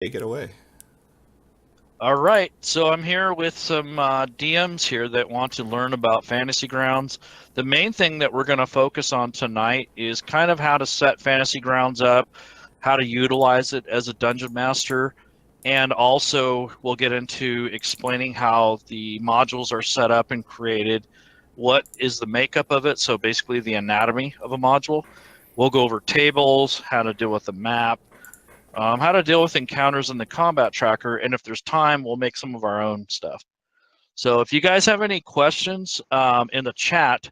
Take it away. All right, so I'm here with some DMs here that want to learn about Fantasy Grounds. The main thing that we're going to focus on tonight is kind of how to set Fantasy Grounds up, how to utilize it as a dungeon master, and also we'll get into explaining how the modules are set up and created, what is the makeup of it, so basically the anatomy of a module. We'll go over tables, how to deal with the map, how to deal with encounters in the combat tracker, and if there's time, we'll make some of our own stuff. So if you guys have any questions in the chat,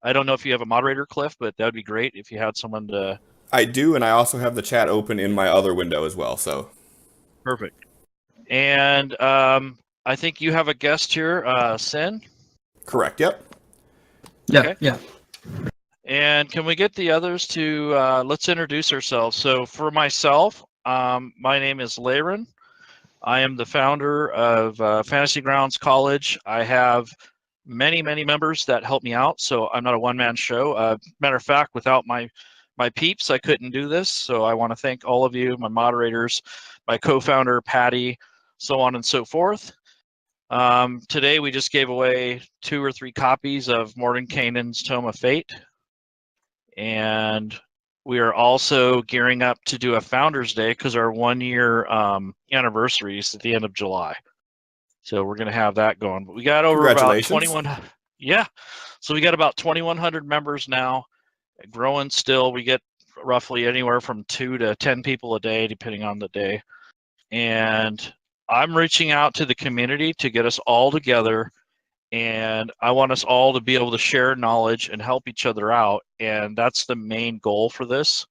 I don't know if you have a moderator, Cliff, but that would be great if you had someone to. I do, and I also have the chat open in my other window as well. So Perfect. And I think you have a guest here, Sin. correct. Yep. Yeah, Okay. yeah. And can we get the others to let's introduce ourselves. So for myself, my name is Laren. I am the founder of Fantasy Grounds College. I have many members that help me out, so I'm not a one-man show. Matter of fact, without my peeps, I couldn't do this. So I want to thank all of you, my moderators, my co-founder Patty, so on and so forth. Today we just gave away 2 or 3 copies of Mordenkainen's Tome of Fate, and we are also gearing up to do a Founders Day because our 1-year anniversary is at the end of July. So we're going to have that going. But we got over about Congratulations. 21. Yeah. So we got about 2,100 members now, growing still. We get roughly anywhere from 2 to 10 people a day, depending on the day. And I'm reaching out to the community to get us all together, and I want us all to be able to share knowledge and help each other out, and that's the main goal for this.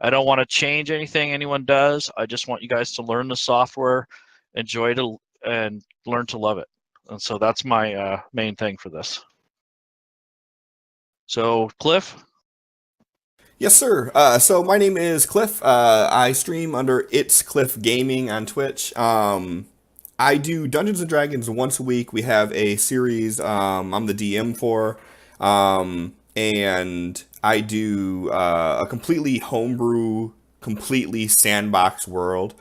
I don't want to change anything anyone does. I just want you guys to learn the software, enjoy it, and learn to love it. And so that's my main thing for this. So, Cliff? Yes, sir. So my name is Cliff. I stream under It's Cliff Gaming on Twitch. I do Dungeons and Dragons once a week. We have a series I'm the DM for, and I do a completely homebrew, completely sandbox world.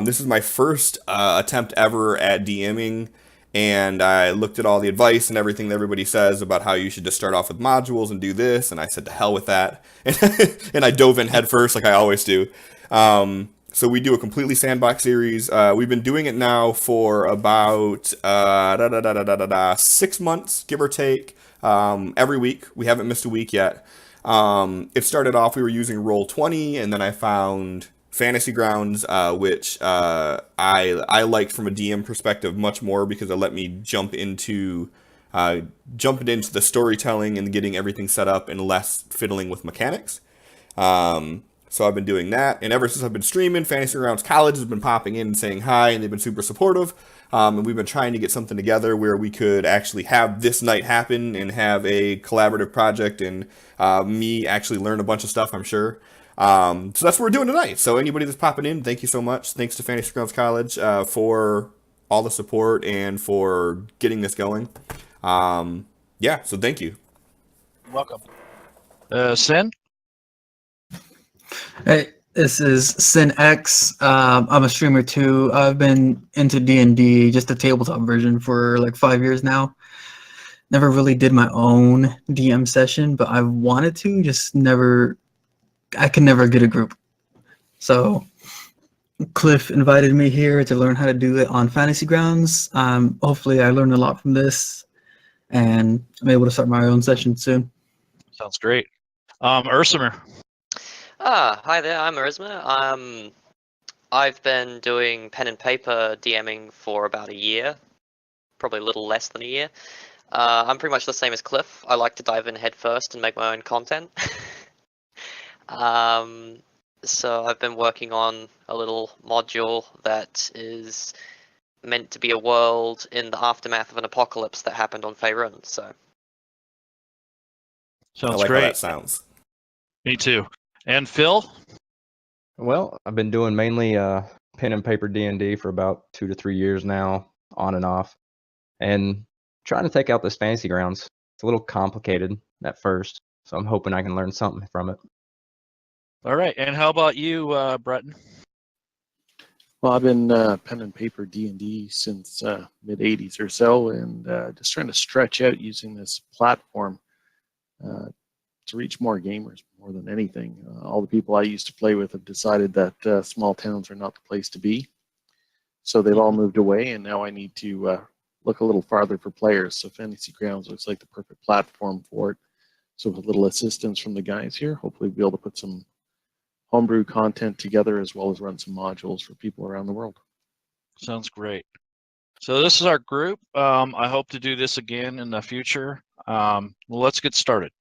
This is my first attempt ever at DMing, and I looked at all the advice and everything that everybody says about how you should just start off with modules and do this, and I said to hell with that, and I dove in headfirst like I always do. So we do a completely sandbox series. We've been doing it now for about 6 months, give or take. Every week, we haven't missed a week yet. It started off we were using Roll20, and then I found Fantasy Grounds, which I liked from a DM perspective much more because it let me jumping into the storytelling and getting everything set up and less fiddling with mechanics. So I've been doing that, and ever since I've been streaming, Fantasy Grounds College has been popping in and saying hi, and they've been super supportive. And we've been trying to get something together where we could actually have this night happen and have a collaborative project and me actually learn a bunch of stuff, I'm sure. So that's what we're doing tonight. So anybody that's popping in, thank you so much. Thanks to Fantasy Grounds College for all the support and for getting this going. Yeah, so thank you. Welcome. Sin? Hey, this is Sin X. I'm a streamer too. I've been into D&D, just the tabletop version, for like 5 years now. Never really did my own DM session, but I wanted to, just never. I can never get a group. So Cliff invited me here to learn how to do it on Fantasy Grounds. Hopefully I learned a lot from this, and I'm able to start my own session soon. Sounds great. Ursamer? Hi there, I'm Arisma. I've been doing pen and paper DMing for about a year, probably a little less than a year. I'm pretty much the same as Cliff. I like to dive in head first and make my own content. So I've been working on a little module that is meant to be a world in the aftermath of an apocalypse that happened on Faerun, so. Sounds I like great. how that sounds. Me too. And Phil? Well, I've been doing mainly pen and paper D&D for about 2 to 3 years now, on and off, and trying to take out this Fantasy Grounds. It's a little complicated at first, so I'm hoping I can learn something from it. All right. And how about you, Breton? Well, I've been pen and paper D&D since mid '80s or so, and just trying to stretch out using this platform to reach more gamers more than anything. All the people I used to play with have decided that small towns are not the place to be, so they've all moved away, and now I need to look a little farther for players. So Fantasy Grounds looks like the perfect platform for it. So with a little assistance from the guys here, hopefully we'll be able to put some homebrew content together as well as run some modules for people around the world. Sounds great. So this is our group. I hope to do this again in the future. Well, let's get started.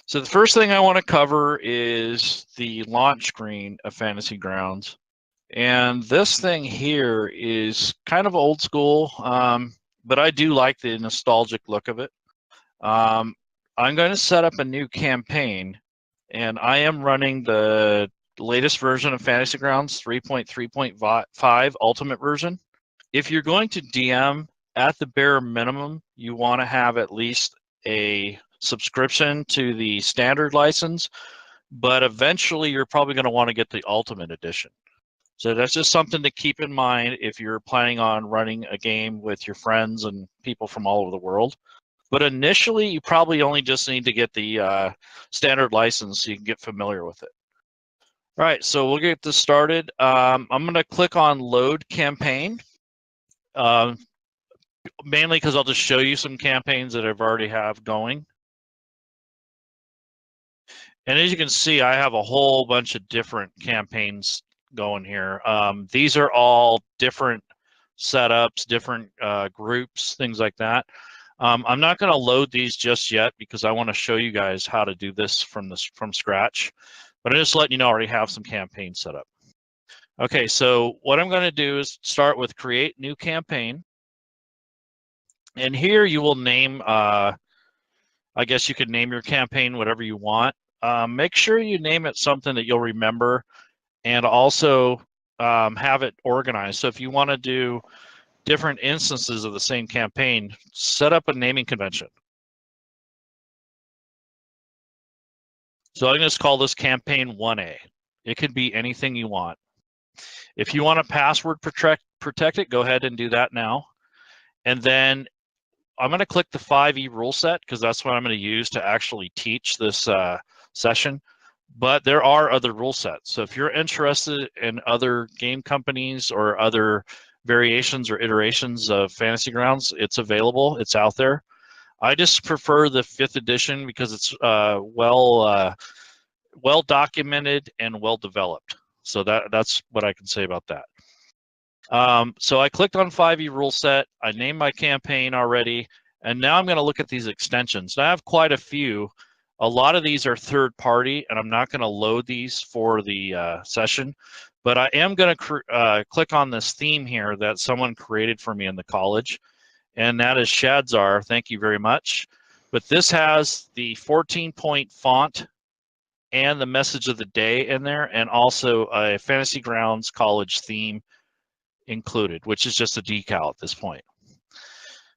So the first thing I want to cover is the launch screen of Fantasy Grounds. And this thing here is kind of old school, but I do like the nostalgic look of it. I'm going to set up a new campaign, and I am running the latest version of Fantasy Grounds 3.3.5 Ultimate version. If you're going to DM, at the bare minimum, you want to have at least a subscription to the standard license, but eventually you're probably going to want to get the Ultimate Edition. So that's just something to keep in mind if you're planning on running a game with your friends and people from all over the world. But initially, you probably only just need to get the standard license so you can get familiar with it. All right, so we'll get this started. I'm going to click on Load Campaign, mainly because I'll just show you some campaigns that I've already have going. And as you can see, I have a whole bunch of different campaigns going here. These are all different setups, different groups, things like that. I'm not going to load these just yet because I want to show you guys how to do this from scratch. But I'm just letting you know I already have some campaigns set up. Okay, so what I'm going to do is start with Create New Campaign. And here you will name, I guess you could name your campaign whatever you want. Make sure you name it something that you'll remember, and also have it organized. So if you want to do different instances of the same campaign, set up a naming convention. So I'm going to just call this campaign 1A. It could be anything you want. If you want to password protect it, go ahead and do that now. And then I'm going to click the 5e rule set because that's what I'm going to use to actually teach this session. But there are other rule sets. So if you're interested in other game companies or other variations or iterations of Fantasy Grounds, it's available. It's out there. I just prefer the 5th edition because it's well documented and well developed. So that's what I can say about that. So I clicked on 5e rule set. I named my campaign already. And now I'm going to look at these extensions. Now I have quite a few. A lot of these are third party, and I'm not going to load these for the session. But I am going to click on this theme here that someone created for me in the college. And that is Shadzar. Thank you very much. But this has the 14-point font and the message of the day in there, and also a Fantasy Grounds college theme included, which is just a decal at this point.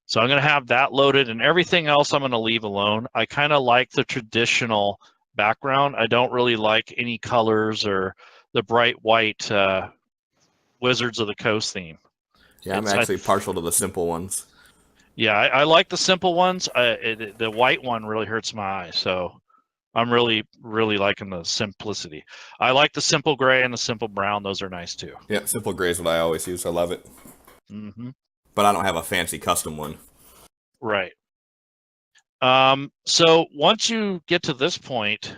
So I'm going to have that loaded, and everything else I'm going to leave alone. I kind of like the traditional background. I don't really like any colors or the bright white Wizards of the Coast theme. Yeah, I'm actually partial to the simple ones. Yeah, I like the simple ones. The white one really hurts my eyes, so I'm really, really liking the simplicity. I like the simple gray and the simple brown. Those are nice too. Yeah, simple gray is what I always use. I love it. Mm-hmm. But I don't have a fancy custom one. Right. So once you get to this point,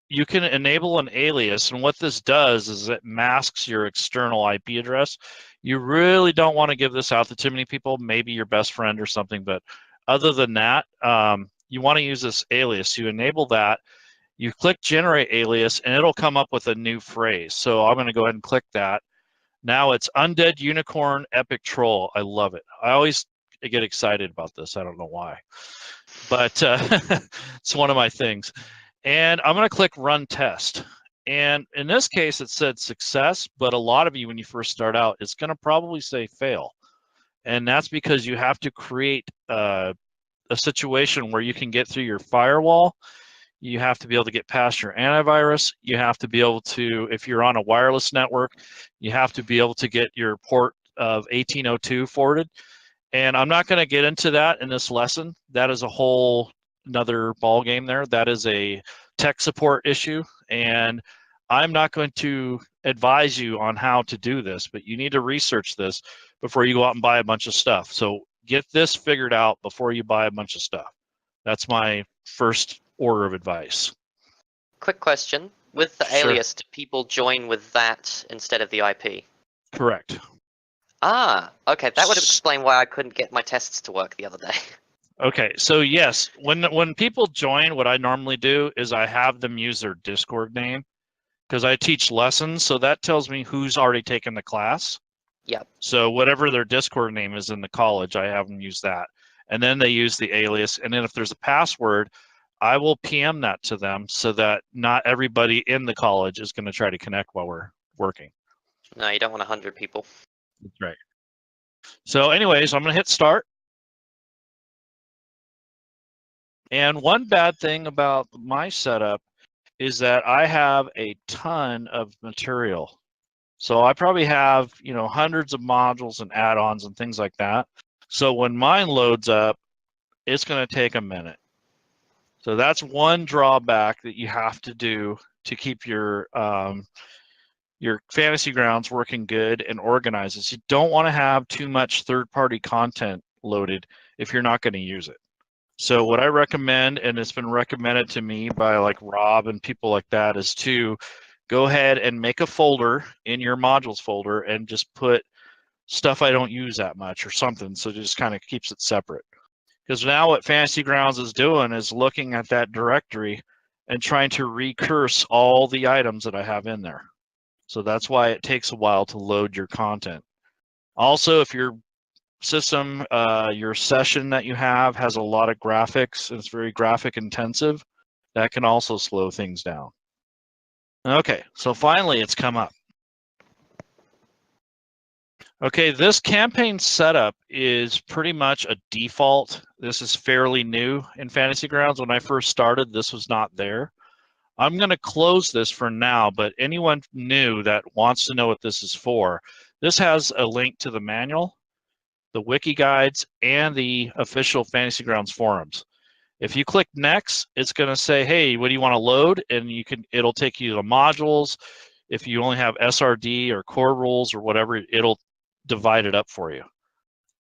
you can enable an alias, and what this does is it masks your external IP address. You really don't want to give this out to too many people, maybe your best friend or something, but other than that, you want to use this alias. You enable that, you click generate alias, and it'll come up with a new phrase. So I'm going to go ahead and click that. Now it's Undead Unicorn Epic Troll. I love it. I always get excited about this. I don't know why, but it's one of my things. And I'm going to click Run Test. And in this case, it said success, but a lot of you, when you first start out, it's going to probably say fail. And that's because you have to create a situation where you can get through your firewall. You have to be able to get past your antivirus. You have to be able to, if you're on a wireless network, you have to be able to get your port of 1802 forwarded. And I'm not going to get into that in this lesson. That is a whole another ball game there. That is a tech support issue, and I'm not going to advise you on how to do this, but you need to research this before you go out and buy a bunch of stuff. So get this figured out before you buy a bunch of stuff. That's my first order of advice. Quick question. With the Sure. alias, do people join with that instead of the IP? Correct. Ah, okay. That would explain why I couldn't get my tests to work the other day. Okay, so yes, when people join, what I normally do is I have them use their Discord name because I teach lessons, so that tells me who's already taken the class. Yep. So whatever their Discord name is in the college, I have them use that. And then they use the alias. And then if there's a password, I will PM that to them so that not everybody in the college is going to try to connect while we're working. No, you don't want 100 people. That's right. So anyways, I'm going to hit start. And one bad thing about my setup is that I have a ton of material. So I probably have, hundreds of modules and add-ons and things like that. So when mine loads up, it's going to take a minute. So that's one drawback that you have to do to keep your Fantasy Grounds working good and organized. Is you don't want to have too much third-party content loaded if you're not going to use it. So what I recommend, and it's been recommended to me by like Rob and people like that, is to go ahead and make a folder in your modules folder and just put stuff I don't use that much or something. So it just kind of keeps it separate. Because now what Fantasy Grounds is doing is looking at that directory and trying to recurse all the items that I have in there. So that's why it takes a while to load your content. Also, if your system, your session that you have has a lot of graphics, and it's very graphic intensive, that can also slow things down. Okay, so finally it's come up. Okay, this campaign setup is pretty much a default. This is fairly new in Fantasy Grounds. When I first started, this was not there. I'm going to close this for now, but anyone new that wants to know what this is for, this has a link to the manual, the wiki guides, and the official Fantasy Grounds forums. If you click next, it's going to say, hey, what do you want to load? And it'll take you to modules. If you only have SRD or core rules or whatever, it'll divide it up for you.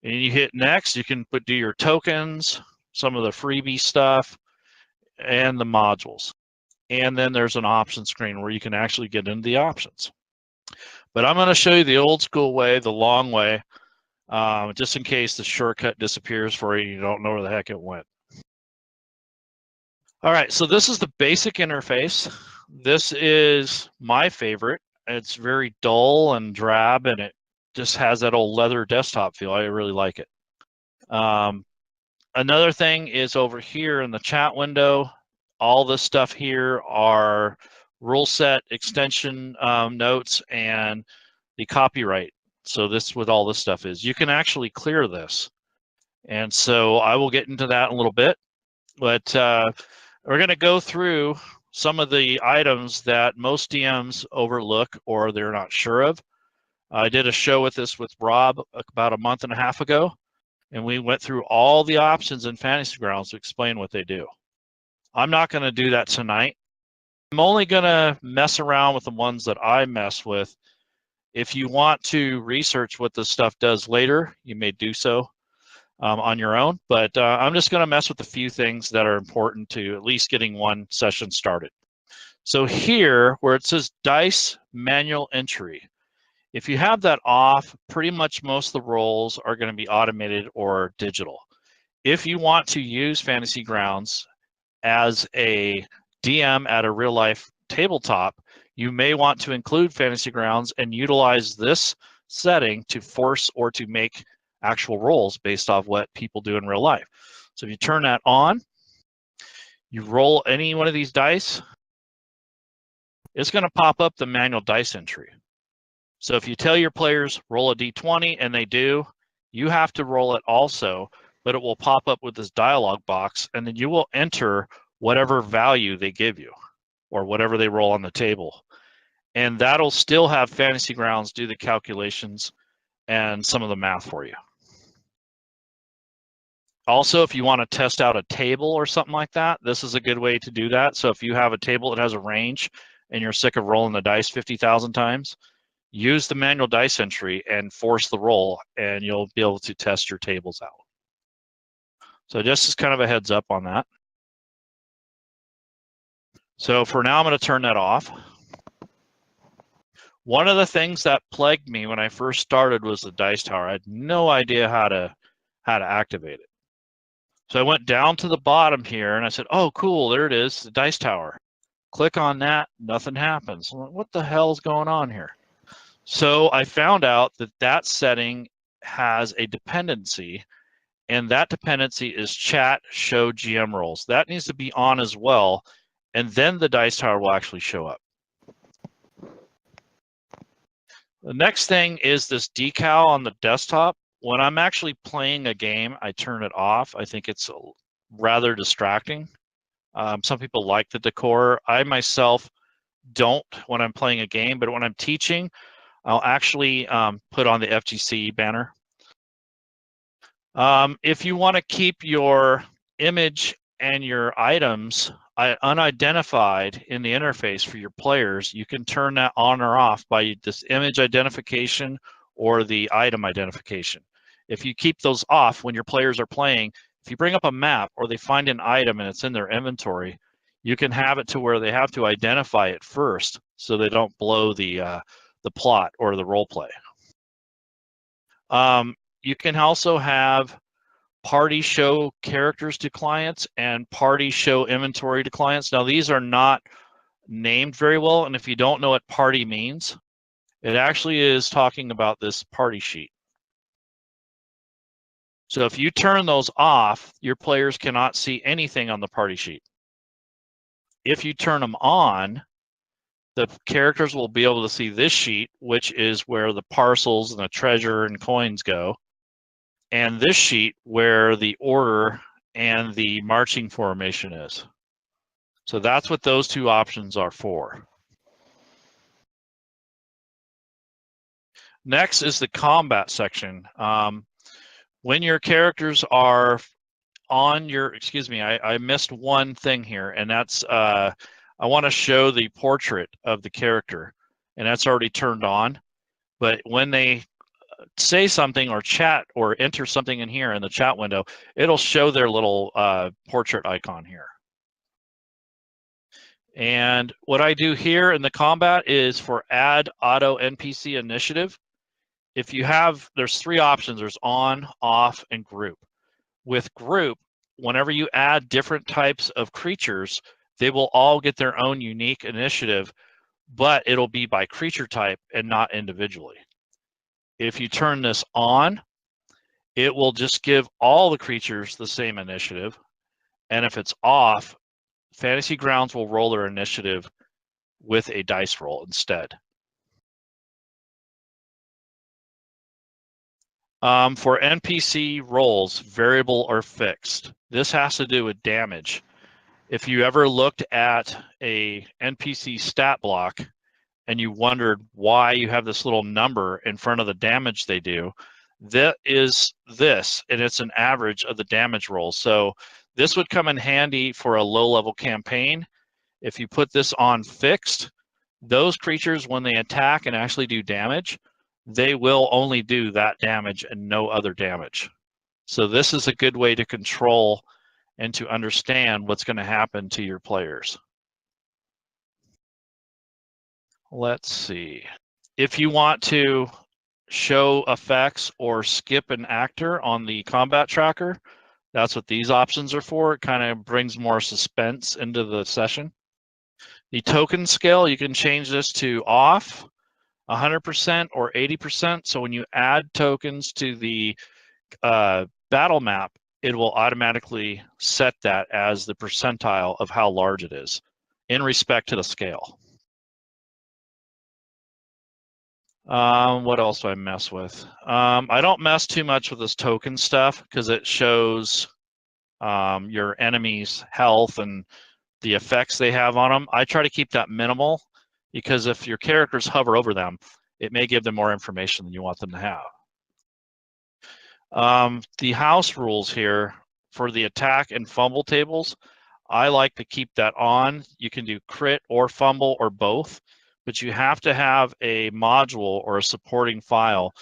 And you hit next, you can do your tokens, some of the freebie stuff, and the modules. And then there's an option screen where you can actually get into the options. But I'm going to show you the old school way, the long way, just in case the shortcut disappears for you and you don't know where the heck it went. All right, so this is the basic interface. This is my favorite. It's very dull and drab, and it just has that old leather desktop feel. I really like it. Another thing is over here in the chat window, all this stuff here are rule set extension notes and the copyright. So this is what all this stuff is. You can actually clear this. And so I will get into that in a little bit. But we're going to go through some of the items that most DMs overlook or they're not sure of. I did a show with this with Rob about a month and a half ago, and we went through all the options in Fantasy Grounds to explain what they do. I'm not going to do that tonight. I'm only going to mess around with the ones that I mess with. If you want to research what this stuff does later, you may do so on your own, but I'm just going to mess with a few things that are important to at least getting one session started. So here, where it says Dice Manual Entry, if you have that off, pretty much most of the roles are going to be automated or digital. If you want to use Fantasy Grounds as a DM at a real life tabletop, you may want to include Fantasy Grounds and utilize this setting to force or to make actual rolls based off what people do in real life. So if you turn that on, you roll any one of these dice, it's going to pop up the manual dice entry. So if you tell your players roll a d20 and they do, you have to roll it also, but it will pop up with this dialog box, and then you will enter whatever value they give you or whatever they roll on the table. And that'll still have Fantasy Grounds do the calculations and some of the math for you. Also, if you want to test out a table or something like that, this is a good way to do that. So if you have a table that has a range and you're sick of rolling the dice 50,000 times, use the manual dice entry and force the roll, and you'll be able to test your tables out. So just as kind of a heads up on that. So for now, I'm going to turn that off. One of the things that plagued me when I first started was the dice tower. I had no idea how to activate it. So I went down to the bottom here and I said, oh, cool, there it is, the dice tower. Click on that, nothing happens. I'm like, what the hell is going on here? So I found out that that setting has a dependency, and that dependency is chat show GM roles. That needs to be on as well, and then the dice tower will actually show up. The next thing is this decal on the desktop. When I'm actually playing a game, I turn it off. I think it's rather distracting. Some people like the decor. I myself don't when I'm playing a game, but when I'm teaching, I'll actually put on the FGC banner. If you want to keep your image and your items unidentified in the interface for your players, you can turn that on or off by this image identification or the item identification. If you keep those off when your players are playing, if you bring up a map or they find an item and it's in their inventory, you can have it to where they have to identify it first so they don't blow the plot or the role play. You can also have party show characters to clients and party show inventory to clients. Now, these are not named very well, and if you don't know what party means, it actually is talking about this party sheet. So if you turn those off, your players cannot see anything on the party sheet. If you turn them on, the characters will be able to see this sheet, which is where the parcels and the treasure and coins go, and this sheet where the order and the marching formation is. So that's what those two options are for. Next is the combat section. When your characters are on your, excuse me, I missed one thing here, and that's I want to show the portrait of the character, and that's already turned on. But when they say something or chat or enter something in here in the chat window, it'll show their little portrait icon here. And what I do here in the combat is for add auto NPC initiative. If you have, there's three options. There's on, off, and group. With group, whenever you add different types of creatures, they will all get their own unique initiative, but it'll be by creature type and not individually. If you turn this on, it will just give all the creatures the same initiative. And if it's off, Fantasy Grounds will roll their initiative with a dice roll instead. For NPC rolls, variable or fixed. This has to do with damage. If you ever looked at a NPC stat block and you wondered why you have this little number in front of the damage they do, that is this, and it's an average of the damage rolls. So this would come in handy for a low-level campaign. If you put this on fixed, those creatures, when they attack and actually do damage, they will only do that damage and no other damage. So this is a good way to control and to understand what's going to happen to your players. Let's see. If you want to show effects or skip an actor on the combat tracker, that's what these options are for. It kind of brings more suspense into the session. The token scale, you can change this to off, 100% or 80%. So when you add tokens to the battle map, it will automatically set that as the percentile of how large it is in respect to the scale. What else do I mess with? I don't mess too much with this token stuff because it shows your enemy's health and the effects they have on them. I try to keep that minimal because if your characters hover over them, it may give them more information than you want them to have. The house rules here for the attack and fumble tables, I like to keep that on. You can do crit or fumble or both, but you have to have a module or a supporting file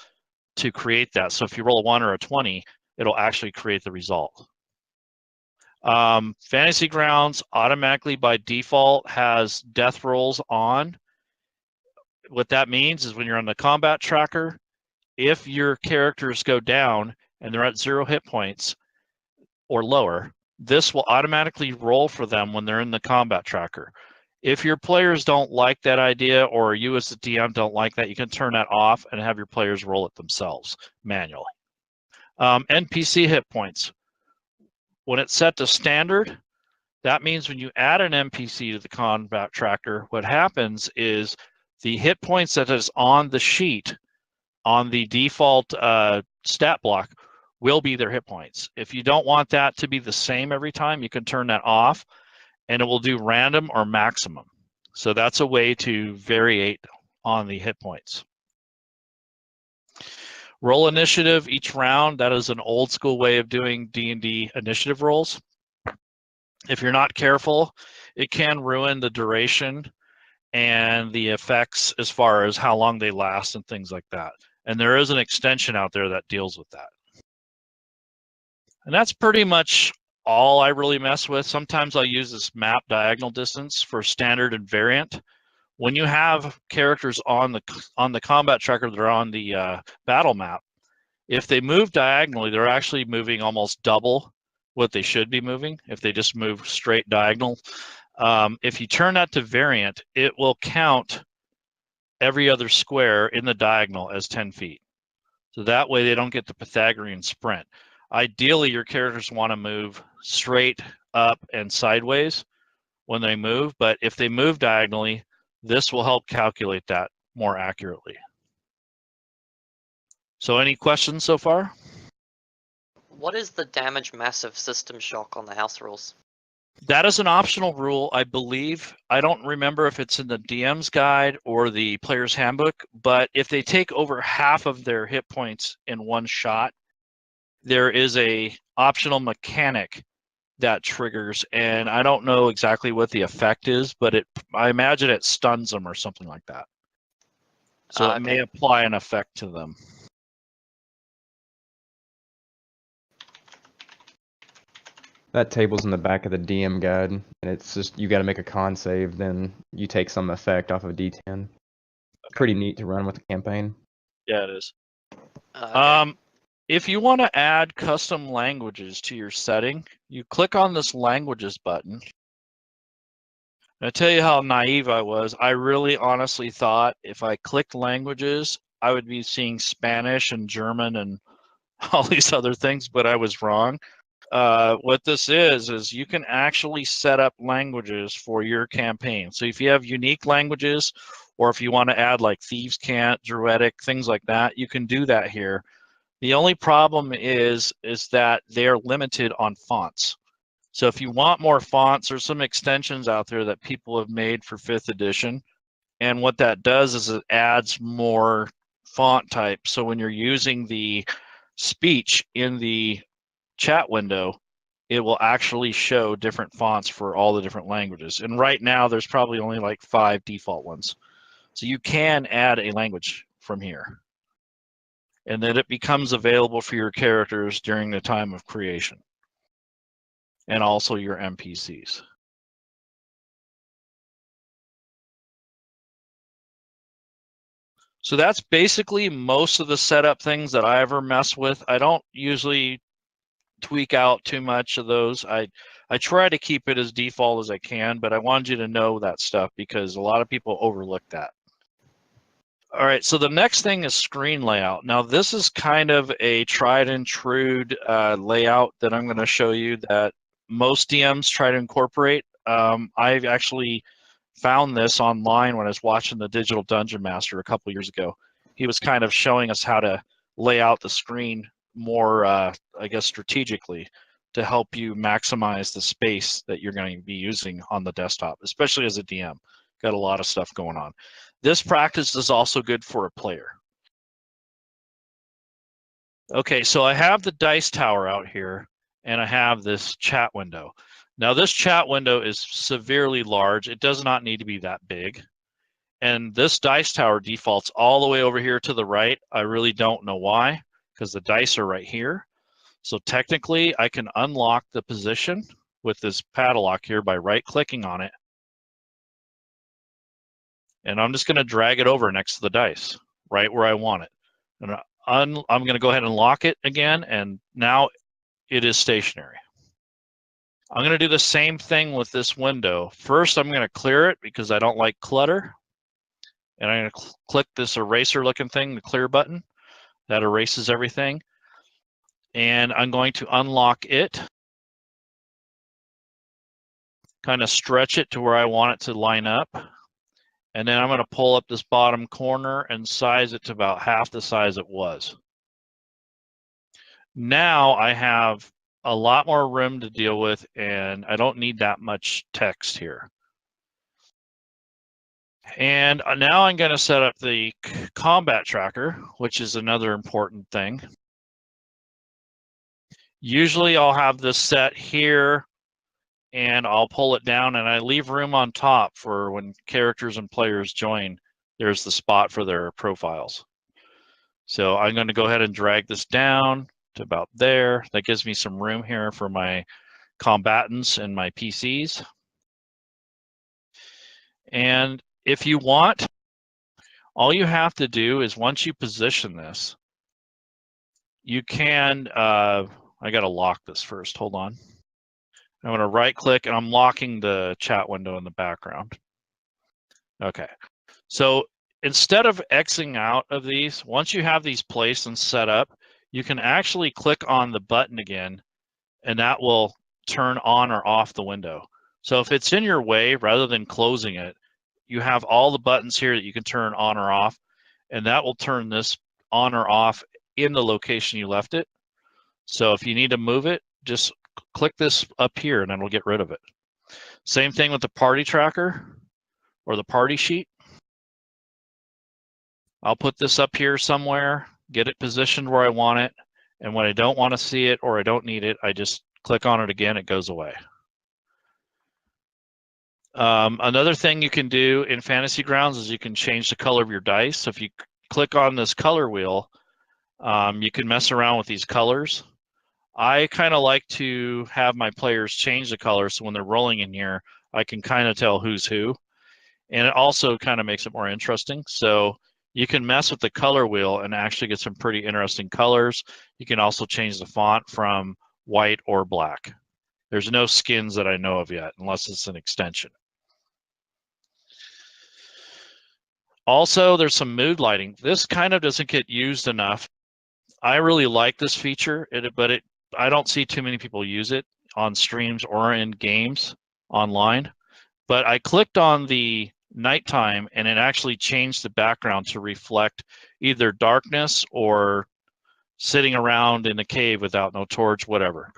to create that. So if you roll a 1 or a 20, it'll actually create the result. Fantasy Grounds automatically by default has death rolls on. What that means is when you're on the combat tracker, if your characters go down and they're at 0 hit points or lower, this will automatically roll for them when they're in the combat tracker. If your players don't like that idea, or you as the DM don't like that, you can turn that off and have your players roll it themselves manually. NPC hit points. When it's set to standard, that means when you add an NPC to the combat tracker, what happens is the hit points that is on the sheet on the default stat block will be their hit points. If you don't want that to be the same every time, you can turn that off and it will do random or maximum. So that's a way to variate on the hit points. Roll initiative each round. That is an old school way of doing D&D initiative rolls. If you're not careful, it can ruin the duration and the effects as far as how long they last and things like that. And there is an extension out there that deals with that. And that's pretty much all I really mess with. Sometimes I'll use this map diagonal distance for standard and variant. When you have characters on the combat tracker that are on the battle map, if they move diagonally, they're actually moving almost double what they should be moving if they just move straight diagonal. If you turn that to variant, it will count every other square in the diagonal as 10 feet. So that way they don't get the Pythagorean sprint. Ideally, your characters want to move straight up and sideways when they move, but if they move diagonally, this will help calculate that more accurately. So any questions so far? What is the damage massive system shock on the house rules? That is an optional rule, I believe. I don't remember if it's in the DM's guide or the player's handbook, but if they take over half of their hit points in one shot, there is a optional mechanic that triggers, and I don't know exactly what the effect is, but I imagine it stuns them or something like that. So it may apply an effect to them. That table's in the back of the DM guide, and it's just you got to make a con save, then you take some effect off of D10. Okay. Pretty neat to run with the campaign. Yeah, it is. If you want to add custom languages to your setting, you click on this languages button. And I tell you how naive I was. I really honestly thought if I clicked languages, I would be seeing Spanish and German and all these other things, but I was wrong. What this is you can actually set up languages for your campaign. So if you have unique languages, or if you want to add like Thieves' Cant, Druidic, things like that, you can do that here. The only problem is that they're limited on fonts. So if you want more fonts, there's some extensions out there that people have made for 5th edition. And what that does is it adds more font type. So when you're using the speech in the chat window, it will actually show different fonts for all the different languages. And right now there's probably only like 5 default ones. So you can add a language from here. And then it becomes available for your characters during the time of creation. And also your NPCs. So that's basically most of the setup things that I ever mess with. I don't usually tweak out too much of those. I try to keep it as default as I can, but I wanted you to know that stuff because a lot of people overlook that. All right, so the next thing is screen layout. Now this is kind of a tried and true layout that I'm going to show you that most DMs try to incorporate. I've actually found this online when I was watching the Digital Dungeon Master a couple years ago. He was kind of showing us how to lay out the screen more, I guess, strategically to help you maximize the space that you're going to be using on the desktop, especially as a DM. Got a lot of stuff going on. This practice is also good for a player. Okay, so I have the dice tower out here, and I have this chat window. Now this chat window is severely large. It does not need to be that big. And this dice tower defaults all the way over here to the right. I really don't know why, because the dice are right here. So technically, I can unlock the position with this padlock here by right-clicking on it. And I'm just going to drag it over next to the dice, right where I want it. And I'm going to go ahead and lock it again, and now it is stationary. I'm going to do the same thing with this window. First, I'm going to clear it because I don't like clutter. And I'm going to click this eraser looking thing, the clear button. That erases everything. And I'm going to unlock it. Kind of stretch it to where I want it to line up. And then I'm going to pull up this bottom corner and size it to about half the size it was. Now I have a lot more room to deal with, and I don't need that much text here. And now I'm going to set up the combat tracker, which is another important thing. Usually I'll have this set here, and I'll pull it down, and I leave room on top for when characters and players join. There's the spot for their profiles. So I'm going to go ahead and drag this down to about there. That gives me some room here for my combatants and my PCs. And if you want, all you have to do is once you position this, you can, I got to lock this first, hold on. I'm going to right click and I'm locking the chat window in the background. Okay, so instead of Xing out of these, once you have these placed and set up, you can actually click on the button again, and that will turn on or off the window. So if it's in your way, rather than closing it, you have all the buttons here that you can turn on or off, and that will turn this on or off in the location you left it. So if you need to move it, just click this up here and it'll get rid of it. Same thing with the party tracker or the party sheet. I'll put this up here somewhere, get it positioned where I want it, and when I don't want to see it or I don't need it, I just click on it again, it goes away. Another thing you can do in Fantasy Grounds is you can change the color of your dice. So if you click on this color wheel, you can mess around with these colors. I kind of like to have my players change the color so when they're rolling in here, I can kind of tell who's who. And it also kind of makes it more interesting. So you can mess with the color wheel and actually get some pretty interesting colors. You can also change the font from white or black. There's no skins that I know of yet, unless it's an extension. Also, there's some mood lighting. This kind of doesn't get used enough. I really like this feature, but I don't see too many people use it on streams or in games online. But I clicked on the nighttime and it actually changed the background to reflect either darkness or sitting around in a cave without no torch, whatever.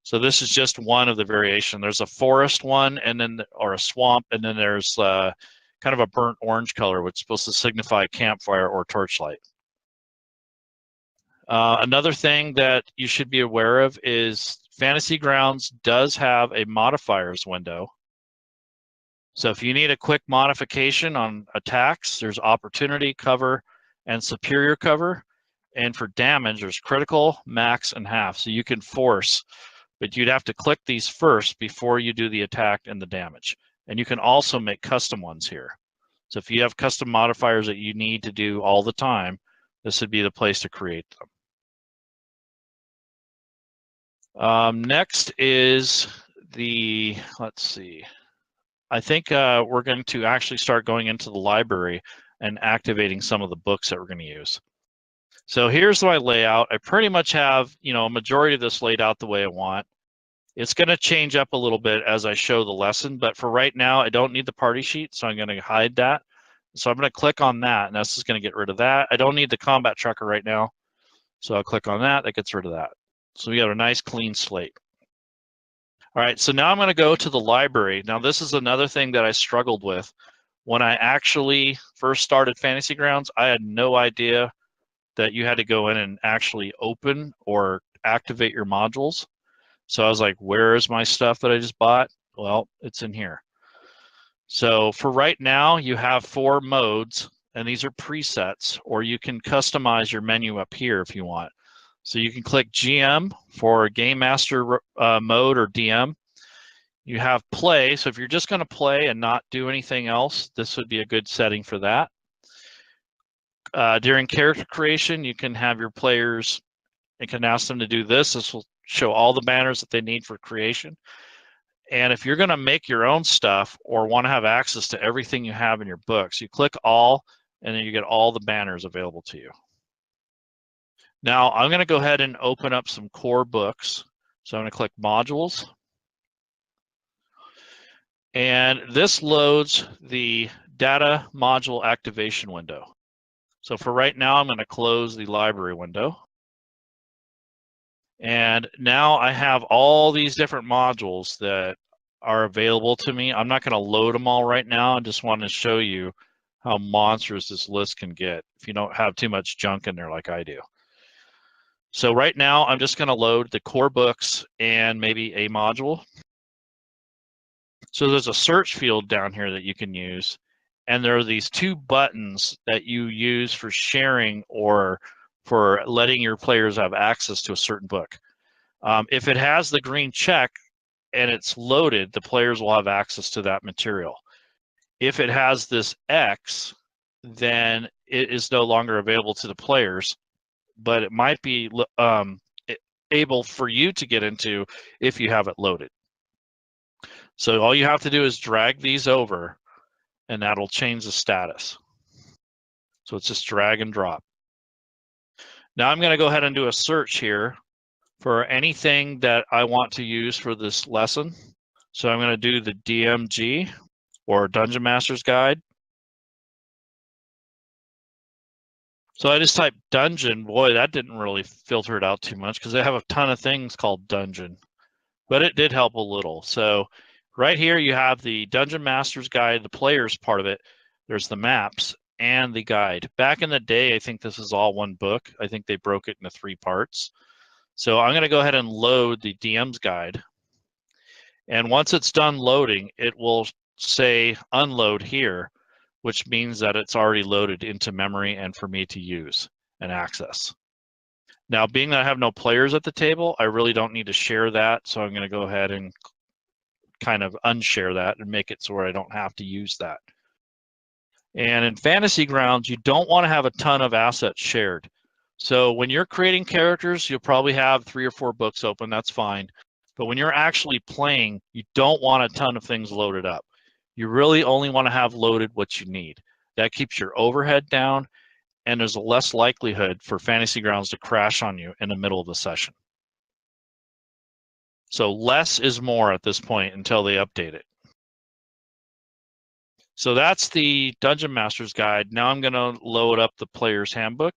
So this is just one of the variation. There's a forest one, and then or a swamp, and then there's kind of a burnt orange color, which is supposed to signify campfire or torchlight. Another thing that you should be aware of is Fantasy Grounds does have a modifiers window. So if you need a quick modification on attacks, there's opportunity cover and superior cover. And for damage, there's critical, max, and half. So you can force, but you'd have to click these first before you do the attack and the damage. And you can also make custom ones here. So if you have custom modifiers that you need to do all the time, this would be the place to create them. Next is the, let's see. I think we're going to actually start going into the library and activating some of the books that we're going to use. So here's my layout. I pretty much have, a majority of this laid out the way I want. It's going to change up a little bit as I show the lesson, but for right now, I don't need the party sheet, so I'm going to hide that. So I'm going to click on that, and that's just going to get rid of that. I don't need the combat tracker right now, so I'll click on that. That gets rid of that. So we got a nice clean slate. All right, so now I'm going to go to the library. Now, this is another thing that I struggled with. When I actually first started Fantasy Grounds, I had no idea that you had to go in and actually open or activate your modules. So I was like, where is my stuff that I just bought? Well, it's in here. So for right now, you have 4 modes, and these are presets, or you can customize your menu up here if you want. So you can click GM for Game Master mode or DM. You have play, so if you're just going to play and not do anything else, this would be a good setting for that. During character creation, you can have your players, you can ask them to do this. This will show all the banners that they need for creation. And if you're going to make your own stuff or want to have access to everything you have in your books, you click all, and then you get all the banners available to you. Now, I'm going to go ahead and open up some core books. So I'm going to click modules. And this loads the data module activation window. So for right now, I'm going to close the library window. And now I have all these different modules that are available to me. I'm not going to load them all right now. I just want to show you how monstrous this list can get if you don't have too much junk in there like I do. So right now, I'm just going to load the core books and maybe a module. So there's a search field down here that you can use. And there are these 2 buttons that you use for sharing or for letting your players have access to a certain book. If it has the green check and it's loaded, the players will have access to that material. If it has this X, then it is no longer available to the players, but it might be able for you to get into if you have it loaded. So all you have to do is drag these over, and that'll change the status. So it's just drag and drop. Now I'm going to go ahead and do a search here for anything that I want to use for this lesson. So I'm going to do the DMG or Dungeon Master's Guide. So I just typed dungeon. Boy, that didn't really filter it out too much because they have a ton of things called dungeon, but it did help a little. So right here you have the Dungeon Master's Guide, the players part of it. There's the maps and the guide. Back in the day, I think this is all one book. I think they broke it into 3 parts. So I'm going to go ahead and load the DM's guide. And once it's done loading, it will say unload here, which means that it's already loaded into memory and for me to use and access. Now, being that I have no players at the table, I really don't need to share that. So I'm going to go ahead and kind of unshare that and make it so where I don't have to use that. And in Fantasy Grounds, you don't want to have a ton of assets shared. So when you're creating characters, you'll probably have 3 or 4 books open. That's fine. But when you're actually playing, you don't want a ton of things loaded up. You really only want to have loaded what you need. That keeps your overhead down, and there's a less likelihood for Fantasy Grounds to crash on you in the middle of the session. So less is more at this point until they update it. So that's the Dungeon Master's Guide. Now I'm going to load up the Player's Handbook.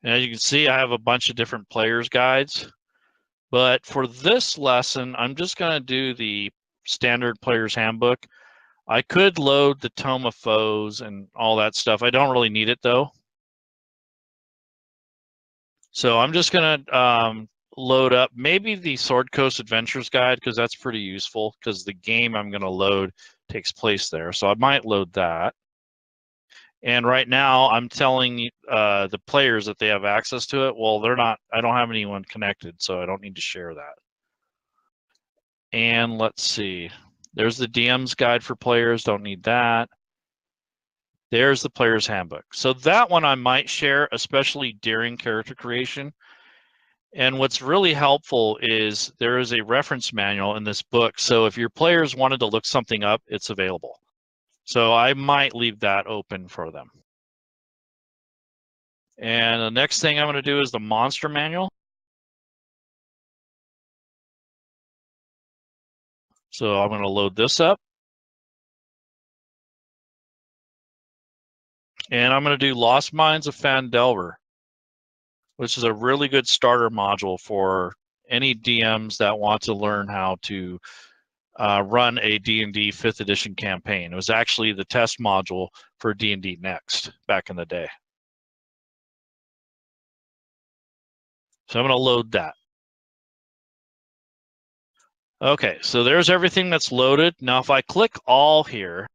And as you can see, I have a bunch of different players' guides. But for this lesson, I'm just going to do the standard Player's Handbook. I could load the Tome of Foes and all that stuff. I don't really need it, though. So I'm just going to load up maybe the Sword Coast Adventures Guide, because that's pretty useful, because the game I'm going to load takes place there. So I might load that. And right now I'm telling the players that they have access to it. Well, they're not, I don't have anyone connected, so I don't need to share that. And let's see, there's the DM's guide for players, don't need that. There's the Player's Handbook. So that one I might share, especially during character creation. And what's really helpful is there is a reference manual in this book. So if your players wanted to look something up, it's available. So I might leave that open for them. And the next thing I'm going to do is the monster manual. So I'm going to load this up. And I'm going to do Lost Mines of Phandelver. which is a really good starter module for any DMs that want to learn how to run a D&D 5th edition campaign. It was actually the test module for D&D Next back in the day. So I'm going to load that. Okay, so there's everything that's loaded. Now if I click all here,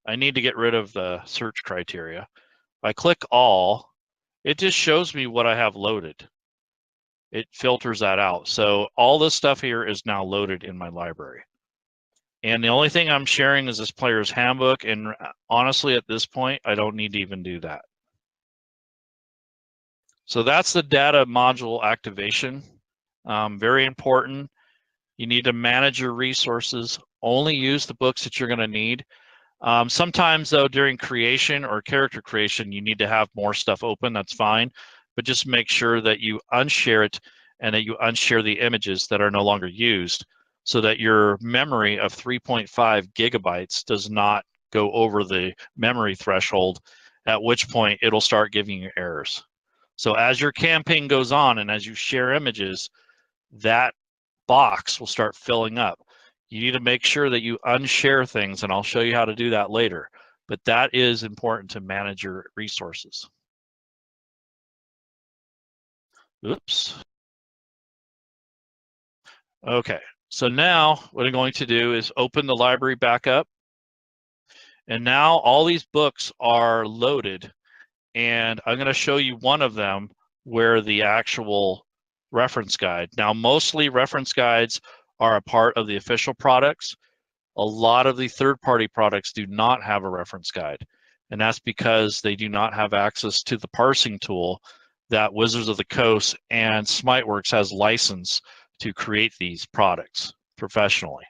I need to get rid of the search criteria. If I click all, it just shows me what I have loaded. It filters that out. So all this stuff here is now loaded in my library. And the only thing I'm sharing is this player's handbook. And honestly, at this point, I don't need to even do that. So that's the data module activation. Very important. You need to manage your resources. Only use the books that you're going to need. Sometimes, though, during creation or character creation, you need to have more stuff open. That's fine. But just make sure that you unshare it and that you unshare the images that are no longer used so that your memory of 3.5 gigabytes does not go over the memory threshold, at which point it'll start giving you errors. So as your campaign goes on and as you share images, that box will start filling up. You need to make sure that you unshare things, and I'll show you how to do that later. But that is important to manage your resources. Oops. Okay, so now what I'm going to do is open the library back up. And now all these books are loaded. And I'm going to show you one of them where the actual reference guide. Now, mostly reference guides are a part of the official products. A lot of the third-party products do not have a reference guide. And that's because they do not have access to the parsing tool that Wizards of the Coast and Smiteworks has license to create these products professionally.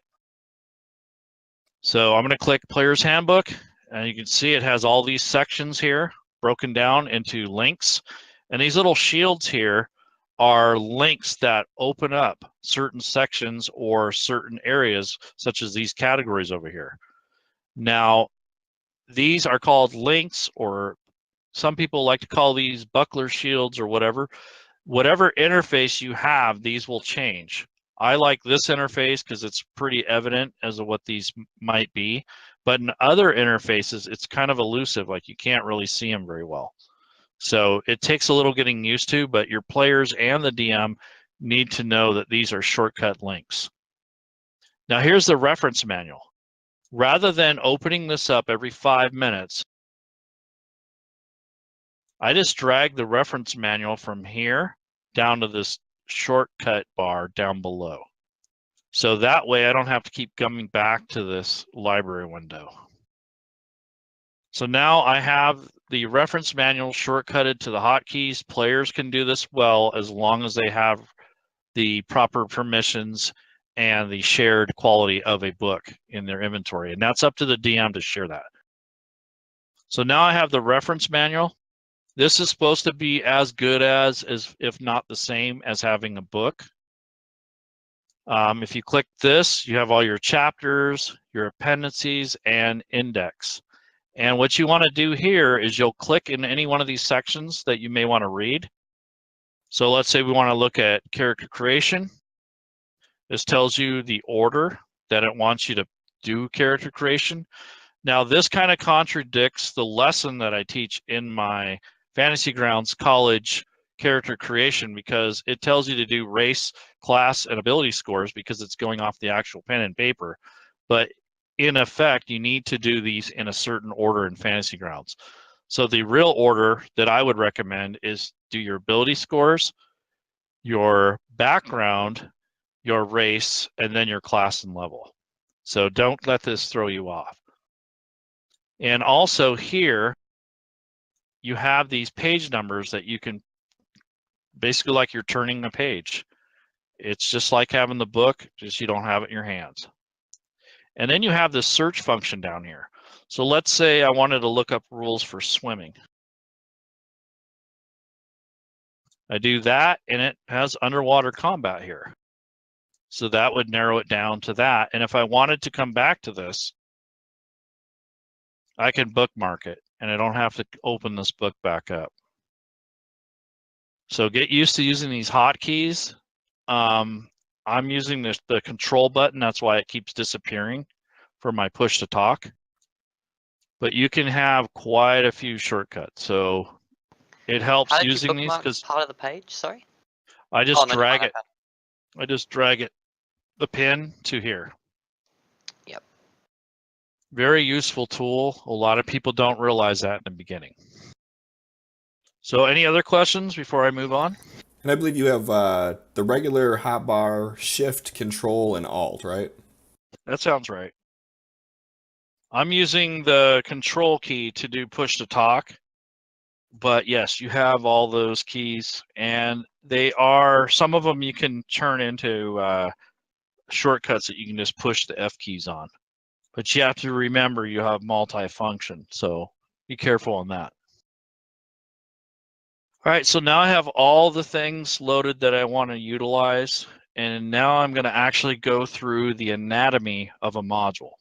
So I'm going to click Player's Handbook, and you can see it has all these sections here broken down into links. And these little shields here are links that open up certain sections or certain areas, such as these categories over here. Now, these are called links, or some people like to call these buckler shields or whatever. Whatever interface you have, these will change. I like this interface because it's pretty evident as to what these might be. But in other interfaces, it's kind of elusive, like you can't really see them very well. So it takes a little getting used to, but your players and the DM need to know that these are shortcut links. Now here's the reference manual. Rather than opening this up every 5 minutes, I just drag the reference manual from here down to this shortcut bar down below. So that way I don't have to keep coming back to this library window. So now I have the reference manual shortcutted to the hotkeys. Players can do this well as long as they have the proper permissions and the shared quality of a book in their inventory. And that's up to the DM to share that. So now I have the reference manual. This is supposed to be as good as if not the same as having a book. If you click this, you have all your chapters, your appendices, and index. And what you want to do here is you'll click in any one of these sections that you may want to read. So let's say we want to look at character creation. This tells you the order that it wants you to do character creation. Now, this kind of contradicts the lesson that I teach in my Fantasy Grounds College character creation, because it tells you to do race, class, and ability scores because it's going off the actual pen and paper. But in effect, you need to do these in a certain order in Fantasy Grounds. So the real order that I would recommend is do your ability scores, your background, your race, and then your class and level. So don't let this throw you off. And also here, you have these page numbers that you can, basically like you're turning a page. It's just like having the book, just you don't have it in your hands. And then you have this search function down here. So let's say I wanted to look up rules for swimming. I do that, and it has underwater combat here. So that would narrow it down to that. And if I wanted to come back to this, I can bookmark it, and I don't have to open this book back up. So get used to using these hotkeys. I'm using the control button. That's why it keeps disappearing for my push to talk. But you can have quite a few shortcuts. So it helps How did you using these bookmark because part of the page? Sorry. I Oh, just no, never drag mind, it. I just drag it, the pin to here. Yep. Very useful tool. A lot of people don't realize that in the beginning. So any other questions before I move on? And I believe you have the regular hotbar, Shift, Control, and Alt, right? That sounds right. I'm using the control key to do push to talk. But yes, you have all those keys, and they are, some of them you can turn into shortcuts that you can just push the F keys on. But you have to remember you have multi-function, so be careful on that. All right, so now I have all the things loaded that I want to utilize, and now I'm going to actually go through the anatomy of a module.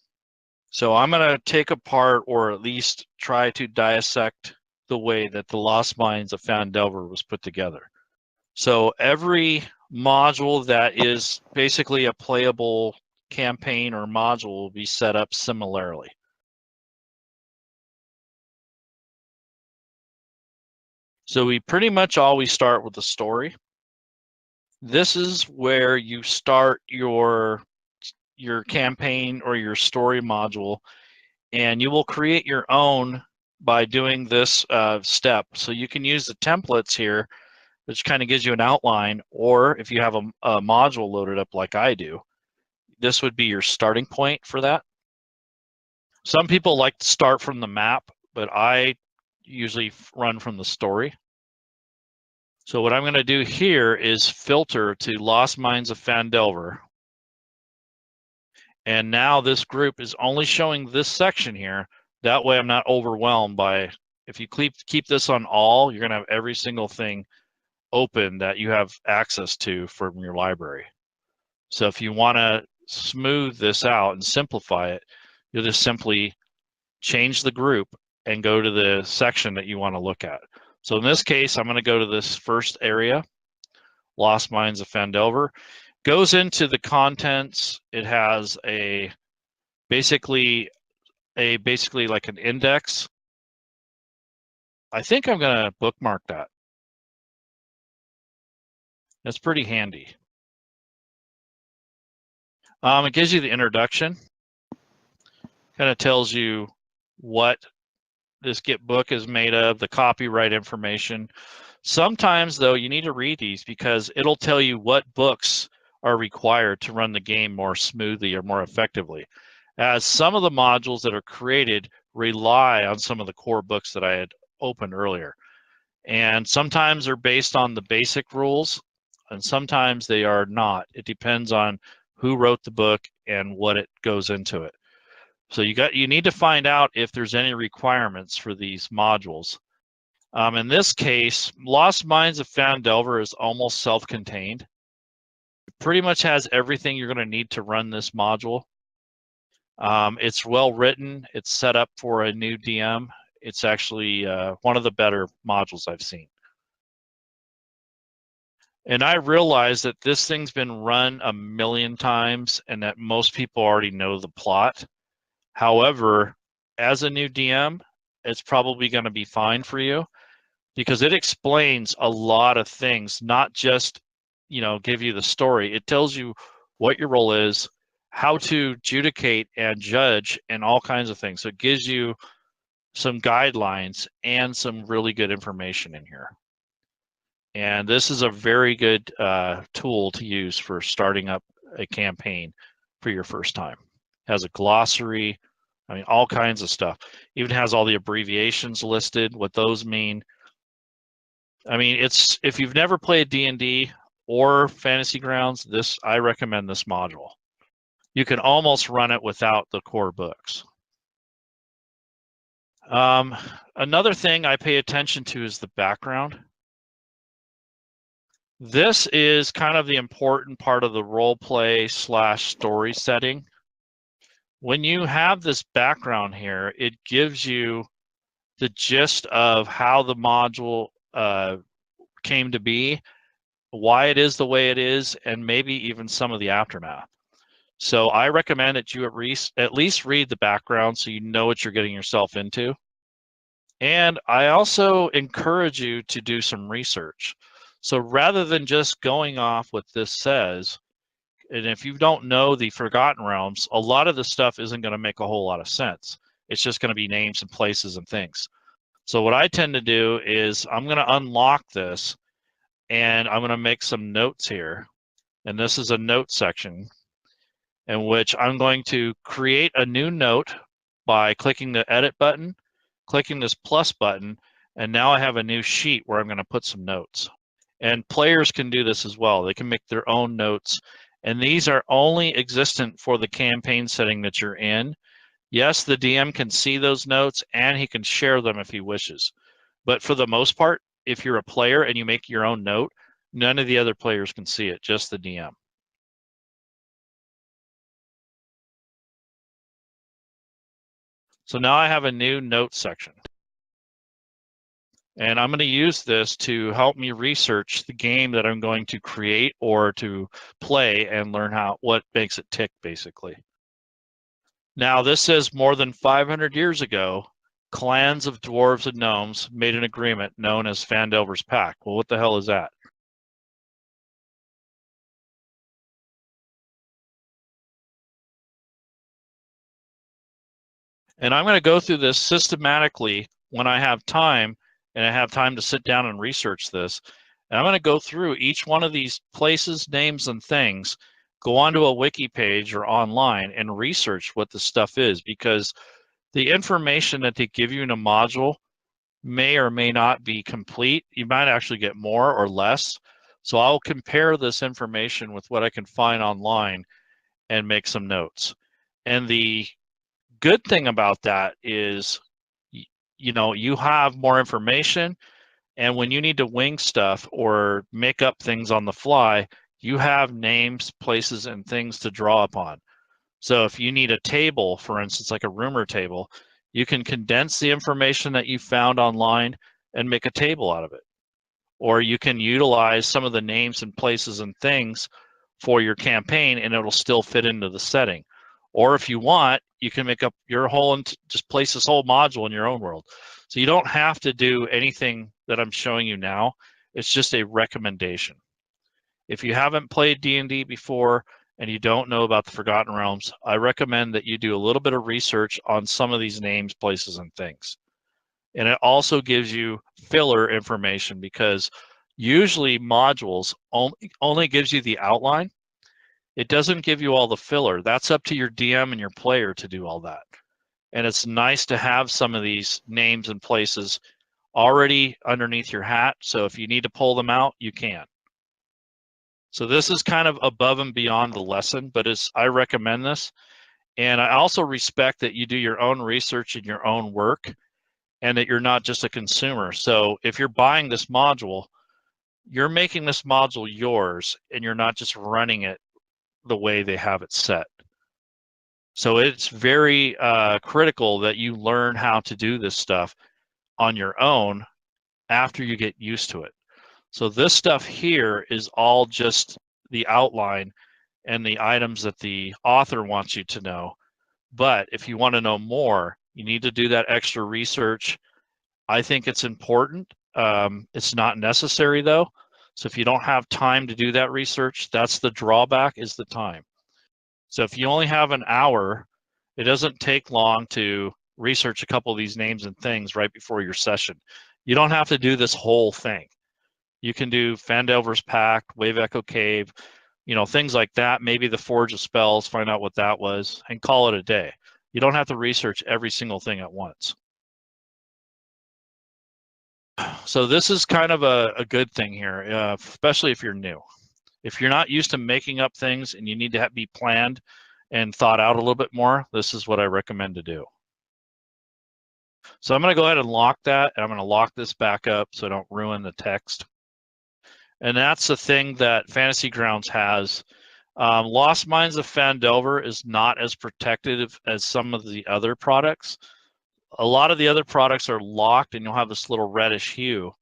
So I'm going to take apart, or at least try to dissect, the way that the Lost Mines of Phandelver was put together. So every module that is basically a playable campaign or module will be set up similarly. So we pretty much always start with the story. This is where you start your campaign or your story module, and you will create your own by doing this step. So you can use the templates here, which kind of gives you an outline, or if you have a module loaded up like I do, this would be your starting point for that. Some people like to start from the map, but I usually run from the story. So what I'm going to do here is filter to Lost Mines of Phandelver. And now this group is only showing this section here. That way I'm not overwhelmed by, if you keep this on all, you're going to have every single thing open that you have access to from your library. So if you want to smooth this out and simplify it, you'll just simply change the group and go to the section that you want to look at. So in this case, I'm going to go to this first area, Lost Mines of Phandelver. Goes into the contents. It has basically like an index. I think I'm going to bookmark that. That's pretty handy. It gives you the introduction. Kind of tells you what this Git book is made of, the copyright information. Sometimes, though, you need to read these because it'll tell you what books are required to run the game more smoothly or more effectively, as some of the modules that are created rely on some of the core books that I had opened earlier. And sometimes they're based on the basic rules, and sometimes they are not. It depends on who wrote the book and what it goes into it. So you need to find out if there's any requirements for these modules. In this case, Lost Mines of Phandelver is almost self-contained. It pretty much has everything you're going to need to run this module. It's well written. It's set up for a new DM. It's actually one of the better modules I've seen. And I realize that this thing's been run a million times and that most people already know the plot. However, as a new DM, it's probably going to be fine for you because it explains a lot of things, not just, give you the story. It tells you what your role is, how to adjudicate and judge, and all kinds of things. So it gives you some guidelines and some really good information in here. And this is a very good tool to use for starting up a campaign for your first time. It has a glossary, all kinds of stuff. Even has all the abbreviations listed, what those mean. It's, if you've never played D&D or Fantasy Grounds, I recommend this module. You can almost run it without the core books. Another thing I pay attention to is the background. This is kind of the important part of the role play / story setting. When you have this background here, it gives you the gist of how the module came to be, why it is the way it is, and maybe even some of the aftermath. So I recommend that you at least read the background so you know what you're getting yourself into. And I also encourage you to do some research. So rather than just going off what this says, and if you don't know the Forgotten Realms, a lot of the stuff isn't going to make a whole lot of sense. It's just going to be names and places and things. So what I tend to do is I'm going to unlock this, and I'm going to make some notes here. And this is a note section in which I'm going to create a new note by clicking the edit button, clicking this plus button, and now I have a new sheet where I'm going to put some notes. And players can do this as well. They can make their own notes, and these are only existent for the campaign setting that you're in. Yes, the DM can see those notes and he can share them if he wishes. But for the most part, if you're a player and you make your own note, none of the other players can see it, just the DM. So now I have a new notes section. And I'm going to use this to help me research the game that I'm going to create or to play and learn what makes it tick, basically. Now, this says more than 500 years ago, clans of dwarves and gnomes made an agreement known as Fandelver's Pact. Well, what the hell is that? And I'm going to go through this systematically when I have time, and I have time to sit down and research this. And I'm going to go through each one of these places, names, and things, go onto a wiki page or online and research what the stuff is, because the information that they give you in a module may or may not be complete. You might actually get more or less. So I'll compare this information with what I can find online and make some notes. And the good thing about that is, you have more information, and when you need to wing stuff or make up things on the fly, you have names, places, and things to draw upon. So if you need a table, for instance, like a rumor table, you can condense the information that you found online and make a table out of it. Or you can utilize some of the names and places and things for your campaign, and it'll still fit into the setting. Or if you want, you can make up your whole and just place this whole module in your own world. So you don't have to do anything that I'm showing you now. It's just a recommendation. If you haven't played D&D before and you don't know about the Forgotten Realms, I recommend that you do a little bit of research on some of these names, places, and things. And it also gives you filler information, because usually modules only gives you the outline. It doesn't give you all the filler. That's up to your DM and your player to do all that. And it's nice to have some of these names and places already underneath your hat. So if you need to pull them out, you can. So this is kind of above and beyond the lesson, but I recommend this. And I also respect that you do your own research and your own work, and that you're not just a consumer. So if you're buying this module, you're making this module yours, and you're not just running it the way they have it set. So it's very critical that you learn how to do this stuff on your own after you get used to it. So this stuff here is all just the outline and the items that the author wants you to know. But if you want to know more, you need to do that extra research. I think it's important. It's not necessary though. So if you don't have time to do that research, that's the drawback, is the time. So if you only have an hour, it doesn't take long to research a couple of these names and things right before your session. You don't have to do this whole thing. You can do Fandelver's Pact, Wave Echo Cave, things like that. Maybe the Forge of Spells, find out what that was, and call it a day. You don't have to research every single thing at once. So this is kind of a good thing here, especially if you're new. If you're not used to making up things and you need to be planned and thought out a little bit more, this is what I recommend to do. So I'm going to go ahead and lock that, and I'm going to lock this back up so I don't ruin the text. And that's the thing that Fantasy Grounds has. Lost Mines of Phandelver is not as protective as some of the other products. A lot of the other products are locked, and you'll have this little reddish hue.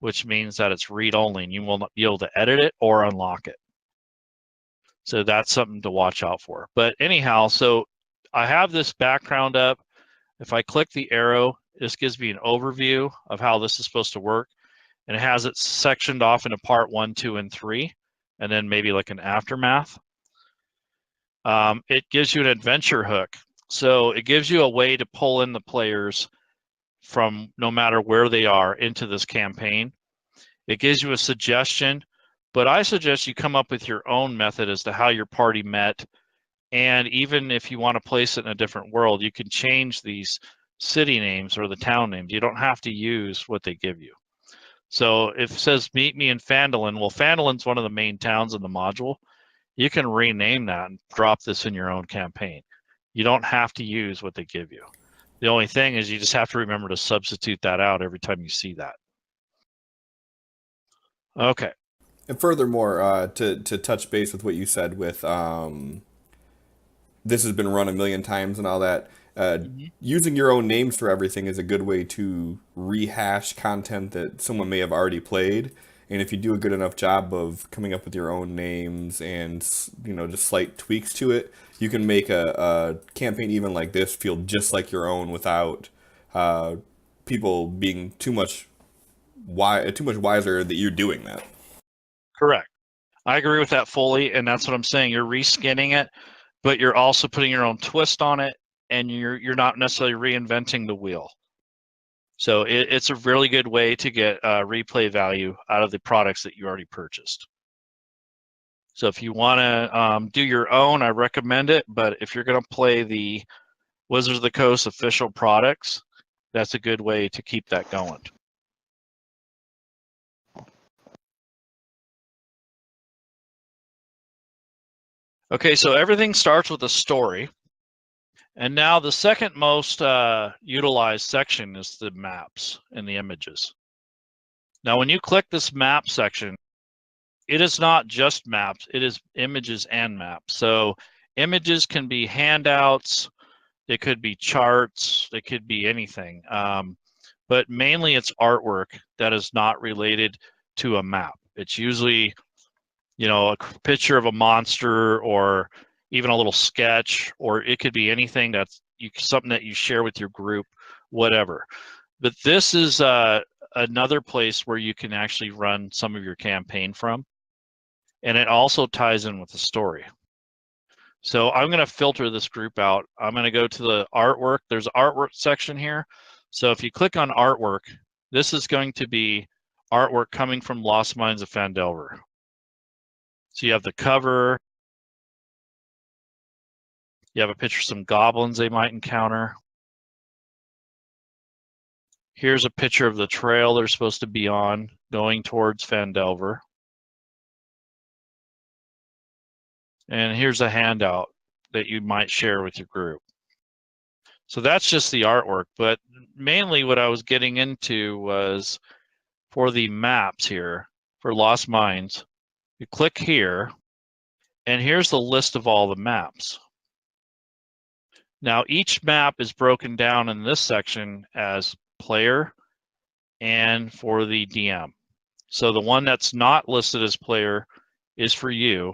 which means that it's read-only and you will not be able to edit it or unlock it. So that's something to watch out for. But anyhow, so I have this background up. If I click the arrow, this gives me an overview of how this is supposed to work. And it has it sectioned off into part 1, 2, and 3, and then maybe like an aftermath. It gives you an adventure hook. So it gives you a way to pull in the players from no matter where they are into this campaign. It gives you a suggestion, but I suggest you come up with your own method as to how your party met. And even if you want to place it in a different world, you can change these city names or the town names. You don't have to use what they give you. So if it says meet me in Phandalin, well, Phandalin's one of the main towns in the module. You can rename that and drop this in your own campaign. You don't have to use what they give you. The only thing is you just have to remember to substitute that out every time you see that. Okay. And furthermore, to touch base with what you said with this has been run a million times and all that, using your own names for everything is a good way to rehash content that someone may have already played. And if you do a good enough job of coming up with your own names and, you know, just slight tweaks to it, you can make a campaign even like this feel just like your own without people being too much wiser that you're doing that. Correct. I agree with that fully, and that's what I'm saying. You're reskinning it, but you're also putting your own twist on it, and you're not necessarily reinventing the wheel. So it's a really good way to get replay value out of the products that you already purchased. So if you want to do your own, I recommend it. But if you're going to play the Wizards of the Coast official products, that's a good way to keep that going. Okay, so everything starts with a story. And now the second most utilized section is the maps and the images. Now, when you click this map section, it is not just maps, it is images and maps. So images can be handouts, they could be charts, they could be anything. But mainly it's artwork that is not related to a map. It's usually, you know, a picture of a monster or even a little sketch, or it could be anything that's something that you share with your group, whatever. But this is another place where you can actually run some of your campaign from. And it also ties in with the story. So I'm going to filter this group out. I'm going to go to the artwork. There's an artwork section here. So if you click on artwork, this is going to be artwork coming from Lost Mines of Phandelver. So you have the cover. You have a picture of some goblins they might encounter. Here's a picture of the trail they're supposed to be on going towards Phandelver. And here's a handout that you might share with your group. So that's just the artwork, but mainly what I was getting into was for the maps here, for Lost Mines, you click here, and here's the list of all the maps. Now each map is broken down in this section as player and for the DM. So the one that's not listed as player is for you,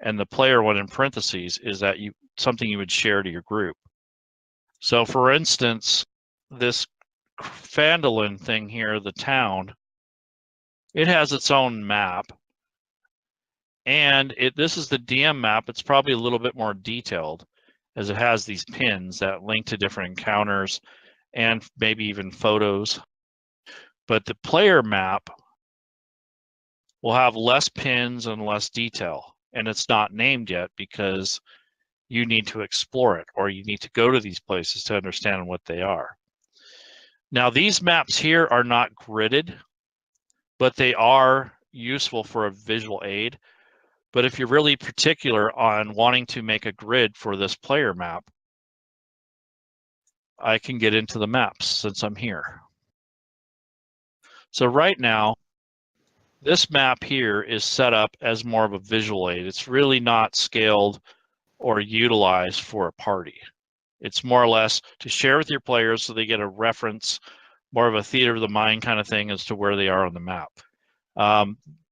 and the player one in parentheses is that something you would share to your group. So for instance, this Phandalin thing here, the town, it has its own map. And this is the DM map. It's probably a little bit more detailed as it has these pins that link to different encounters and maybe even photos. But the player map will have less pins and less detail. And it's not named yet because you need to explore it, or you need to go to these places to understand what they are. Now, these maps here are not gridded, but they are useful for a visual aid. But if you're really particular on wanting to make a grid for this player map, I can get into the maps since I'm here. So right now, this map here is set up as more of a visual aid. It's really not scaled or utilized for a party. It's more or less to share with your players so they get a reference more of a theater of the mind kind of thing as to where they are on the map.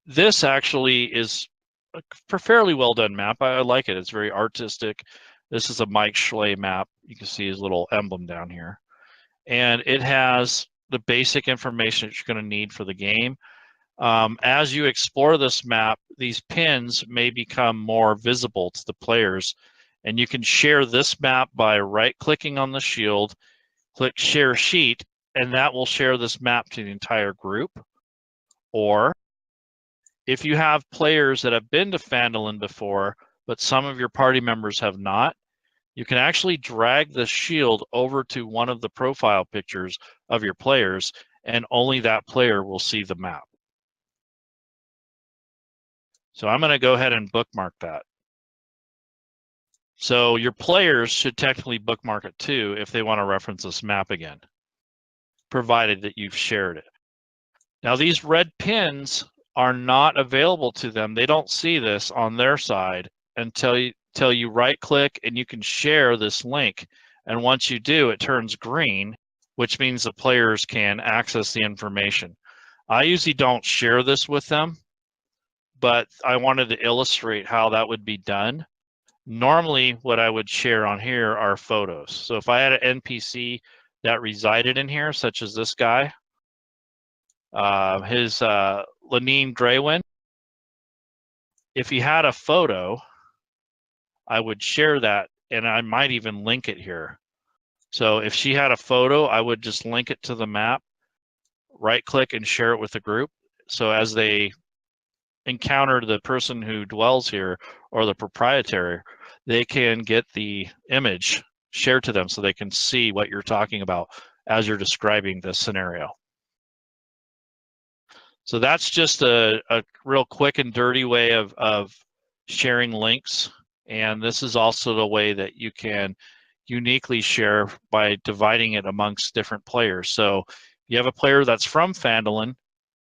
This actually is a fairly well done map. I like it. It's very artistic. This is a Mike Schley map. You can see his little emblem down here. And it has the basic information that you're going to need for the game. As you explore this map, these pins may become more visible to the players, and you can share this map by right-clicking on the shield, click Share Sheet, and that will share this map to the entire group. Or if you have players that have been to Phandalin before, but some of your party members have not, you can actually drag the shield over to one of the profile pictures of your players, and only that player will see the map. So I'm going to go ahead and bookmark that. So your players should technically bookmark it too if they want to reference this map again, provided that you've shared it. Now these red pins are not available to them. They don't see this on their side until you right-click and you can share this link. And once you do, it turns green, which means the players can access the information. I usually don't share this with them, but I wanted to illustrate how that would be done. Normally, what I would share on here are photos. So if I had an NPC that resided in here, such as this guy, his Lenine Graywin, if he had a photo, I would share that, and I might even link it here. So if she had a photo, I would just link it to the map, right-click and share it with the group. So as they encounter the person who dwells here or the proprietor, they can get the image shared to them so they can see what you're talking about as you're describing this scenario. So that's just a real quick and dirty way of sharing links. And this is also the way that you can uniquely share by dividing it amongst different players. So if you have a player that's from Phandalin,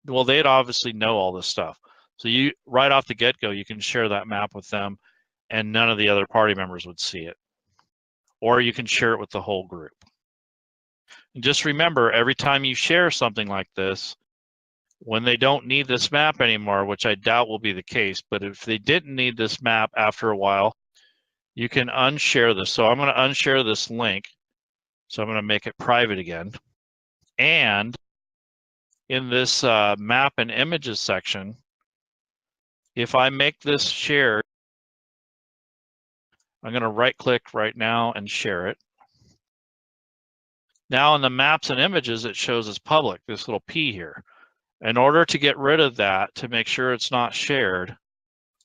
well, they'd obviously know all this stuff. So you, right off the get-go, you can share that map with them and none of the other party members would see it. Or you can share it with the whole group. And just remember, every time you share something like this, when they don't need this map anymore, which I doubt will be the case, but if they didn't need this map after a while, you can unshare this. So I'm going to unshare this link. So I'm going to make it private again. And in this map and images section, if I make this share, I'm going to right click right now and share it. Now in the maps and images, it shows as public, this little P here. In order to get rid of that, to make sure it's not shared,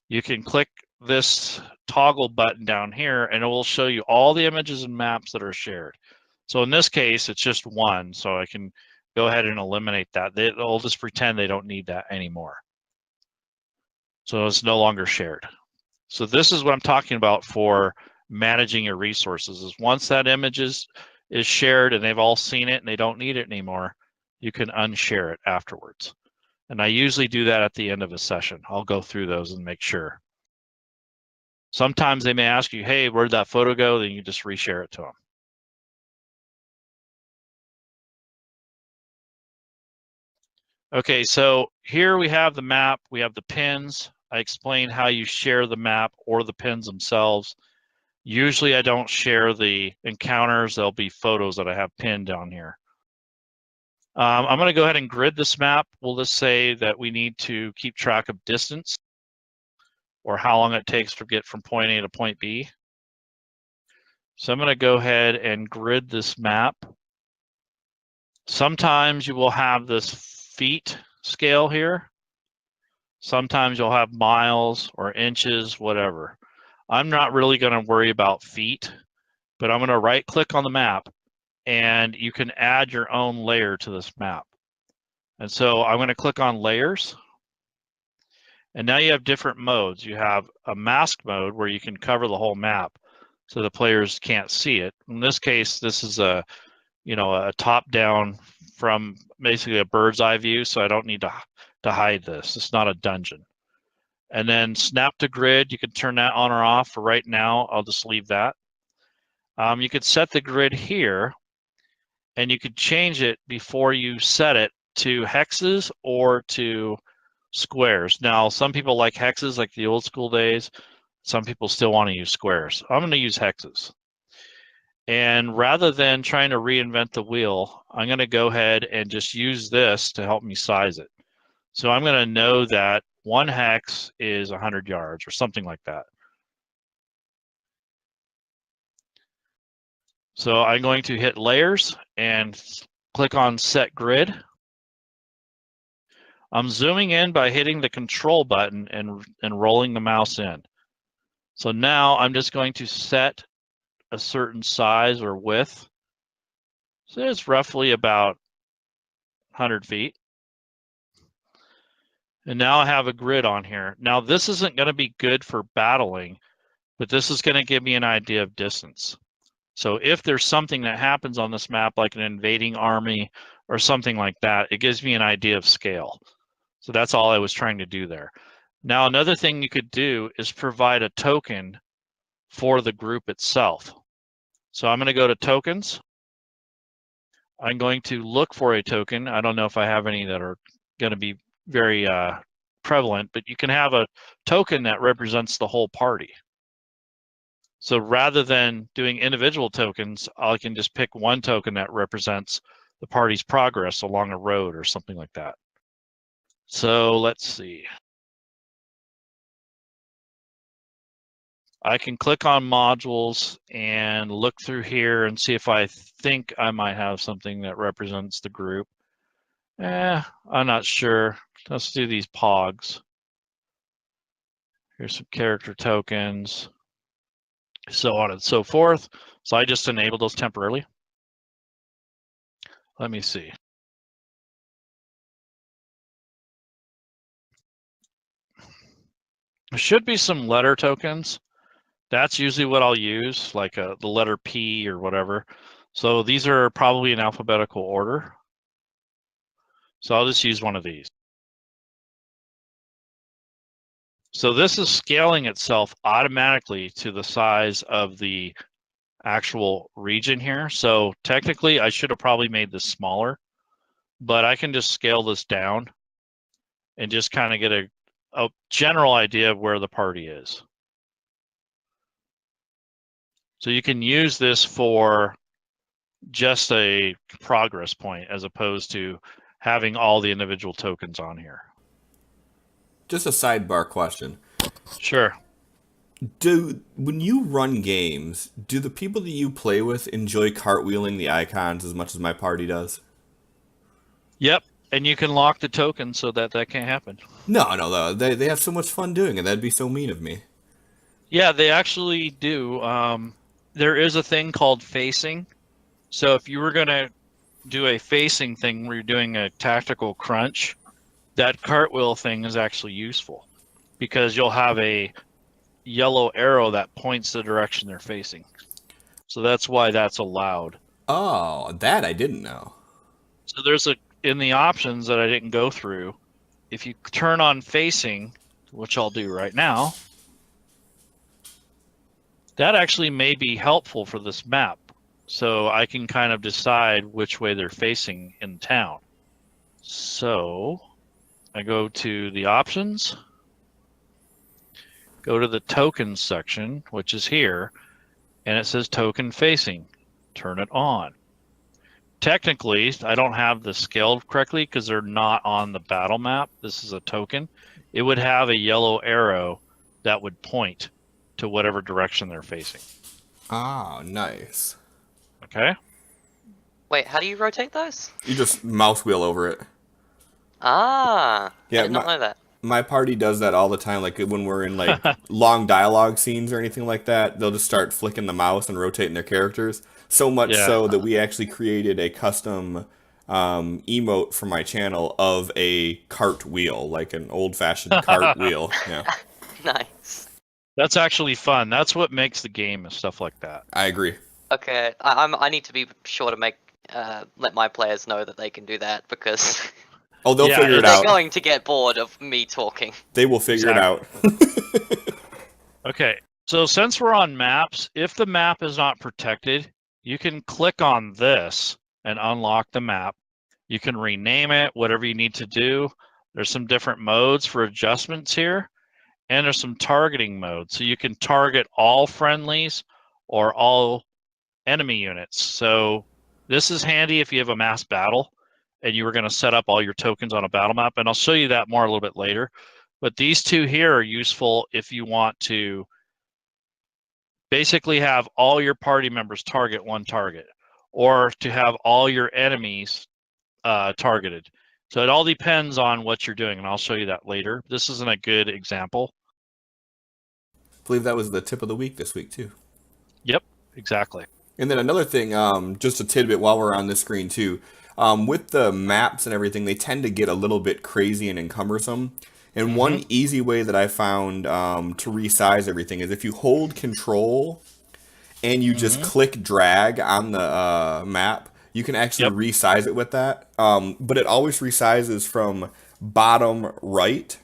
you can click this toggle button down here and it will show you all the images and maps that are shared. So in this case, it's just one, so I can go ahead and eliminate that. They'll just pretend they don't need that anymore. So it's no longer shared. So this is what I'm talking about for managing your resources, is once that image is shared and they've all seen it and they don't need it anymore, you can unshare it afterwards. And I usually do that at the end of a session. I'll go through those and make sure. Sometimes they may ask you, hey, where'd that photo go? Then you just reshare it to them. Okay, so here we have the map, we have the pins. I explained how you share the map or the pins themselves. Usually I don't share the encounters. There'll be photos that I have pinned down here. I'm going to go ahead and grid this map. We'll just say that we need to keep track of distance or how long it takes to get from point A to point B. So I'm going to go ahead and grid this map. Sometimes you will have this feet scale here. Sometimes you'll have miles or inches, whatever. I'm not really going to worry about feet, but I'm going to right click on the map and you can add your own layer to this map. And so I'm going to click on layers. And now you have different modes. You have a mask mode where you can cover the whole map so the players can't see it. In this case, this is a top down from basically a bird's eye view, so I don't need to hide this. It's not a dungeon. And then snap to grid, you can turn that on or off. For right now, I'll just leave that. You could set the grid here, and you could change it before you set it to hexes or to squares. Now, some people like hexes like the old school days. Some people still want to use squares. I'm going to use hexes. And rather than trying to reinvent the wheel, I'm going to go ahead and just use this to help me size it. So I'm going to know that 1 hex is 100 yards or something like that. So I'm going to hit layers and click on set grid. I'm zooming in by hitting the control button and rolling the mouse in. So now I'm just going to set a certain size or width. So it's roughly about 100 feet. And now I have a grid on here. Now this isn't going to be good for battling, but this is going to give me an idea of distance. So if there's something that happens on this map, like an invading army or something like that, it gives me an idea of scale. So that's all I was trying to do there. Now, another thing you could do is provide a token for the group itself. So I'm going to go to tokens. I'm going to look for a token. I don't know if I have any that are going to be very prevalent, but you can have a token that represents the whole party. So rather than doing individual tokens, I can just pick one token that represents the party's progress along a road or something like that. So let's see. I can click on modules and look through here and see if I think I might have something that represents the group. I'm not sure. Let's do these pogs. Here's some character tokens, so on and so forth. So I just enabled those temporarily. Let me see. There should be some letter tokens. That's usually what I'll use, like the letter P or whatever. So these are probably in alphabetical order. So I'll just use one of these. So this is scaling itself automatically to the size of the actual region here. So technically I should have probably made this smaller, but I can just scale this down and just kind of get a general idea of where the party is. So you can use this for just a progress point as opposed to having all the individual tokens on here. Just a sidebar question. Sure. When you run games, do the people that you play with enjoy cartwheeling the icons as much as my party does? Yep. And you can lock the token so that can't happen. No. They have so much fun doing it. That'd be so mean of me. Yeah, they actually do. There is a thing called facing. So if you were going to do a facing thing where you're doing a tactical crunch, that cartwheel thing is actually useful because you'll have a yellow arrow that points the direction they're facing. So that's why that's allowed. Oh, that I didn't know. So there's in the options that I didn't go through, if you turn on facing, which I'll do right now, that actually may be helpful for this map. So I can kind of decide which way they're facing in town. So I go to the options, go to the tokens section, which is here, and it says token facing. Turn it on. Technically, I don't have this scaled correctly because they're not on the battle map. This is a token. It would have a yellow arrow that would point to whatever direction they're facing. Oh, nice. Okay. Wait, how do you rotate those? You just mouse wheel over it. Ah, Yeah, I did not know that. My party does that all the time. Like when we're in like long dialogue scenes or anything like that, they'll just start flicking the mouse and rotating their characters. So much so that we actually created a custom emote for my channel of a cart wheel, like an old-fashioned cart wheel. Yeah, Nice. That's actually fun. That's what makes the game and stuff like that. I agree. Okay, I need to be sure to make let my players know that they can do that because Oh, they'll Yeah, figure it they're out. going to get bored of me talking. They will figure it out. Okay, so since we're on maps, if the map is not protected, you can click on this and unlock the map. You can rename it, whatever you need to do. There's some different modes for adjustments here, and there's some targeting modes. So you can target all friendlies or all enemy units. So this is handy if you have a mass battle and you were going to set up all your tokens on a battle map, and I'll show you that more a little bit later. But these two here are useful if you want to basically have all your party members target one target, or to have all your enemies targeted. So it all depends on what you're doing, and I'll show you that later. This isn't a good example. I believe that was the tip of the week this week too. Yep, exactly. And then another thing, just a tidbit while we're on this screen too, with the maps and everything, they tend to get a little bit crazy and cumbersome. And one easy way that I found to resize everything is if you hold Control and you just click drag on the map, you can actually resize it with that. But it always resizes from bottom right.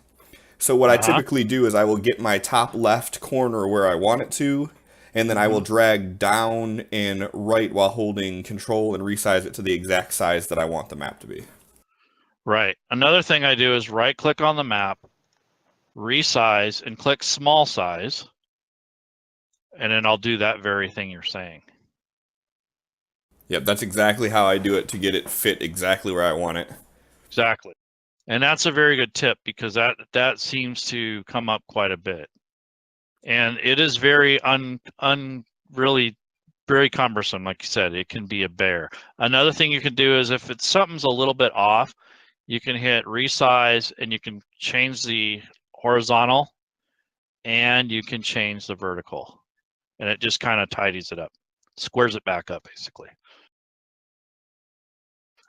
So what I typically do is I will get my top left corner where I want it to, and then I will drag down and right while holding Control and resize it to the exact size that I want the map to be. Right. Another thing I do is right-click on the map, resize, and click small size, and then I'll do that very thing you're saying. Yep, that's exactly how I do it to get it fit exactly where I want it. Exactly. And that's a very good tip, because that seems to come up quite a bit. And it is very really very cumbersome. Like you said, it can be a bear. Another thing you can do is if something's a little bit off, you can hit resize and you can change the horizontal and you can change the vertical. And it just kind of tidies it up, squares it back up basically.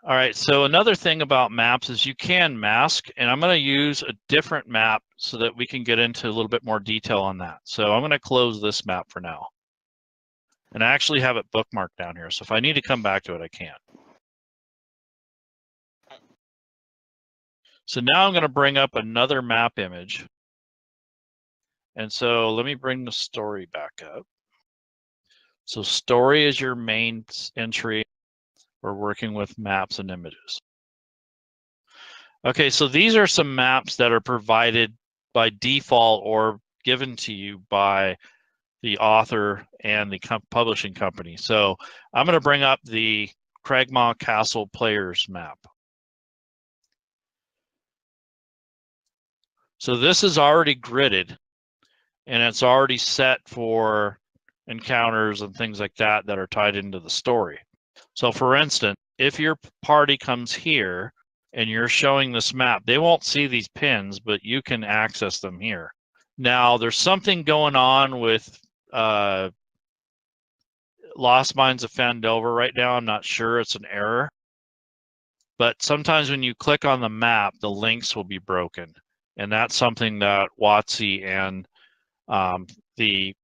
All right, so another thing about maps is you can mask, and I'm going to use a different map so that we can get into a little bit more detail on that. So I'm going to close this map for now. And I actually have it bookmarked down here, so if I need to come back to it, I can. So now I'm going to bring up another map image. And so let me bring the story back up. So story is your main entry. We're working with maps and images. Okay, so these are some maps that are provided by default or given to you by the author and the publishing company. So I'm going to bring up the Cragmaw Castle Players map. So this is already gridded, and it's already set for encounters and things like that that are tied into the story. So for instance, if your party comes here and you're showing this map, they won't see these pins, but you can access them here. Now, there's something going on with Lost Mines of Phandelver right now. I'm not sure, it's an error. But sometimes when you click on the map, the links will be broken. And that's something that WotC and the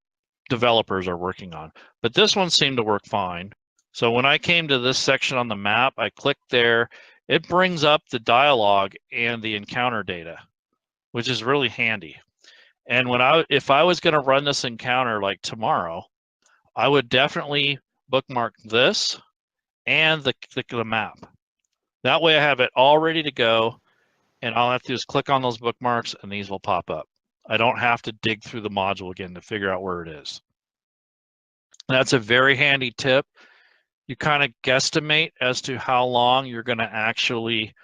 developers are working on. But this one seemed to work fine. So when I came to this section on the map, I clicked there. It brings up the dialogue and the encounter data, which is really handy. And if I was going to run this encounter like tomorrow, I would definitely bookmark this and the map. That way I have it all ready to go, and all I have to do is click on those bookmarks and these will pop up. I don't have to dig through the module again to figure out where it is. That's a very handy tip. You kind of guesstimate as to how long you're going to actually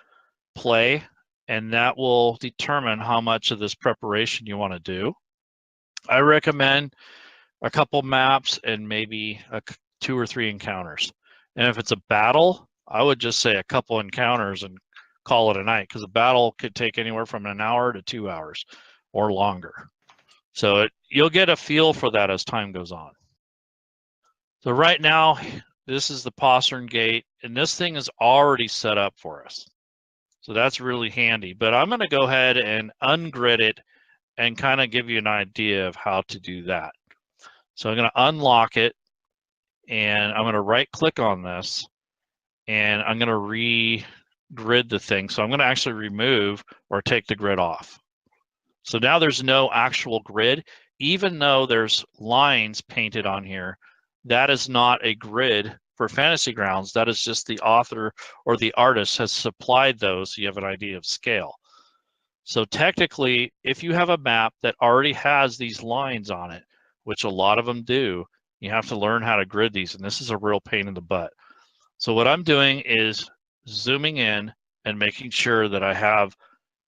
play, and that will determine how much of this preparation you want to do. I recommend a couple maps and maybe 2 or 3 encounters. And if it's a battle, I would just say a couple encounters and call it a night, because a battle could take anywhere from an hour to 2 hours or longer. So you'll get a feel for that as time goes on. So right now, this is the postern gate, and this thing is already set up for us. So that's really handy. But I'm going to go ahead and ungrid it and kind of give you an idea of how to do that. So I'm going to unlock it, and I'm going to right click on this, and I'm going to re-grid the thing. So I'm going to actually remove or take the grid off. So now there's no actual grid, even though there's lines painted on here. That is not a grid For Fantasy Grounds, that is just the author or the artist has supplied those so you have an idea of scale. So technically, if you have a map that already has these lines on it, which a lot of them do, you have to learn how to grid these, and this is a real pain in the butt. So what I'm doing is zooming in and making sure that I have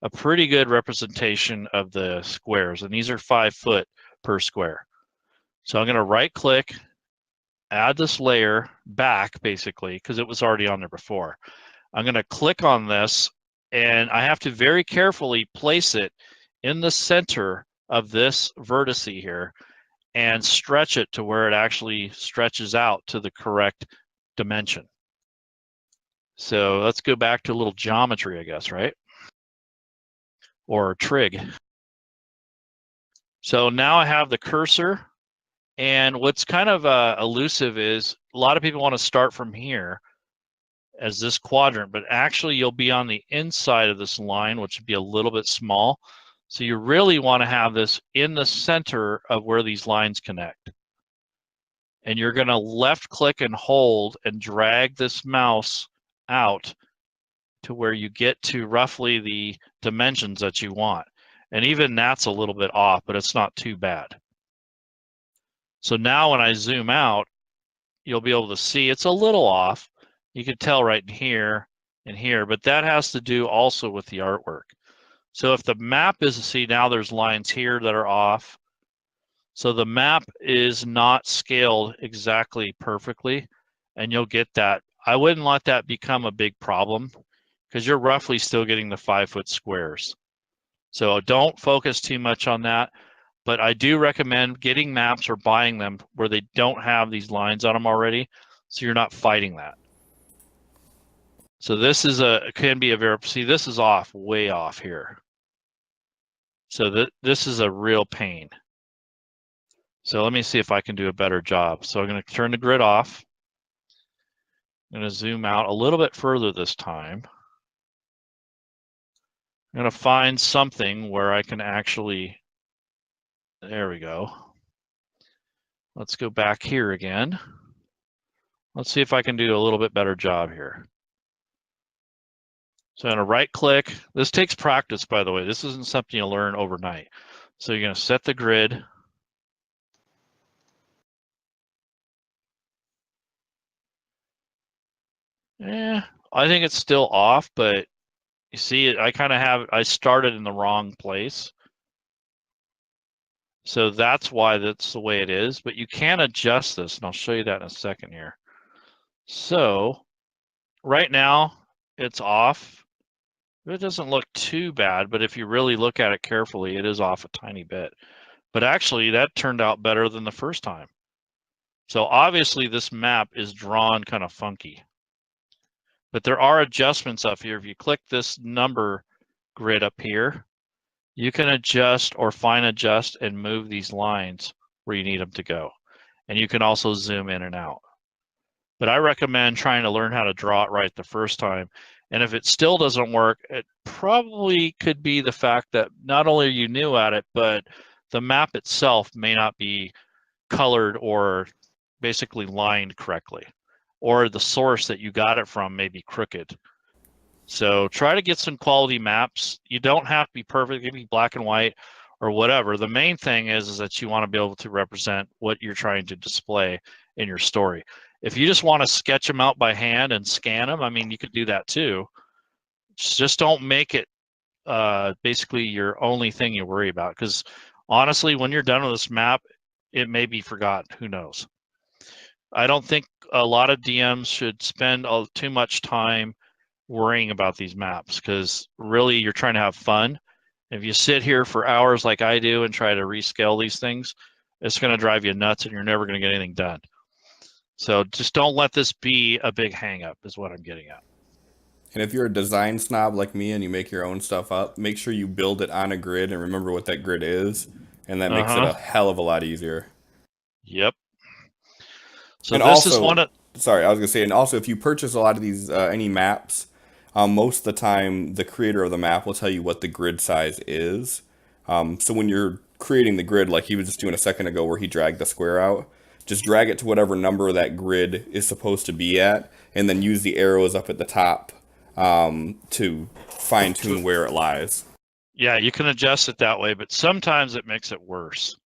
a pretty good representation of the squares, and these are 5 foot per square. So I'm going to right click, add this layer back basically, because it was already on there before. I'm going to click on this, and I have to very carefully place it in the center of this vertex here and stretch it to where it actually stretches out to the correct dimension. So let's go back to a little geometry, I guess, right? Or trig. So now I have the cursor, and what's kind of elusive is a lot of people want to start from here as this quadrant, but actually you'll be on the inside of this line, which would be a little bit small. So you really want to have this in the center of where these lines connect. And you're going to left click and hold and drag this mouse out to where you get to roughly the dimensions that you want. And even that's a little bit off, but it's not too bad. So now when I zoom out, you'll be able to see it's a little off. You can tell right in here and here, but that has to do also with the artwork. So if the map is, see now there's lines here that are off. So the map is not scaled exactly perfectly, and you'll get that. I wouldn't let that become a big problem because you're roughly still getting the 5 foot squares. So don't focus too much on that, but I do recommend getting maps or buying them where they don't have these lines on them already, so you're not fighting that. So this is can be a very, see this is off, way off here. So this is a real pain. So let me see if I can do a better job. So I'm going to turn the grid off. I'm going to zoom out a little bit further this time. I'm going to find something where I can actually, there we go. Let's go back here again. Let's see if I can do a little bit better job here. So I'm going to right click. This takes practice, by the way. This isn't something you learn overnight. So you're going to set the grid. I think it's still off, but you see it, I started in the wrong place. So that's why that's the way it is, but you can adjust this, and I'll show you that in a second here. So right now it's off. It doesn't look too bad, but if you really look at it carefully, it is off a tiny bit. But actually that turned out better than the first time. So obviously this map is drawn kind of funky. But there are adjustments up here. If you click this number grid up here, you can adjust or fine adjust and move these lines where you need them to go. And you can also zoom in and out. But I recommend trying to learn how to draw it right the first time. And if it still doesn't work, it probably could be the fact that not only are you new at it, but the map itself may not be colored or basically lined correctly, or the source that you got it from may be crooked. So try to get some quality maps. You don't have to be perfect. It can be black and white or whatever. The main thing is that you want to be able to represent what you're trying to display in your story. If you just want to sketch them out by hand and scan them, I mean, you could do that too. Just don't make it basically your only thing you worry about, because honestly, when you're done with this map, it may be forgotten. Who knows? I don't think a lot of DMs should spend too much time worrying about these maps, because really you're trying to have fun. If you sit here for hours like I do and try to rescale these things, it's going to drive you nuts and you're never going to get anything done. So just don't let this be a big hang up is what I'm getting at. And if you're a design snob like me and you make your own stuff up, make sure you build it on a grid and remember what that grid is, and that makes it a hell of a lot easier. Yep. So and this also, is one of... Sorry, I was going to say, and also if you purchase a lot of these, any maps, most of the time the creator of the map will tell you what the grid size is. So when you're creating the grid, like he was just doing a second ago where he dragged the square out, just drag it to whatever number that grid is supposed to be at, and then use the arrows up at the top to fine tune where it lies. Yeah, you can adjust it that way, but sometimes it makes it worse.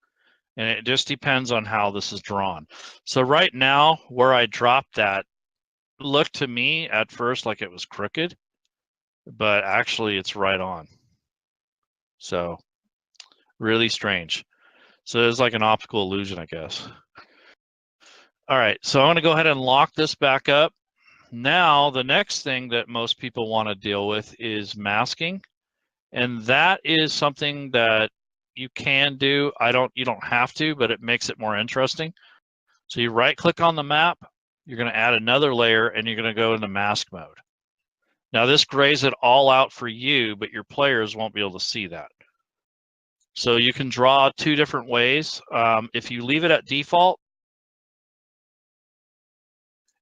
And it just depends on how this is drawn. So right now, where I dropped that, looked to me at first like it was crooked, but actually it's right on. So really strange. So it's like an optical illusion, I guess. All right, so I'm going to go ahead and lock this back up. Now, the next thing that most people want to deal with is masking. And that is something that you can do. You don't have to, but it makes it more interesting. So you right click on the map, you're going to add another layer, and you're going to go into mask mode. Now this grays it all out for you, but your players won't be able to see that. So you can draw two different ways. If you leave it at default,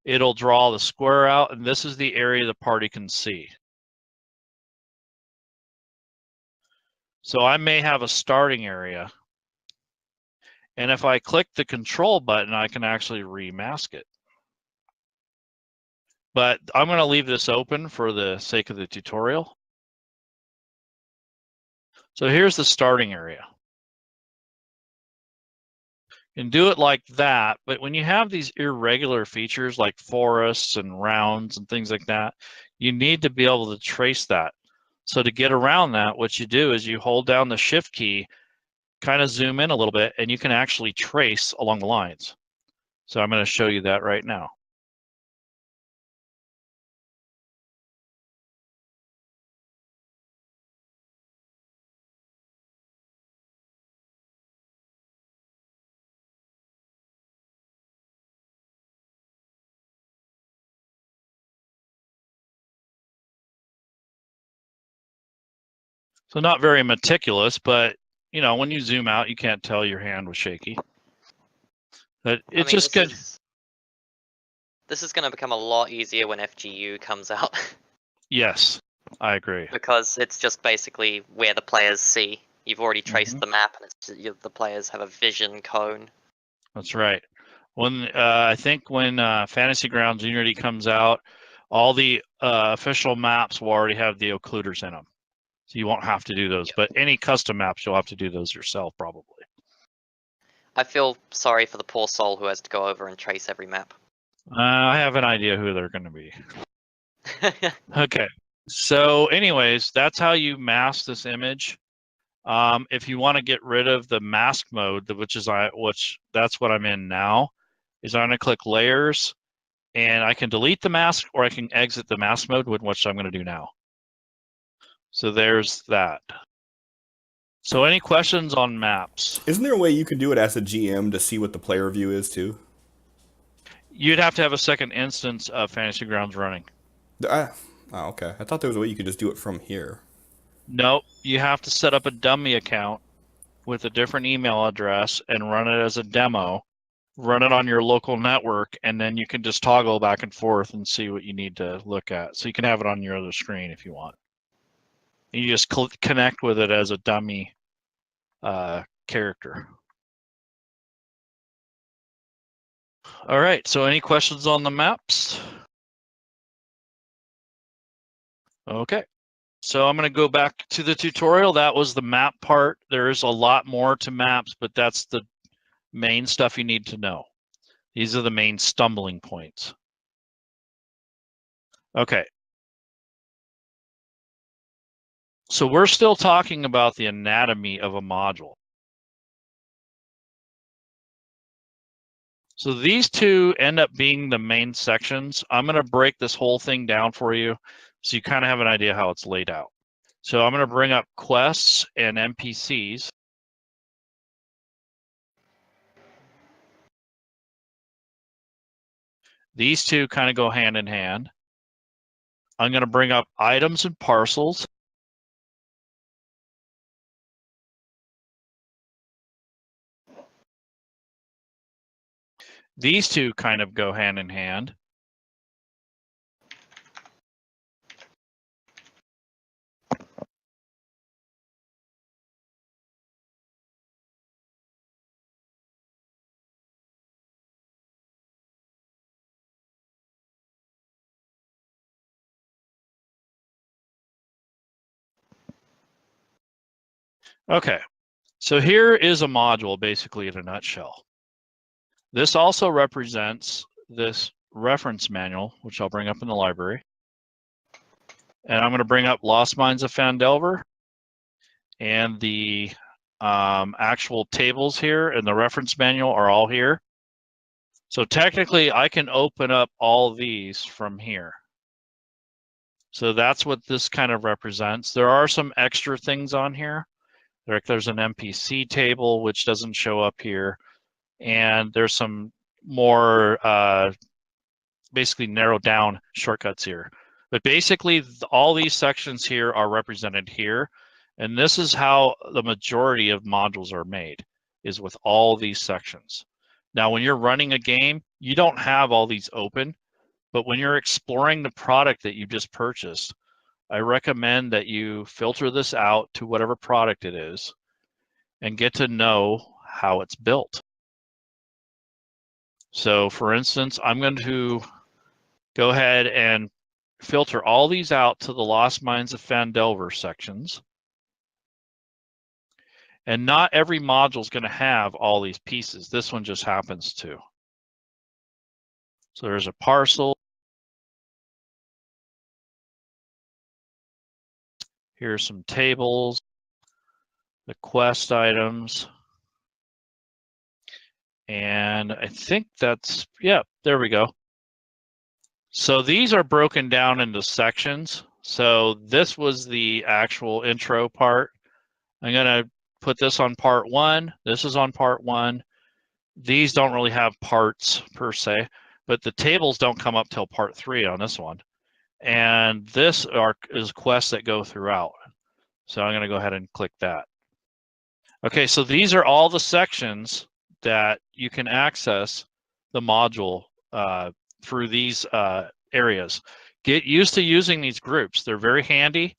it'll draw the square out, and this is the area the party can see. So I may have a starting area, and if I click the control button, I can actually remask it. But I'm going to leave this open for the sake of the tutorial. So here's the starting area. You can do it like that, but when you have these irregular features like forests and rounds and things like that, you need to be able to trace that. So to get around that, what you do is you hold down the shift key, kind of zoom in a little bit, and you can actually trace along the lines. So I'm going to show you that right now. So not very meticulous, but you know, when you zoom out, you can't tell your hand was shaky. But it's just good. This is going to become a lot easier when FGU comes out. Yes, I agree. Because it's just basically where the players see. You've already traced the map, and the players have a vision cone. That's right. When I think when Fantasy Grounds Unity comes out, all the official maps will already have the occluders in them, so you won't have to do those. Yep. But any custom maps, you'll have to do those yourself, probably. I feel sorry for the poor soul who has to go over and trace every map. I have an idea who they're going to be. Okay. So, anyways, that's how you mask this image. If you want to get rid of the mask mode, which that's what I'm in now, is I'm going to click layers, and I can delete the mask or I can exit the mask mode, which I'm going to do now. So there's that. So any questions on maps? Isn't there a way you can do it as a GM to see what the player view is too? You'd have to have a second instance of Fantasy Grounds running. Oh, okay. I thought there was a way you could just do it from here. Nope, you have to set up a dummy account with a different email address and run it as a demo. Run it on your local network, and then you can just toggle back and forth and see what you need to look at. So you can have it on your other screen if you want. And you just connect with it as a dummy character. All right, so any questions on the maps? Okay, so I'm going to go back to the tutorial. That was the map part. There is a lot more to maps, but that's the main stuff you need to know. These are the main stumbling points. Okay. So we're still talking about the anatomy of a module. So these two end up being the main sections. I'm going to break this whole thing down for you so you kind of have an idea how it's laid out. So I'm going to bring up quests and NPCs. These two kind of go hand in hand. I'm going to bring up items and parcels. These two kind of go hand in hand. Okay, so here is a module basically in a nutshell. This also represents this reference manual, which I'll bring up in the library. And I'm going to bring up Lost Mines of Phandelver and the actual tables here and the reference manual are all here. So technically I can open up all these from here. So that's what this kind of represents. There are some extra things on here. There's an NPC table, which doesn't show up here. And there's some more basically narrowed down shortcuts here. But basically all these sections here are represented here. And this is how the majority of modules are made, is with all these sections. Now, when you're running a game, you don't have all these open, but when you're exploring the product that you just purchased, I recommend that you filter this out to whatever product it is and get to know how it's built. So for instance, I'm going to go ahead and filter all these out to the Lost Mines of Phandelver sections. And not every module is going to have all these pieces. This one just happens to. So there's a parcel. Here's some tables, the quest items. And I think that's, yeah, there we go. So these are broken down into sections. So this was the actual intro part. I'm going to put this on part 1. This is on part 1. These don't really have parts per se, but the tables don't come up till part 3 on this one. And this is quests that go throughout. So I'm going to go ahead and click that. Okay, so these are all the sections that you can access the module through these areas. Get used to using these groups. They're very handy.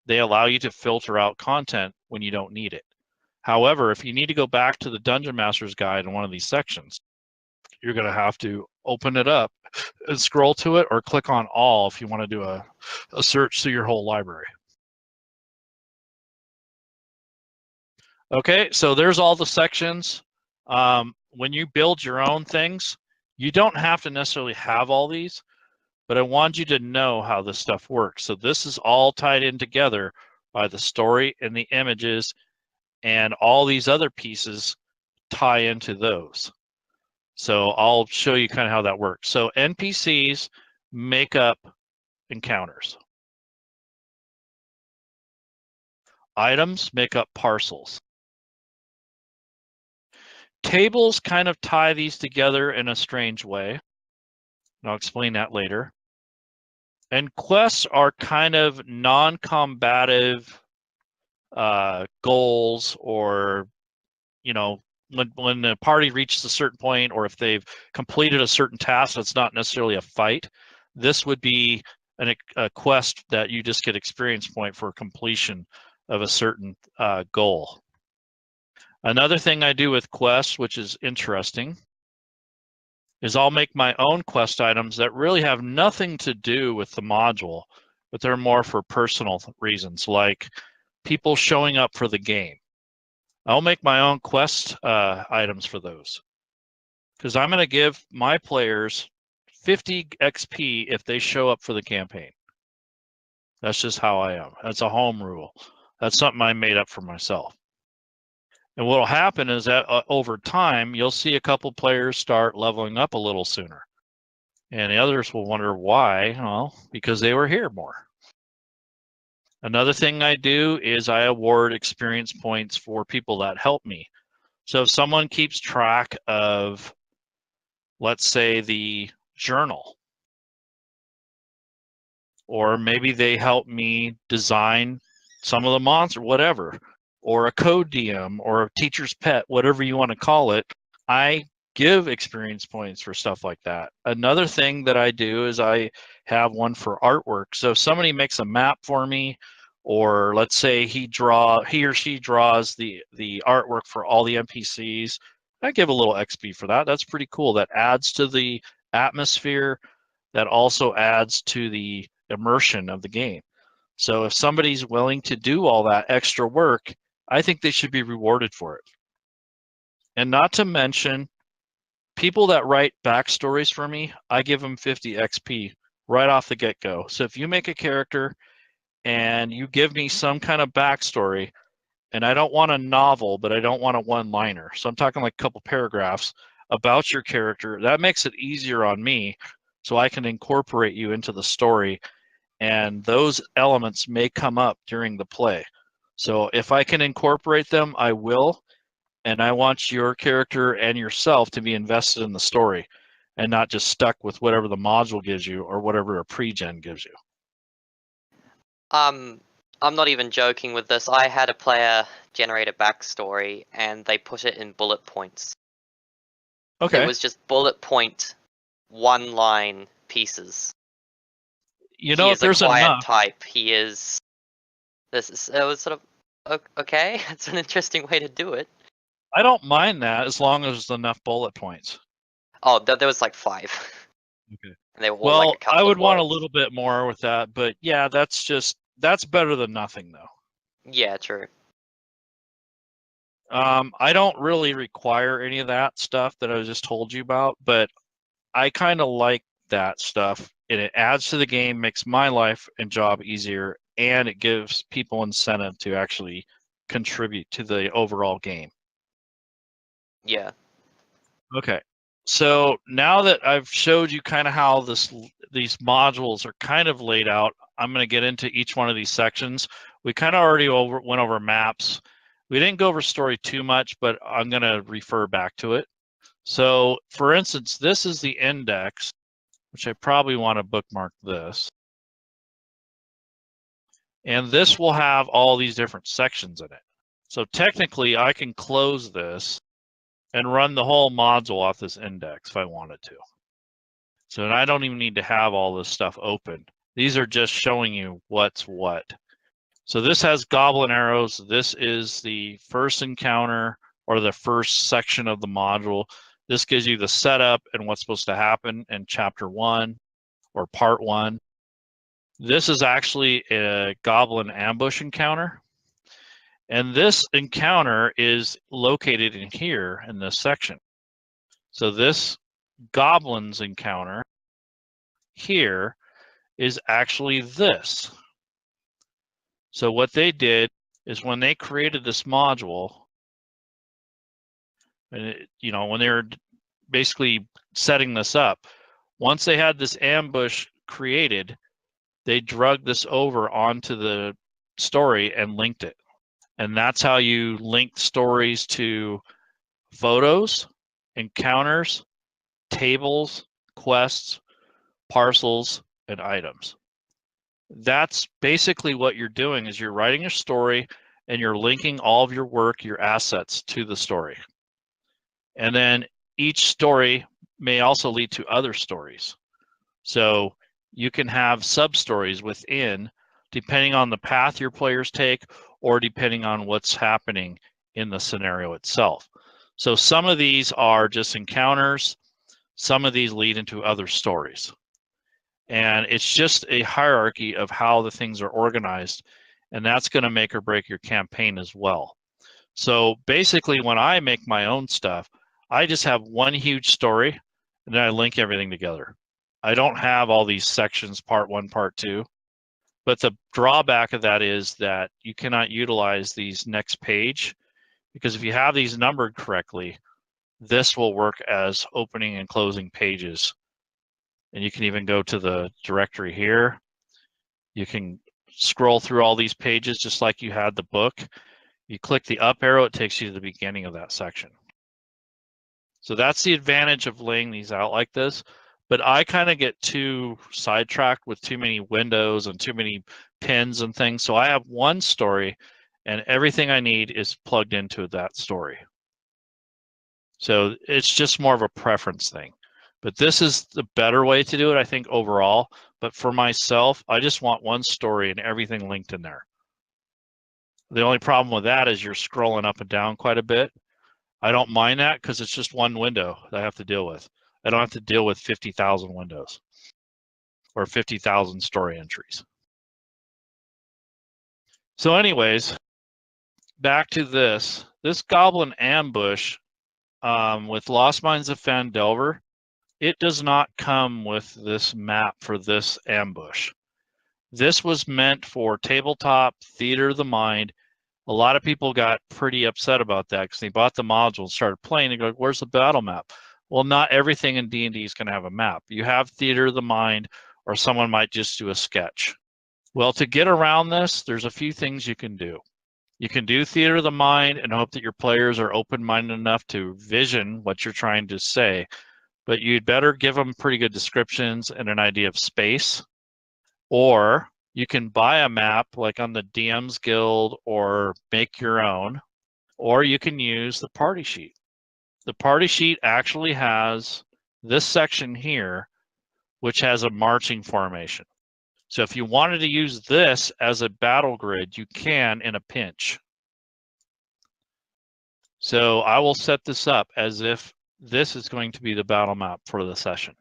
They allow you to filter out content when you don't need it. However, if you need to go back to the Dungeon Master's Guide in one of these sections, you're going to have to open it up and scroll to it or click on all if you want to do a search through your whole library. Okay, so there's all the sections. When you build your own things, you don't have to necessarily have all these, but I want you to know how this stuff works. So this is all tied in together by the story and the images, and all these other pieces tie into those. So I'll show you kind of how that works. So NPCs make up encounters. Items make up parcels. Tables kind of tie these together in a strange way. And I'll explain that later. And quests are kind of non-combative goals, or, you know, when the party reaches a certain point, or if they've completed a certain task that's not necessarily a fight, this would be a quest that you just get experience point for completion of a certain goal. Another thing I do with quests, which is interesting, is I'll make my own quest items that really have nothing to do with the module, but they're more for personal reasons, like people showing up for the game. I'll make my own quest items for those, because I'm going to give my players 50 XP if they show up for the campaign. That's just how I am. That's a home rule. That's something I made up for myself. And what will happen is that over time, you'll see a couple players start leveling up a little sooner. And the others will wonder why. Well, because they were here more. Another thing I do is I award experience points for people that help me. So if someone keeps track of, let's say, the journal, or maybe they help me design some of the monster, whatever, or a code DM, or a teacher's pet, whatever you want to call it, I give experience points for stuff like that. Another thing that I do is I have one for artwork. So if somebody makes a map for me, or let's say he or she draws the artwork for all the NPCs, I give a little XP for that. That's pretty cool. That adds to the atmosphere. That also adds to the immersion of the game. So if somebody's willing to do all that extra work I think they should be rewarded for it. And not to mention, people that write backstories for me, I give them 50 XP right off the get-go. So if you make a character and you give me some kind of backstory, and I don't want a novel, but I don't want a one-liner, so I'm talking like a couple paragraphs about your character, that makes it easier on me so I can incorporate you into the story, and those elements may come up during the play. So if I can incorporate them, I will, and I want your character and yourself to be invested in the story and not just stuck with whatever the module gives you or whatever a pre-gen gives you. I'm not even joking with this. I had a player generate a backstory and they put it in bullet points. Okay. It was just bullet point, one line pieces. You know, He if is a there's quiet enough, type. He is. It was sort of okay. It's an interesting way to do it. I don't mind that as long as there's enough bullet points. Oh, there was like 5. Okay. And they were all Well, like a couple I would of want a words. little bit more with that, but yeah, that's better than nothing though. Yeah, true. I don't really require any of that stuff that I just told you about, but I kind of like that stuff, and it adds to the game, makes my life and job easier, and it gives people incentive to actually contribute to the overall game. Yeah. Okay, so now that I've showed you kind of how these modules are kind of laid out, I'm going to get into each one of these sections. We kind of already went over maps. We didn't go over story too much, but I'm going to refer back to it. So, for instance, this is the index, which I probably want to bookmark this. And this will have all these different sections in it. So technically, I can close this and run the whole module off this index if I wanted to. So I don't even need to have all this stuff open. These are just showing you what's what. So this has goblin arrows. This is the first encounter or the first section of the module. This gives you the setup and what's supposed to happen in chapter 1 or part 1. This is actually a goblin ambush encounter. And this encounter is located in here in this section. So this goblins encounter here is actually this. So what they did is when they created this module, and when they were basically setting this up, once they had this ambush created, they drug this over onto the story and linked it. And that's how you link stories to photos, encounters, tables, quests, parcels, and items. That's basically what you're doing is you're writing a story and you're linking all of your work, your assets to the story. And then each story may also lead to other stories. So you can have sub-stories within, depending on the path your players take or depending on what's happening in the scenario itself. So some of these are just encounters. Some of these lead into other stories. And it's just a hierarchy of how the things are organized. And that's going to make or break your campaign as well. So basically, when I make my own stuff, I just have one huge story and then I link everything together. I don't have all these sections, part 1, part 2. But the drawback of that is that you cannot utilize these next page, because if you have these numbered correctly, this will work as opening and closing pages. And you can even go to the directory here. You can scroll through all these pages just like you had the book. You click the up arrow, it takes you to the beginning of that section. So that's the advantage of laying these out like this. But I kind of get too sidetracked with too many windows and too many pins and things. So I have one story and everything I need is plugged into that story. So it's just more of a preference thing. But this is the better way to do it, I think, overall. But for myself, I just want one story and everything linked in there. The only problem with that is you're scrolling up and down quite a bit. I don't mind that because it's just one window that I have to deal with. I don't have to deal with 50,000 windows or 50,000 story entries. So anyways, back to this goblin ambush with Lost Mines of Phandelver, it does not come with this map for this ambush. This was meant for tabletop theater of the mind. A lot of people got pretty upset about that because they bought the module, started playing, and go, "Where's the battle map?" Well, not everything in D&D is going to have a map. You have theater of the mind, or someone might just do a sketch. Well, to get around this, there's a few things you can do. You can do theater of the mind and hope that your players are open-minded enough to vision what you're trying to say, but you'd better give them pretty good descriptions and an idea of space. Or you can buy a map like on the DM's Guild or make your own, or you can use the party sheet. The party sheet actually has this section here, which has a marching formation. So if you wanted to use this as a battle grid, you can in a pinch. So I will set this up as if this is going to be the battle map for the session.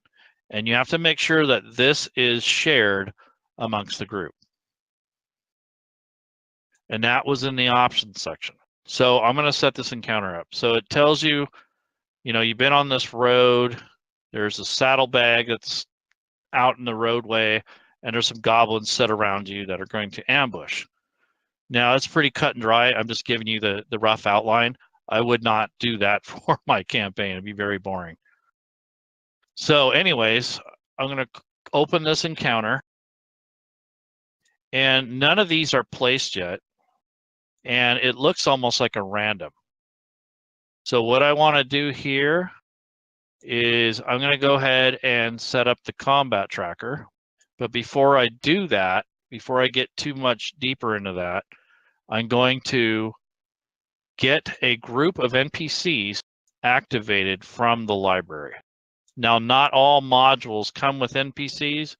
And you have to make sure that this is shared amongst the group. And that was in the options section. So I'm going to set this encounter up. So it tells you, you've been on this road. There's a saddlebag that's out in the roadway, and there's some goblins set around you that are going to ambush. Now, it's pretty cut and dry. I'm just giving you the rough outline. I would not do that for my campaign. It'd be very boring. So anyways, I'm going to open this encounter. And none of these are placed yet. And it looks almost like a random. So what I want to do here is I'm going to go ahead and set up the combat tracker. But before I do that, before I get too much deeper into that, I'm going to get a group of NPCs activated from the library. Now, not all modules come with NPCs.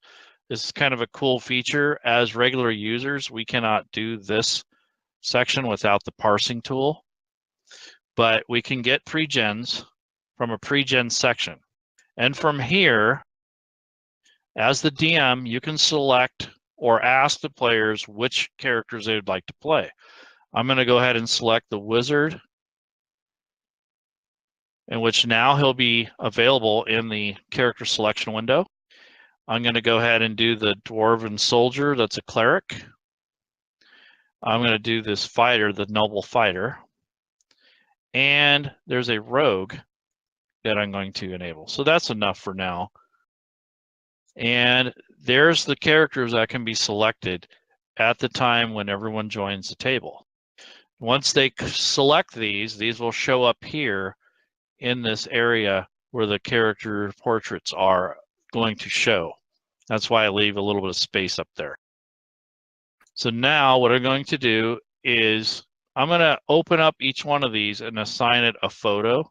This is kind of a cool feature. As regular users, we cannot do this section without the parsing tool, but we can get pre-gens from a pre-gen section. And from here, as the DM, you can select or ask the players which characters they would like to play. I'm going to go ahead and select the wizard, in which now he'll be available in the character selection window. I'm going to go ahead and do the dwarven soldier, that's a cleric. I'm going to do this fighter, the noble fighter. And there's a rogue that I'm going to enable. So that's enough for now. And there's the characters that can be selected at the time when everyone joins the table. Once they select these will show up here in this area where the character portraits are going to show. That's why I leave a little bit of space up there. So now what I'm going to do is I'm going to open up each one of these and assign it a photo.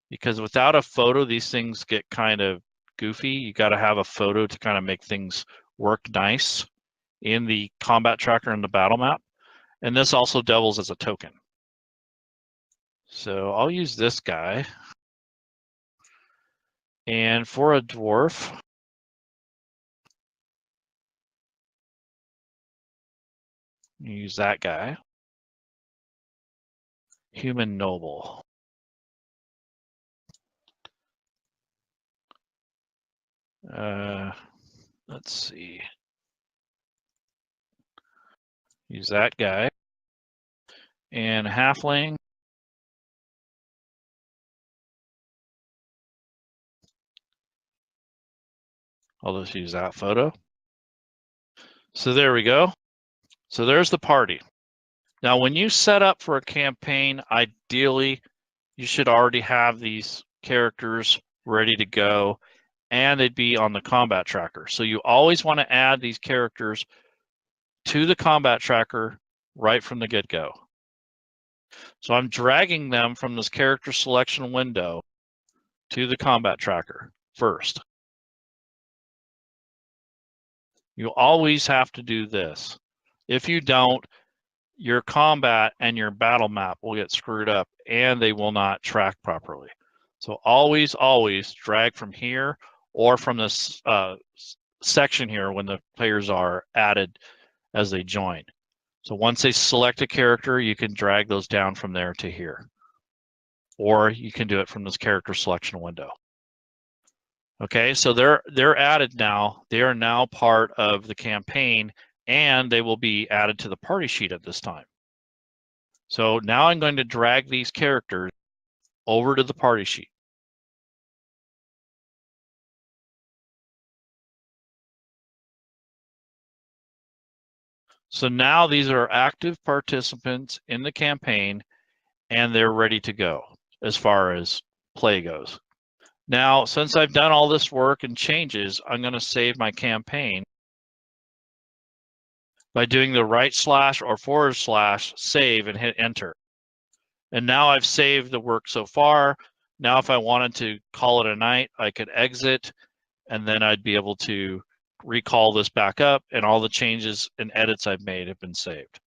Because without a photo, these things get kind of goofy. You got to have a photo to kind of make things work nice in the combat tracker and the battle map. And this also doubles as a token. So I'll use this guy. And for a dwarf, use that guy. Human noble. Let's see. Use that guy. And halfling. I'll just use that photo. So there we go. So there's the party. Now, when you set up for a campaign, ideally, you should already have these characters ready to go, and they'd be on the combat tracker. So you always want to add these characters to the combat tracker right from the get-go. So I'm dragging them from this character selection window to the combat tracker first. You always have to do this. If you don't, your combat and your battle map will get screwed up and they will not track properly. So always, always drag from here or from this section here when the players are added as they join. So once they select a character, you can drag those down from there to here. Or you can do it from this character selection window. Okay, so they're added now. They are now part of the campaign, and they will be added to the party sheet at this time. So now I'm going to drag these characters over to the party sheet. So now these are active participants in the campaign, and they're ready to go as far as play goes. Now, since I've done all this work and changes, I'm going to save my campaign by doing the / or / save and hit enter. And now I've saved the work so far. Now, if I wanted to call it a night, I could exit, and then I'd be able to recall this back up, and all the changes and edits I've made have been saved,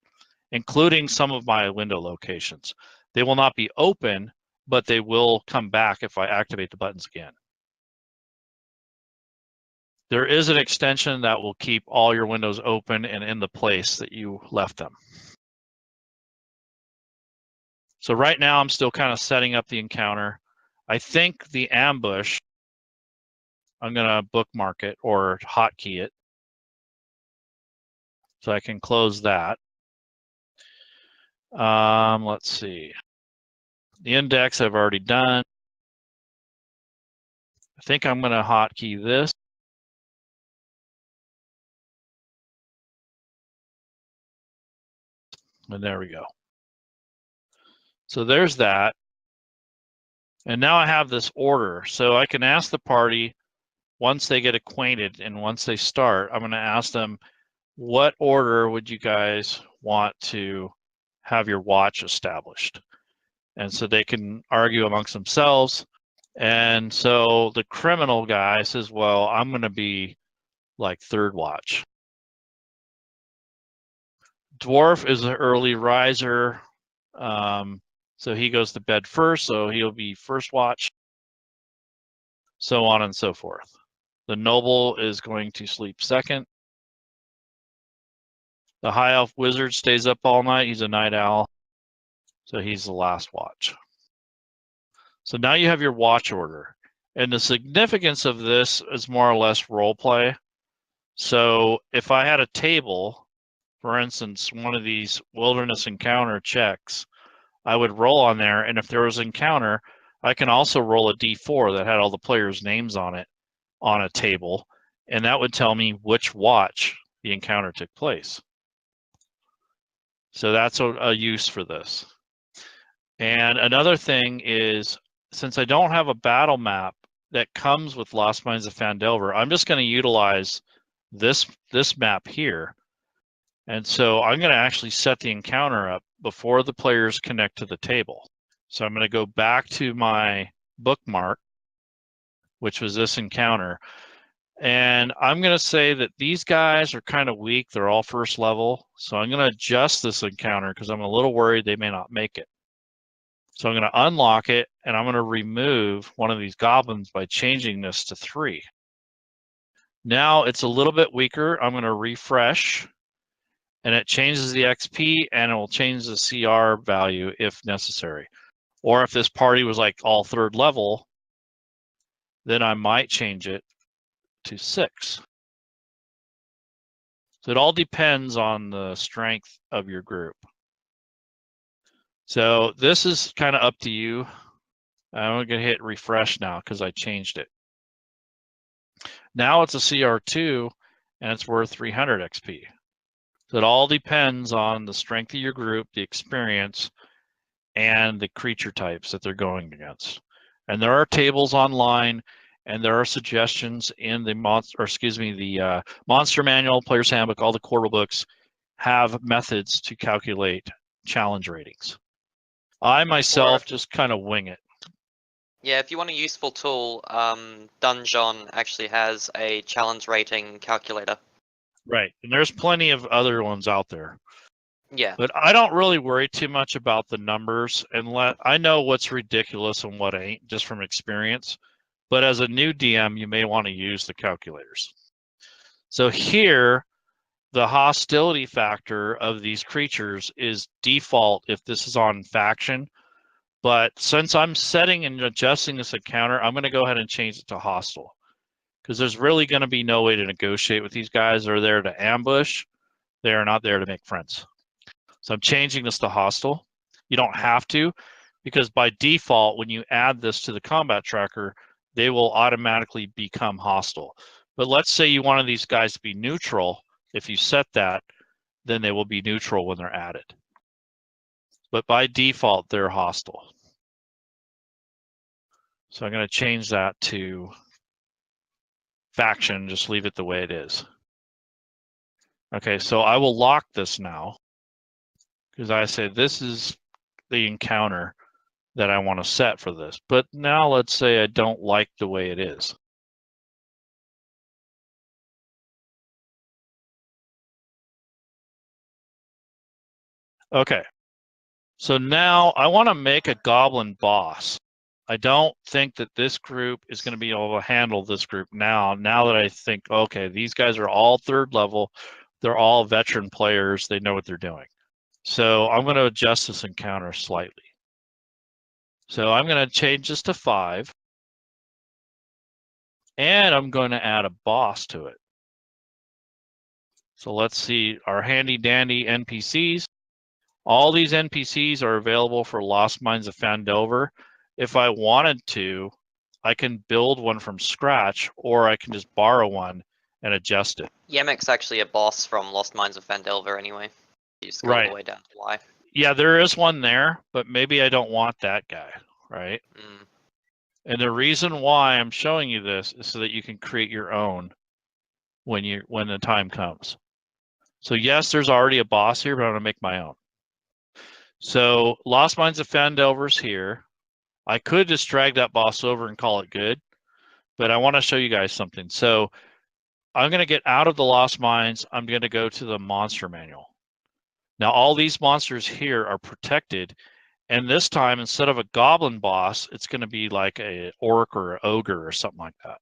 including some of my window locations. They will not be open, but they will come back if I activate the buttons again. There is an extension that will keep all your windows open and in the place that you left them. So right now I'm still kind of setting up the encounter. I think the ambush, I'm going to bookmark it or hotkey it. So I can close that. Let's see. The index I've already done. I think I'm going to hotkey this. And there we go. So there's that. And now I have this order. So I can ask the party, once they get acquainted and once they start, I'm going to ask them, what order would you guys want to have your watch established? And so they can argue amongst themselves. And so the criminal guy says, well, I'm going to be like third watch. Dwarf is an early riser. So he goes to bed first, so he'll be first watch, so on and so forth. The noble is going to sleep second. The high elf wizard stays up all night. He's a night owl, so he's the last watch. So now you have your watch order. And the significance of this is more or less role play. So if I had a table, for instance, one of these wilderness encounter checks, I would roll on there, and if there was an encounter, I can also roll a d4 that had all the players' names on it on a table, and that would tell me which watch the encounter took place. So that's a use for this. And another thing is, since I don't have a battle map that comes with Lost Mines of Phandelver, I'm just going to utilize this map here. And so I'm going to actually set the encounter up before the players connect to the table. So I'm going to go back to my bookmark, which was this encounter. And I'm going to say that these guys are kind of weak. They're all first level. So I'm going to adjust this encounter because I'm a little worried they may not make it. So I'm going to unlock it, and I'm going to remove one of these goblins by changing this to 3. Now it's a little bit weaker. I'm going to refresh, and it changes the XP, and it will change the CR value if necessary. Or if this party was like all third level, then I might change it to 6. So it all depends on the strength of your group. So this is kind of up to you. I'm going to hit refresh now because I changed it. Now it's a CR2, and it's worth 300 XP. So it all depends on the strength of your group, the experience, and the creature types that they're going against. And there are tables online, and there are suggestions in the Monster Manual, Player's Handbook, all the core books have methods to calculate challenge ratings. I myself just kind of wing it. Yeah, if you want a useful tool, Dungeon actually has a challenge rating calculator. Right, and there's plenty of other ones out there. Yeah. But I don't really worry too much about the numbers, and I know what's ridiculous and what ain't, just from experience. But as a new DM, you may want to use the calculators. So here, the hostility factor of these creatures is default if this is on faction. But since I'm setting and adjusting this encounter, I'm going to go ahead and change it to hostile. Because there's really going to be no way to negotiate with these guys. They're there to ambush. They are not there to make friends. So I'm changing this to hostile. You don't have to, because by default, when you add this to the combat tracker, they will automatically become hostile. But let's say you wanted these guys to be neutral. If you set that, then they will be neutral when they're added. But by default, they're hostile. So I'm going to change that to faction, just leave it the way it is. Okay, so I will lock this now, because I say this is the encounter that I want to set for this. But now let's say I don't like the way it is. Okay, so now I want to make a goblin boss. I don't think that this group is going to be able to handle this group now that I think, okay, these guys are all 3rd level. They're all veteran players. They know what they're doing. So I'm going to adjust this encounter slightly. So I'm going to change this to 5. And I'm going to add a boss to it. So let's see our handy dandy NPCs. All these NPCs are available for Lost Mines of Phandelver. If I wanted to, I can build one from scratch, or I can just borrow one and adjust it. Yemek's actually a boss from Lost Mines of Phandelver anyway. You just go all the way down to Y. Yeah, there is one there, but maybe I don't want that guy, right? Mm. And the reason why I'm showing you this is so that you can create your own when the time comes. So yes, there's already a boss here, but I'm going to make my own. So Lost Mines of Phandelver's here. I could just drag that boss over and call it good, but I want to show you guys something. So I'm going to get out of the Lost Mines. I'm going to go to the monster manual. Now all these monsters here are protected, and this time instead of a goblin boss, it's going to be like a orc or an ogre or something like that.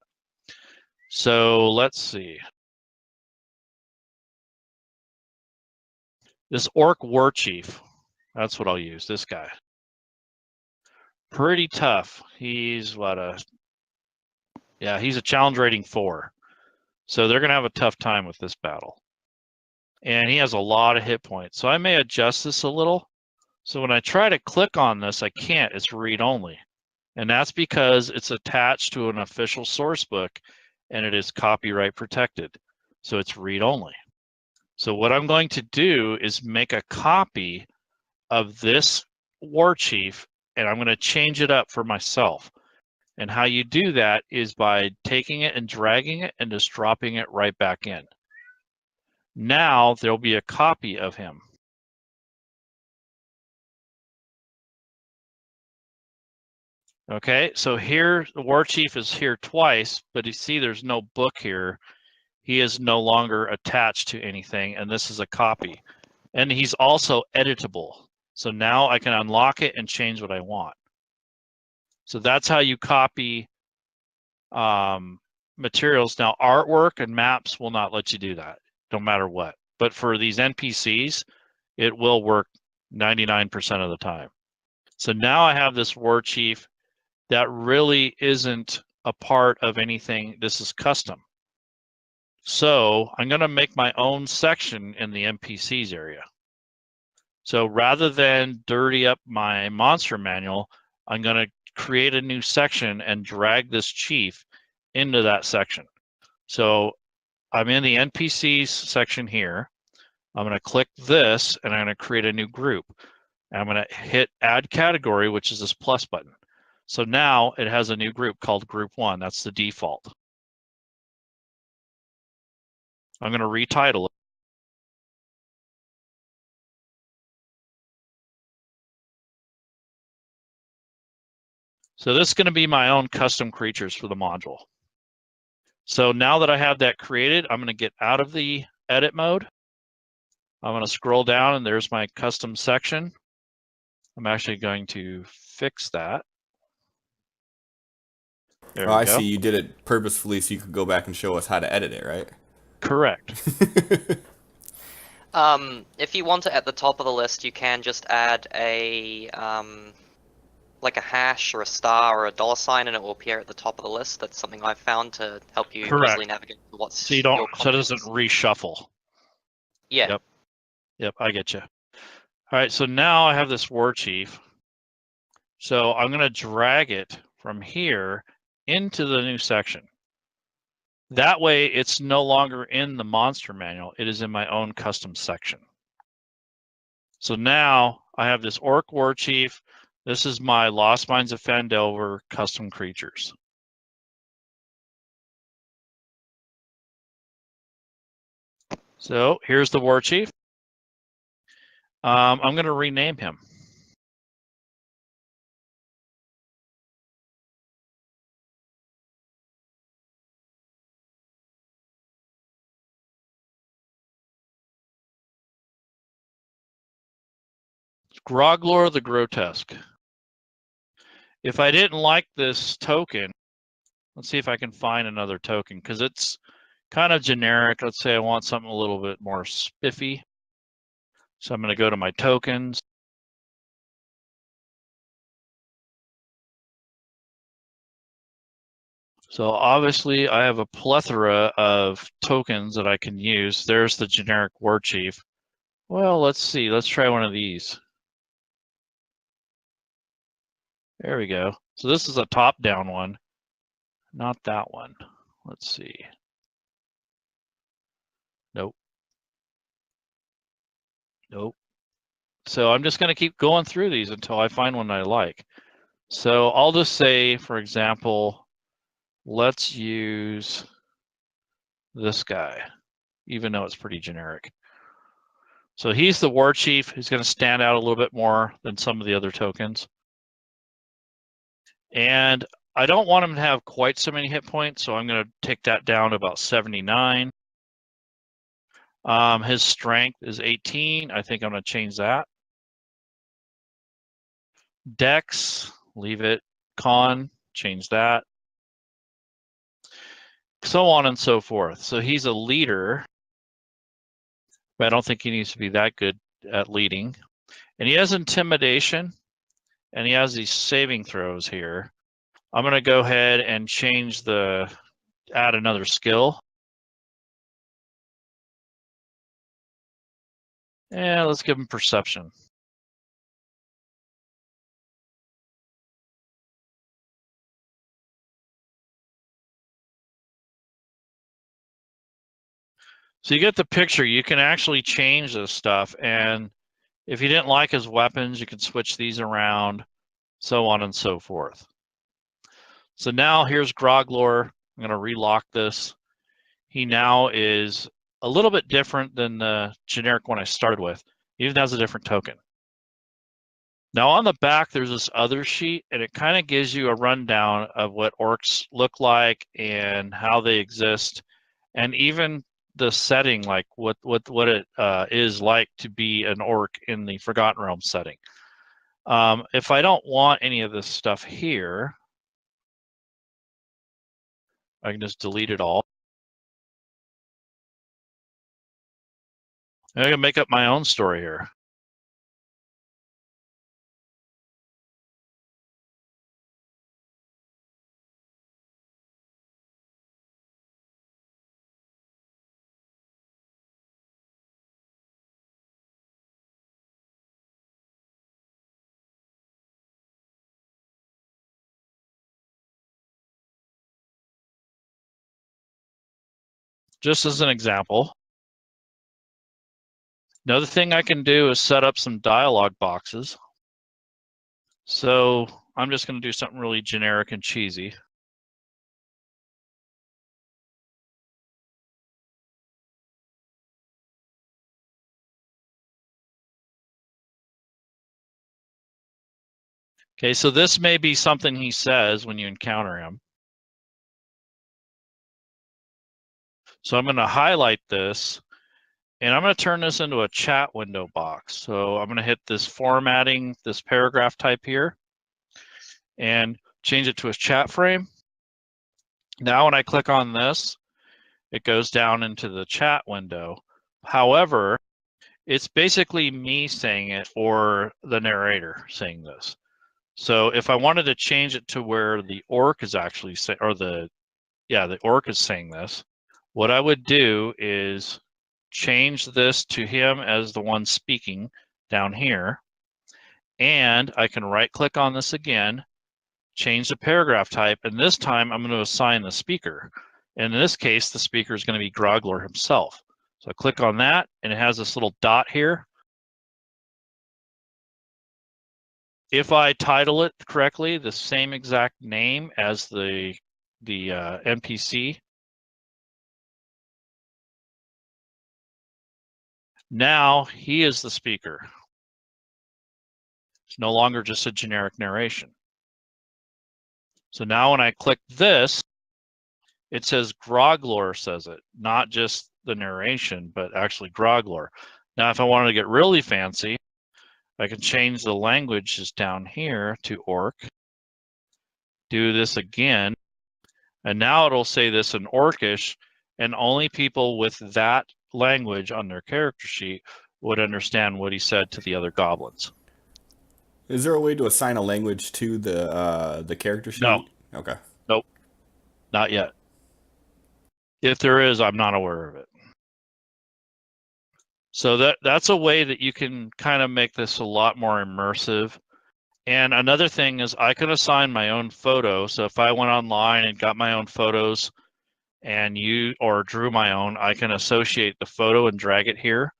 So let's see. This orc war chief, that's what I'll use, this guy. Pretty tough. He's he's a challenge rating 4. So they're going to have a tough time with this battle. And he has a lot of hit points. So I may adjust this a little. So when I try to click on this, I can't. It's read only. And that's because it's attached to an official source book and it is copyright protected. So it's read only. So what I'm going to do is make a copy of this war chief, and I'm going to change it up for myself. And how you do that is by taking it and dragging it and just dropping it right back in. Now there'll be a copy of him. Okay, so here the war chief is here twice, but you see there's no book here. He is no longer attached to anything, and this is a copy. And he's also editable. So now I can unlock it and change what I want. So that's how you copy materials. Now artwork and maps will not let you do that, no matter what. But for these NPCs, it will work 99% of the time. So now I have this war chief that really isn't a part of anything. This is custom. So I'm going to make my own section in the NPCs area. So rather than dirty up my monster manual, I'm going to create a new section and drag this chief into that section. So I'm in the NPCs section here. I'm going to click this and I'm going to create a new group. I'm going to hit add category, which is this plus button. So now it has a new group called group 1. That's the default. I'm going to retitle it. So this is going to be my own custom creatures for the module. So now that I have that created, I'm going to get out of the edit mode. I'm going to scroll down and there's my custom section. I'm actually going to fix that. There we I go. see you did it purposefully so you could go back and show us how to edit it, right? Correct. If you want it at the top of the list, you can just add a like a hash or a star or a $sign, and it will appear at the top of the list. That's something I've found to help you Correct. easily navigate to what's So you your don't, so it doesn't contents. reshuffle. Yeah. Yep. Yep, I get you. All right, so now I have this war chief. So I'm going to drag it from here into the new section. That way it's no longer in the monster manual. It is in my own custom section. So now I have this orc war chief. This is my Lost Mines of Phandelver custom creatures. So here's the war chief. I'm going to rename him. Groglor the Grotesque. If I didn't like this token, let's see if I can find another token, because it's kind of generic. Let's say I want something a little bit more spiffy. So I'm going to go to my tokens. So obviously I have a plethora of tokens that I can use. There's the generic war chief. Well, let's see. Let's try one of these. There we go. So this is a top-down one, not that one. Let's see. Nope. Nope. So I'm just going to keep going through these until I find one I like. So I'll just say, for example, let's use this guy, even though it's pretty generic. So he's the war chief who's going to stand out a little bit more than some of the other tokens. And I don't want him to have quite so many hit points, so I'm going to take that down to about 79. His strength is 18. I think I'm going to change that. Dex, leave it. Con, change that. So on and so forth. So he's a leader, but I don't think he needs to be that good at leading. And he has intimidation, and he has these saving throws here. I'm going to go ahead and change add another skill. And let's give him perception. So you get the picture. You can actually change this stuff. And if you didn't like his weapons, you can switch these around, so on and so forth. So now here's Groglor. I'm going to relock this. He now is a little bit different than the generic one I started with. He even has a different token. Now on the back, there's this other sheet, and it kind of gives you a rundown of what orcs look like and how they exist, and even the setting, like what it is like to be an orc in the Forgotten Realms setting. If I don't want any of this stuff here, I can just delete it all. And I can make up my own story here. Just as an example. Another thing I can do is set up some dialogue boxes. So I'm just going to do something really generic and cheesy. Okay, so this may be something he says when you encounter him. So I'm going to highlight this, and I'm going to turn this into a chat window box. So I'm going to hit this formatting, this paragraph type here, and change it to a chat frame. Now when I click on this, it goes down into the chat window. However, it's basically me saying it or the narrator saying this. So if I wanted to change it to where the orc is actually saying, or the orc is saying this, what I would do is change this to him as the one speaking down here. And I can right click on this again, change the paragraph type, and this time I'm going to assign the speaker. And in this case, the speaker is going to be Groggler himself. So I click on that, and it has this little dot here. If I title it correctly, the same exact name as the NPC, now he is the speaker. It's no longer just a generic narration. So now when I click this, it says Groggler says it, not just the narration, but actually Groggler. Now, if I wanted to get really fancy, I can change the languages down here to orc, do this again, and now it'll say this in Orcish, and only people with that language on their character sheet would understand what he said to the other goblins. Is there a way to assign a language to the character sheet? No. Okay. Nope. Not yet. If there is, I'm not aware of it. So that's a way that you can kind of make this a lot more immersive. And another thing is I can assign my own photo. So if I went online and got my own photos and or drew my own, I can associate the photo and drag it here.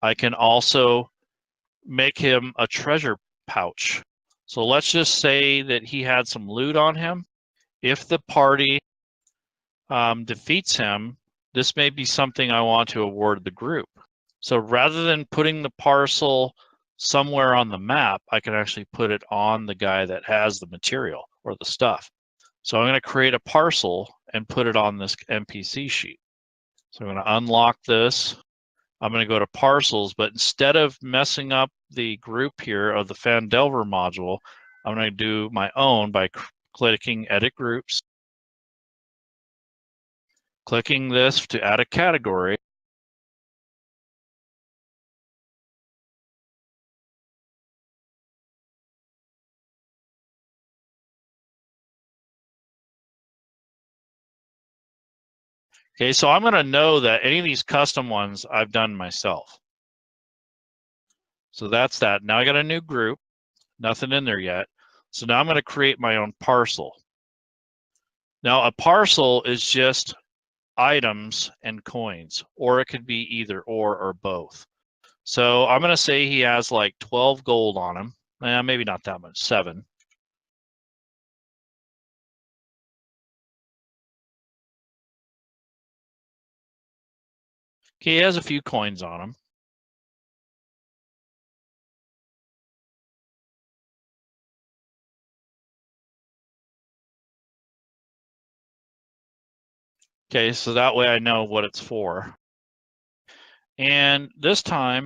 I can also make him a treasure pouch. So let's just say that he had some loot on him. If the party defeats him, this may be something I want to award the group. So rather than putting the parcel somewhere on the map, I can actually put it on the guy that has the material or the stuff. So I'm going to create a parcel and put it on this NPC sheet. So I'm going to unlock this. I'm going to go to parcels, but instead of messing up the group here of the Phandelver module, I'm going to do my own by clicking Edit Groups, clicking this to add a category. Okay, so I'm going to know that any of these custom ones I've done myself. So that's that. Now I got a new group, nothing in there yet. So now I'm going to create my own parcel. Now a parcel is just items and coins, or it could be either or both. So I'm going to say he has like 12 gold on him. Maybe not that much, 7. Okay, he has a few coins on him. Okay, so that way I know what it's for. And this time,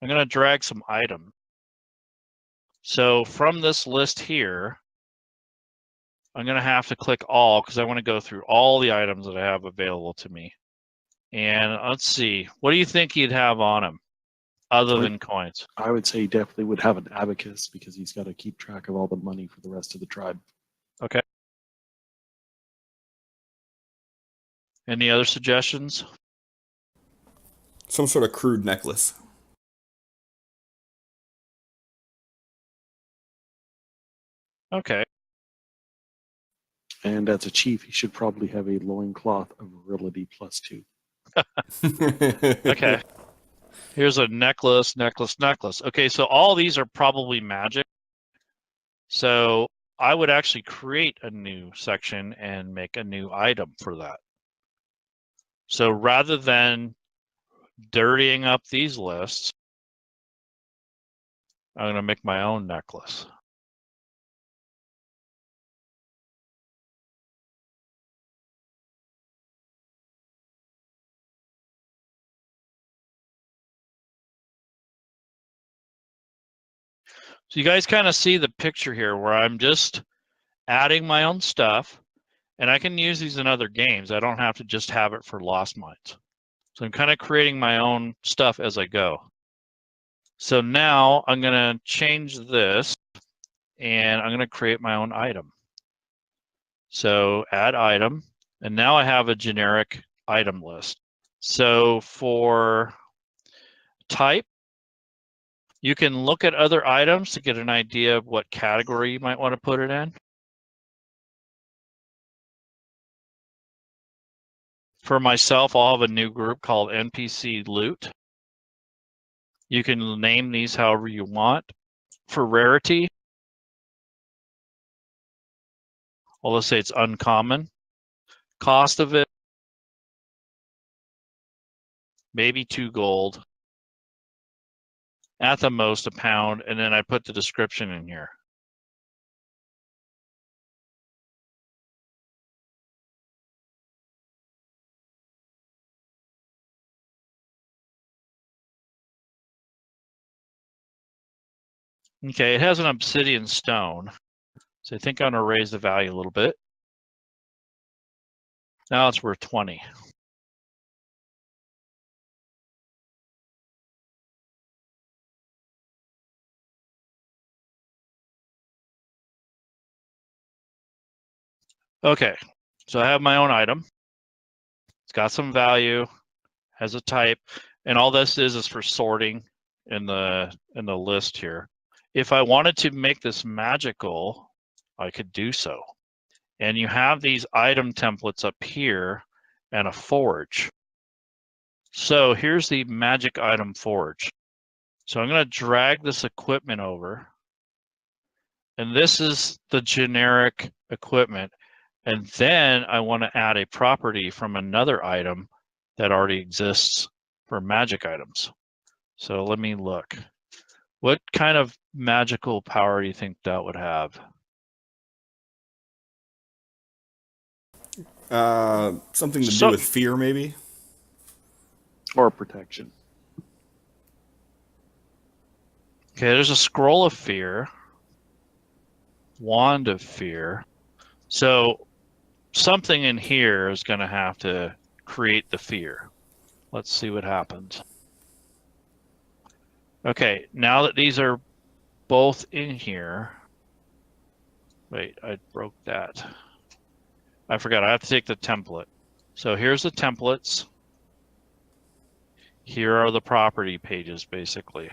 I'm going to drag some items. So from this list here, I'm going to have to click all because I want to go through all the items that I have available to me. And let's see, what do you think he'd have on him other than coins? I would say he definitely would have an abacus because he's got to keep track of all the money for the rest of the tribe. Okay. Any other suggestions? Some sort of crude necklace. Okay. And as a chief, he should probably have a loincloth of virility +2. Okay. Here's a necklace, necklace, necklace. Okay, so all these are probably magic. So I would actually create a new section and make a new item for that. So rather than dirtying up these lists, I'm going to make my own necklace. So you guys kind of see the picture here where I'm just adding my own stuff, and I can use these in other games. I don't have to just have it for Lost Mines. So I'm kind of creating my own stuff as I go. So now I'm going to change this and I'm going to create my own item. So add item, and now I have a generic item list. So for type, you can look at other items to get an idea of what category you might want to put it in. For myself, I'll have a new group called NPC Loot. You can name these however you want. For rarity, well, let's say it's uncommon. Cost of it, maybe 2 gold. At the most, £1, and then I put the description in here. Okay, it has an obsidian stone. So I think I'm gonna raise the value a little bit. Now it's worth 20. Okay, so I have my own item. It's got some value, has a type, and all this is for sorting in the list here. If I wanted to make this magical, I could do so. And you have these item templates up here and a forge. So here's the magic item forge. So I'm going to drag this equipment over. And this is the generic equipment. And then I want to add a property from another item that already exists for magic items. So let me look. What kind of magical power do you think that would have? Something to do with fear, maybe? Or protection. Okay, there's a scroll of fear, wand of fear. So something in here is going to have to create the fear. Let's see what happens. Okay, now that these are both in here. Wait, I broke that. I forgot, I have to take the template. So here's the templates. Here are the property pages, basically.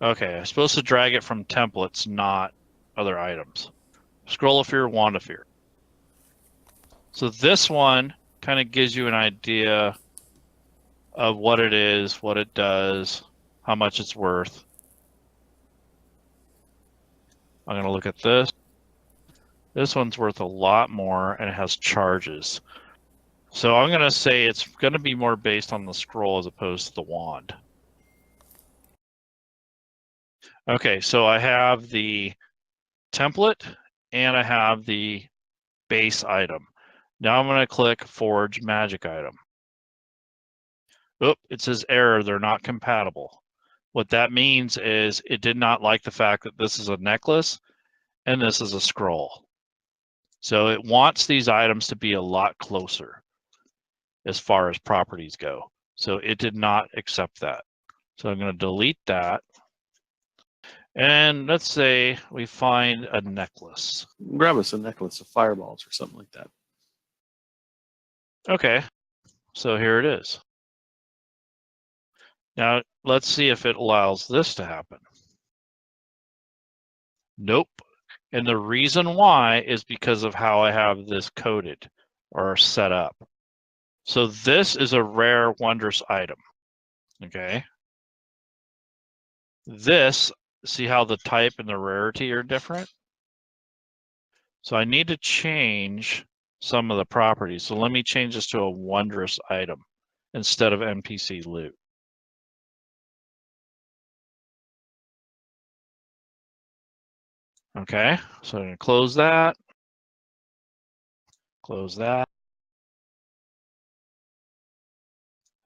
Okay, I'm supposed to drag it from templates, not other items. Scroll of fear, wand of fear. So this one kind of gives you an idea of what it is, what it does, how much it's worth. I'm going to look at this. This one's worth a lot more and it has charges. So I'm going to say it's going to be more based on the scroll as opposed to the wand. Okay, so I have the template and I have the base item. Now I'm going to click Forge Magic Item. Oop, it says error, they're not compatible. What that means is it did not like the fact that this is a necklace and this is a scroll. So it wants these items to be a lot closer as far as properties go. So it did not accept that. So I'm going to delete that. And let's say we find a necklace. Grab us a necklace of fireballs or something like that. Okay, so here it is. Now let's see if it allows this to happen. Nope. And the reason why is because of how I have this coded or set up. So this is a rare wondrous item. Okay. This, see how the type and the rarity are different? So I need to change some of the properties. So let me change this to a wondrous item instead of NPC loot. Okay, so I'm going to close that. Close that.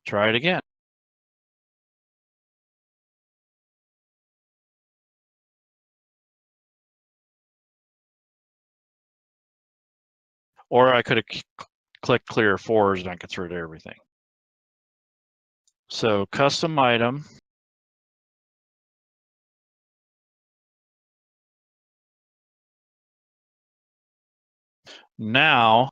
Try it again. Or I could have clicked clear forwards and I could throw to everything. So custom item. Now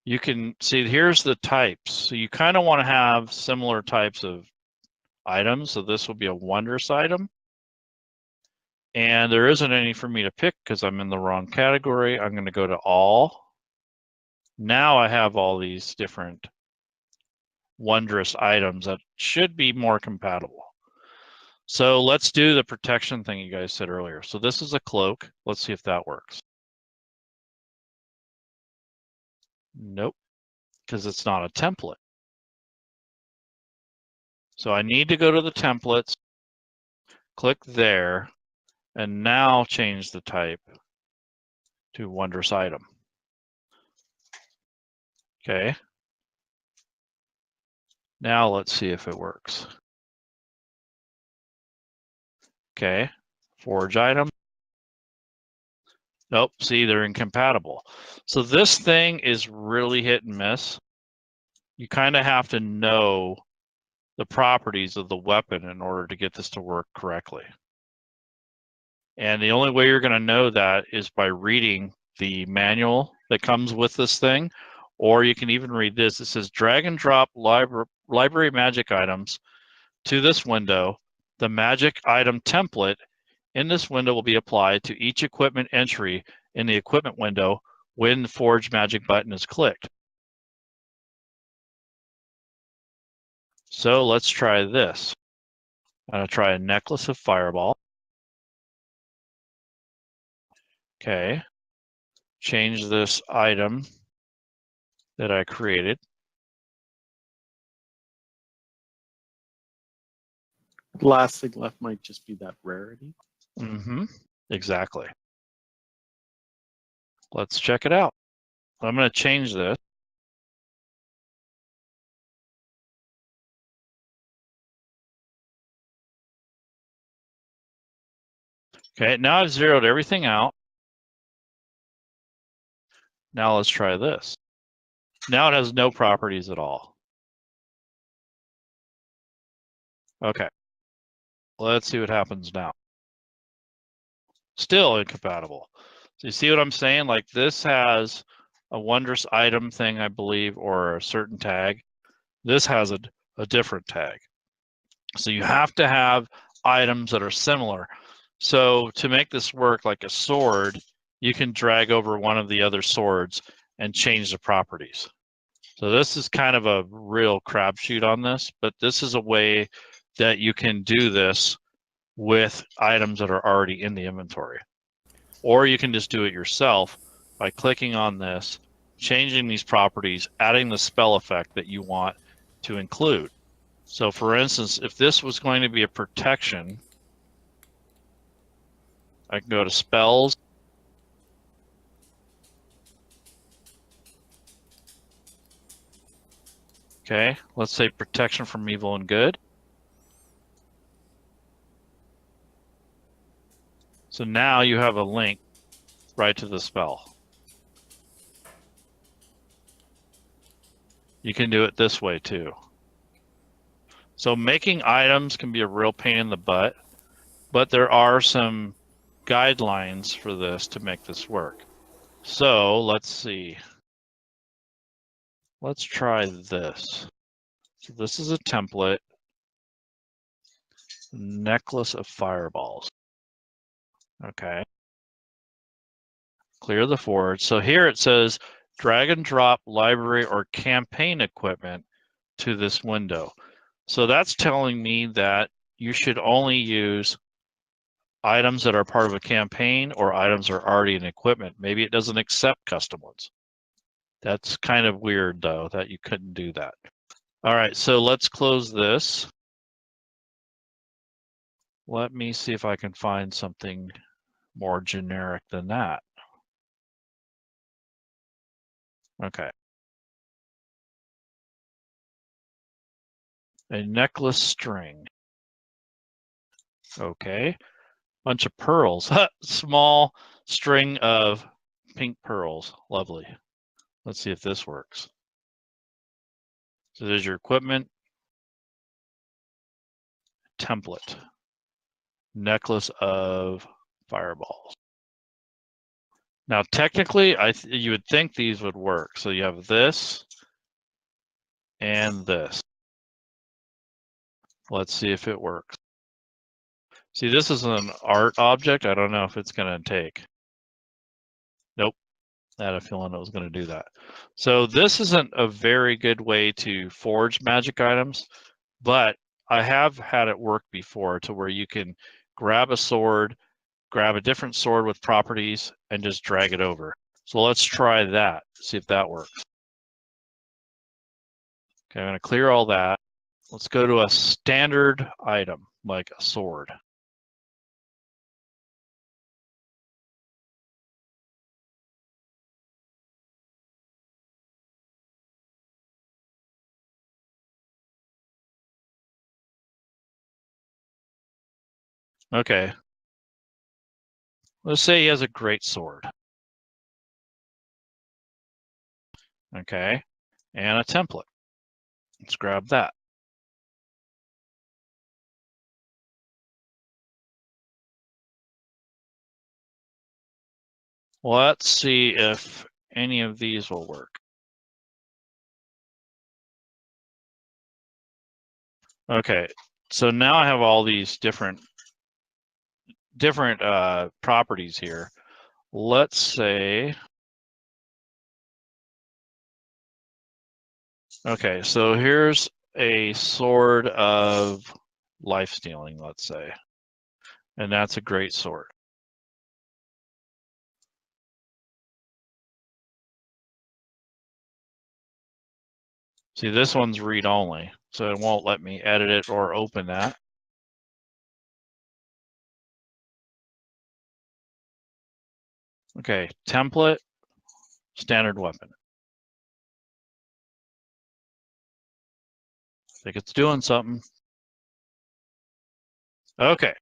you can see here's the types. So you kind of want to have similar types of items. So this will be a wondrous item. And there isn't any for me to pick because I'm in the wrong category. I'm going to go to all. Now I have all these different wondrous items that should be more compatible. So let's do the protection thing you guys said earlier. So this is a cloak. Let's see if that works. Nope, because it's not a template. So I need to go to the templates, click there, and now change the type to wondrous item. Okay. Now let's see if it works. Okay, forge item. Nope, see, they're incompatible. So this thing is really hit and miss. You kind of have to know the properties of the weapon in order to get this to work correctly. And the only way you're going to know that is by reading the manual that comes with this thing, or you can even read this. It says drag and drop library magic items to this window. The magic item template in this window will be applied to each equipment entry in the equipment window when the Forge Magic button is clicked. So let's try this. I'm going to try a necklace of fireball. Okay. Change this item that I created. The last thing left might just be that rarity. Mm-hmm. Exactly. Let's check it out. I'm going to change this. Okay, now I've zeroed everything out. Now let's try this. Now it has no properties at all. Okay. Let's see what happens now. Still incompatible. So you see what I'm saying? Like this has a wondrous item thing, I believe, or a certain tag. This has a different tag. So you have to have items that are similar. So to make this work like a sword, you can drag over one of the other swords and change the properties. So this is kind of a real crapshoot on this, but this is a way that you can do this with items that are already in the inventory. Or you can just do it yourself by clicking on this, changing these properties, adding the spell effect that you want to include. So for instance, if this was going to be a protection, I can go to spells. Okay, let's say protection from evil and good. So now you have a link right to the spell. You can do it this way too. So making items can be a real pain in the butt, but there are some guidelines for this to make this work. So let's see. Let's try this. So this is a template. Necklace of fireballs. Okay. Clear the forge. So here it says drag and drop library or campaign equipment to this window. So that's telling me that you should only use items that are part of a campaign or items that are already in equipment. Maybe it doesn't accept custom ones. That's kind of weird though, that you couldn't do that. All right, so let's close this. Let me see if I can find something more generic than that. Okay. A necklace string. Okay. Bunch of pearls. Small string of pink pearls. Lovely. Let's see if this works. So there's your equipment. Template. Necklace of fireballs. Now, technically, you would think these would work. So you have this and this. Let's see if it works. See, this is an art object. I don't know if it's going to take. Nope. I had a feeling it was going to do that. So this isn't a very good way to forge magic items, but I have had it work before to where you can grab a sword, grab a different sword with properties, and just drag it over. So let's try that, see if that works. Okay, I'm going to clear all that. Let's go to a standard item, like a sword. Okay. Let's say he has a great sword. Okay. And a template. Let's grab that. Let's see if any of these will work. Okay, so now I have all these different properties here. Let's say, okay, so here's a sword of life stealing, let's say, and that's a great sword. See, this one's read only, so it won't let me edit it or open that. Okay, template, standard weapon. I think it's doing something. Okay,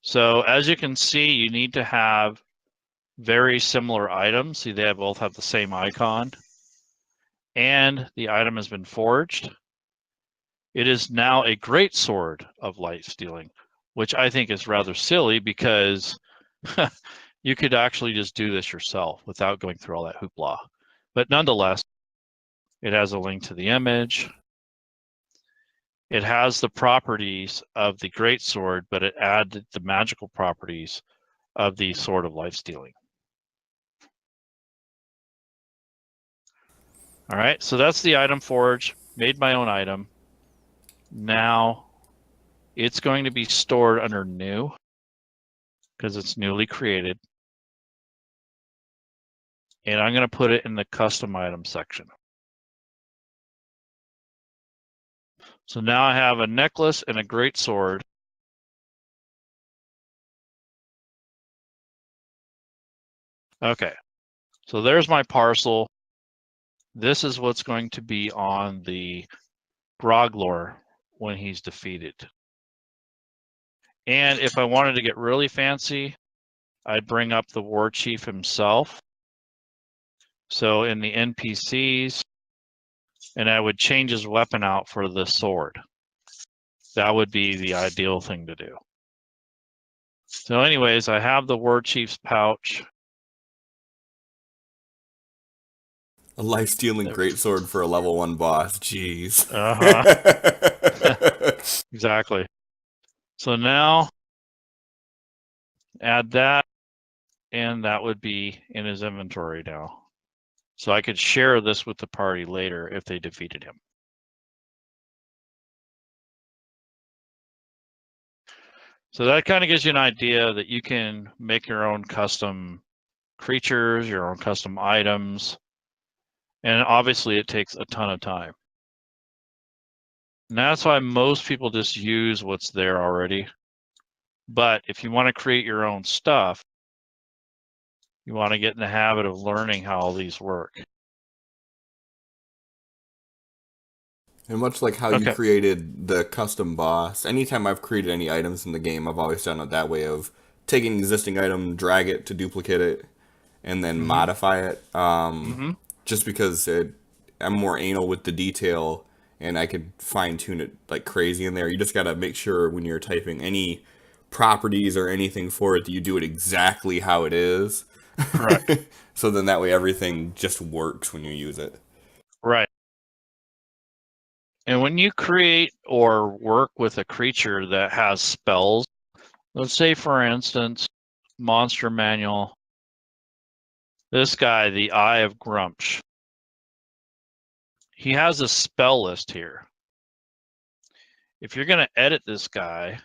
so as you can see, you need to have very similar items. See, they both have the same icon. And the item has been forged. It is now a great sword of light stealing, which I think is rather silly because you could actually just do this yourself without going through all that hoopla. But nonetheless, it has a link to the image. It has the properties of the great sword, but it added the magical properties of the sword of life stealing. All right, so that's the item forge, made my own item. Now it's going to be stored under new because it's newly created. And I'm going to put it in the custom item section. So now I have a necklace and a great sword. Okay, so there's my parcel. This is what's going to be on the Groglor when he's defeated. And if I wanted to get really fancy, I'd bring up the war chief himself. So in the NPCs, and I would change his weapon out for the sword. That would be the ideal thing to do. So anyways, I have the war chief's pouch. A life-stealing greatsword for a level 1 boss. Jeez. Exactly. So now, add that, and that would be in his inventory now. So I could share this with the party later if they defeated him. So that kind of gives you an idea that you can make your own custom creatures, your own custom items. And obviously it takes a ton of time. And that's why most people just use what's there already. But if you want to create your own stuff, you want to get in the habit of learning how all these work. And much like how you created the custom boss, anytime I've created any items in the game, I've always done it that way of taking an existing item, drag it to duplicate it, and then Mhm. modify it. Mm-hmm. Just because I'm more anal with the detail, and I could fine tune it like crazy in there. You just gotta make sure when you're typing any properties or anything for it that you do it exactly how it is. Correct. So then that way everything just works when you use it. Right. And when you create or work with a creature that has spells, let's say for instance, Monster Manual, this guy, the Eye of Grumsh, he has a spell list here. If you're going to edit this guy,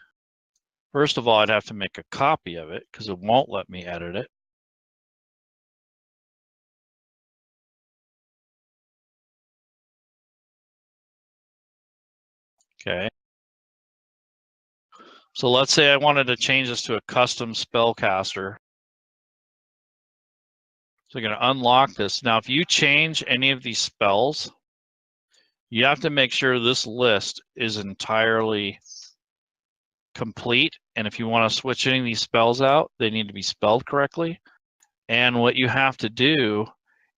first of all, I'd have to make a copy of it because it won't let me edit it. Okay. So let's say I wanted to change this to a custom spellcaster. So I'm going to unlock this. Now, if you change any of these spells, you have to make sure this list is entirely complete. And if you want to switch any of these spells out, they need to be spelled correctly. And what you have to do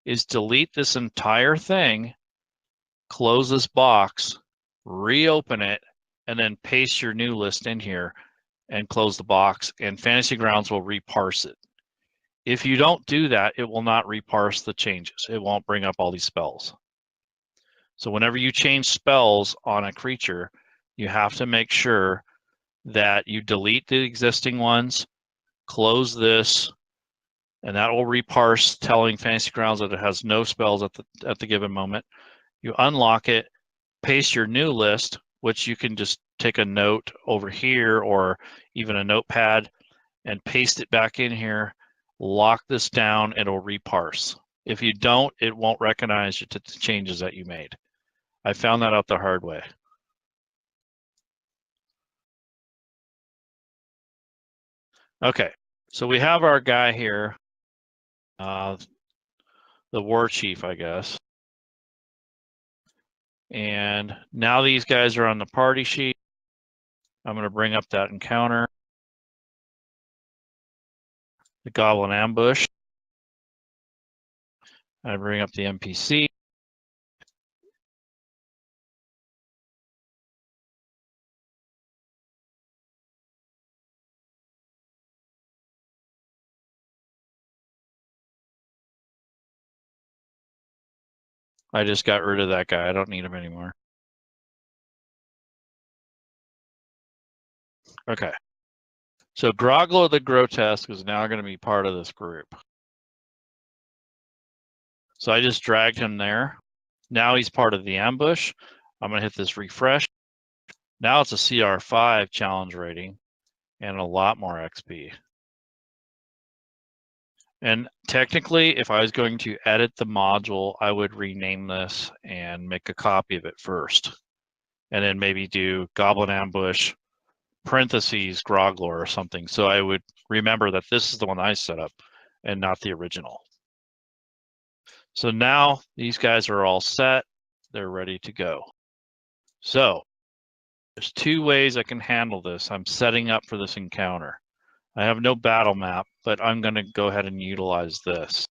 is delete this entire thing, close this box, reopen it, and then paste your new list in here and close the box, and Fantasy Grounds will reparse it. If you don't do that, it will not reparse the changes. It won't bring up all these spells. So whenever you change spells on a creature, you have to make sure that you delete the existing ones, close this, and that will reparse, telling Fantasy Grounds that it has no spells at the given moment. You unlock it, paste your new list, which you can just take a note over here or even a notepad and paste it back in here, lock this down, it'll reparse. If you don't, it won't recognize the changes that you made. I found that out the hard way. Okay, so we have our guy here, the war chief, I guess. And now these guys are on the party sheet. I'm going to bring up that encounter. The Goblin Ambush. I bring up the NPC. I just got rid of that guy. I don't need him anymore. Okay. So Groglo the Grotesque is now going to be part of this group. So I just dragged him there. Now he's part of the ambush. I'm going to hit this refresh. Now it's a CR5 challenge rating and a lot more XP. And technically, if I was going to edit the module, I would rename this and make a copy of it first. And then maybe do Goblin Ambush, parentheses, Groglor or something. So I would remember that this is the one I set up and not the original. So now these guys are all set. They're ready to go. So there's two ways I can handle this. I'm setting up for this encounter. I have no battle map, but I'm going to go ahead and utilize this.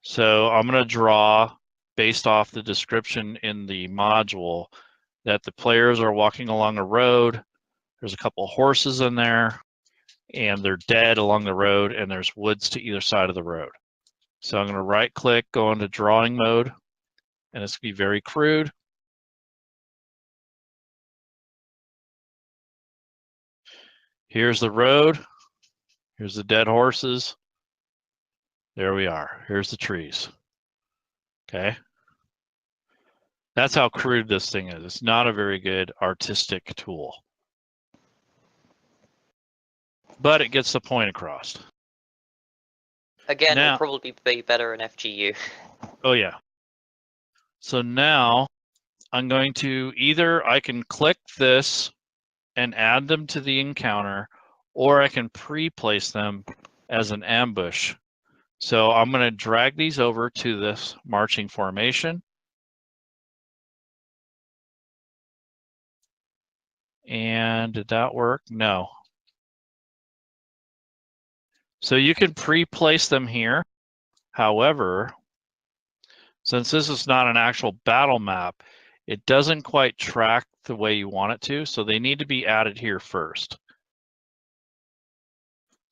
So I'm going to draw, based off the description in the module, that the players are walking along a road. There's a couple horses in there, and they're dead along the road, and there's woods to either side of the road. So I'm going to right-click, go into drawing mode, and it's going to be very crude. Here's the road. Here's the dead horses. There we are. Here's the trees. Okay. That's how crude this thing is. It's not a very good artistic tool. But it gets the point across. Again, Now, will probably be better in FGU. oh yeah. So now I'm going to I can click this and add them to the encounter, or I can pre-place them as an ambush. So I'm going to drag these over to this marching formation. And did that work? No. So you can pre-place them here. However, since this is not an actual battle map, it doesn't quite track the way you want it to, so they need to be added here first.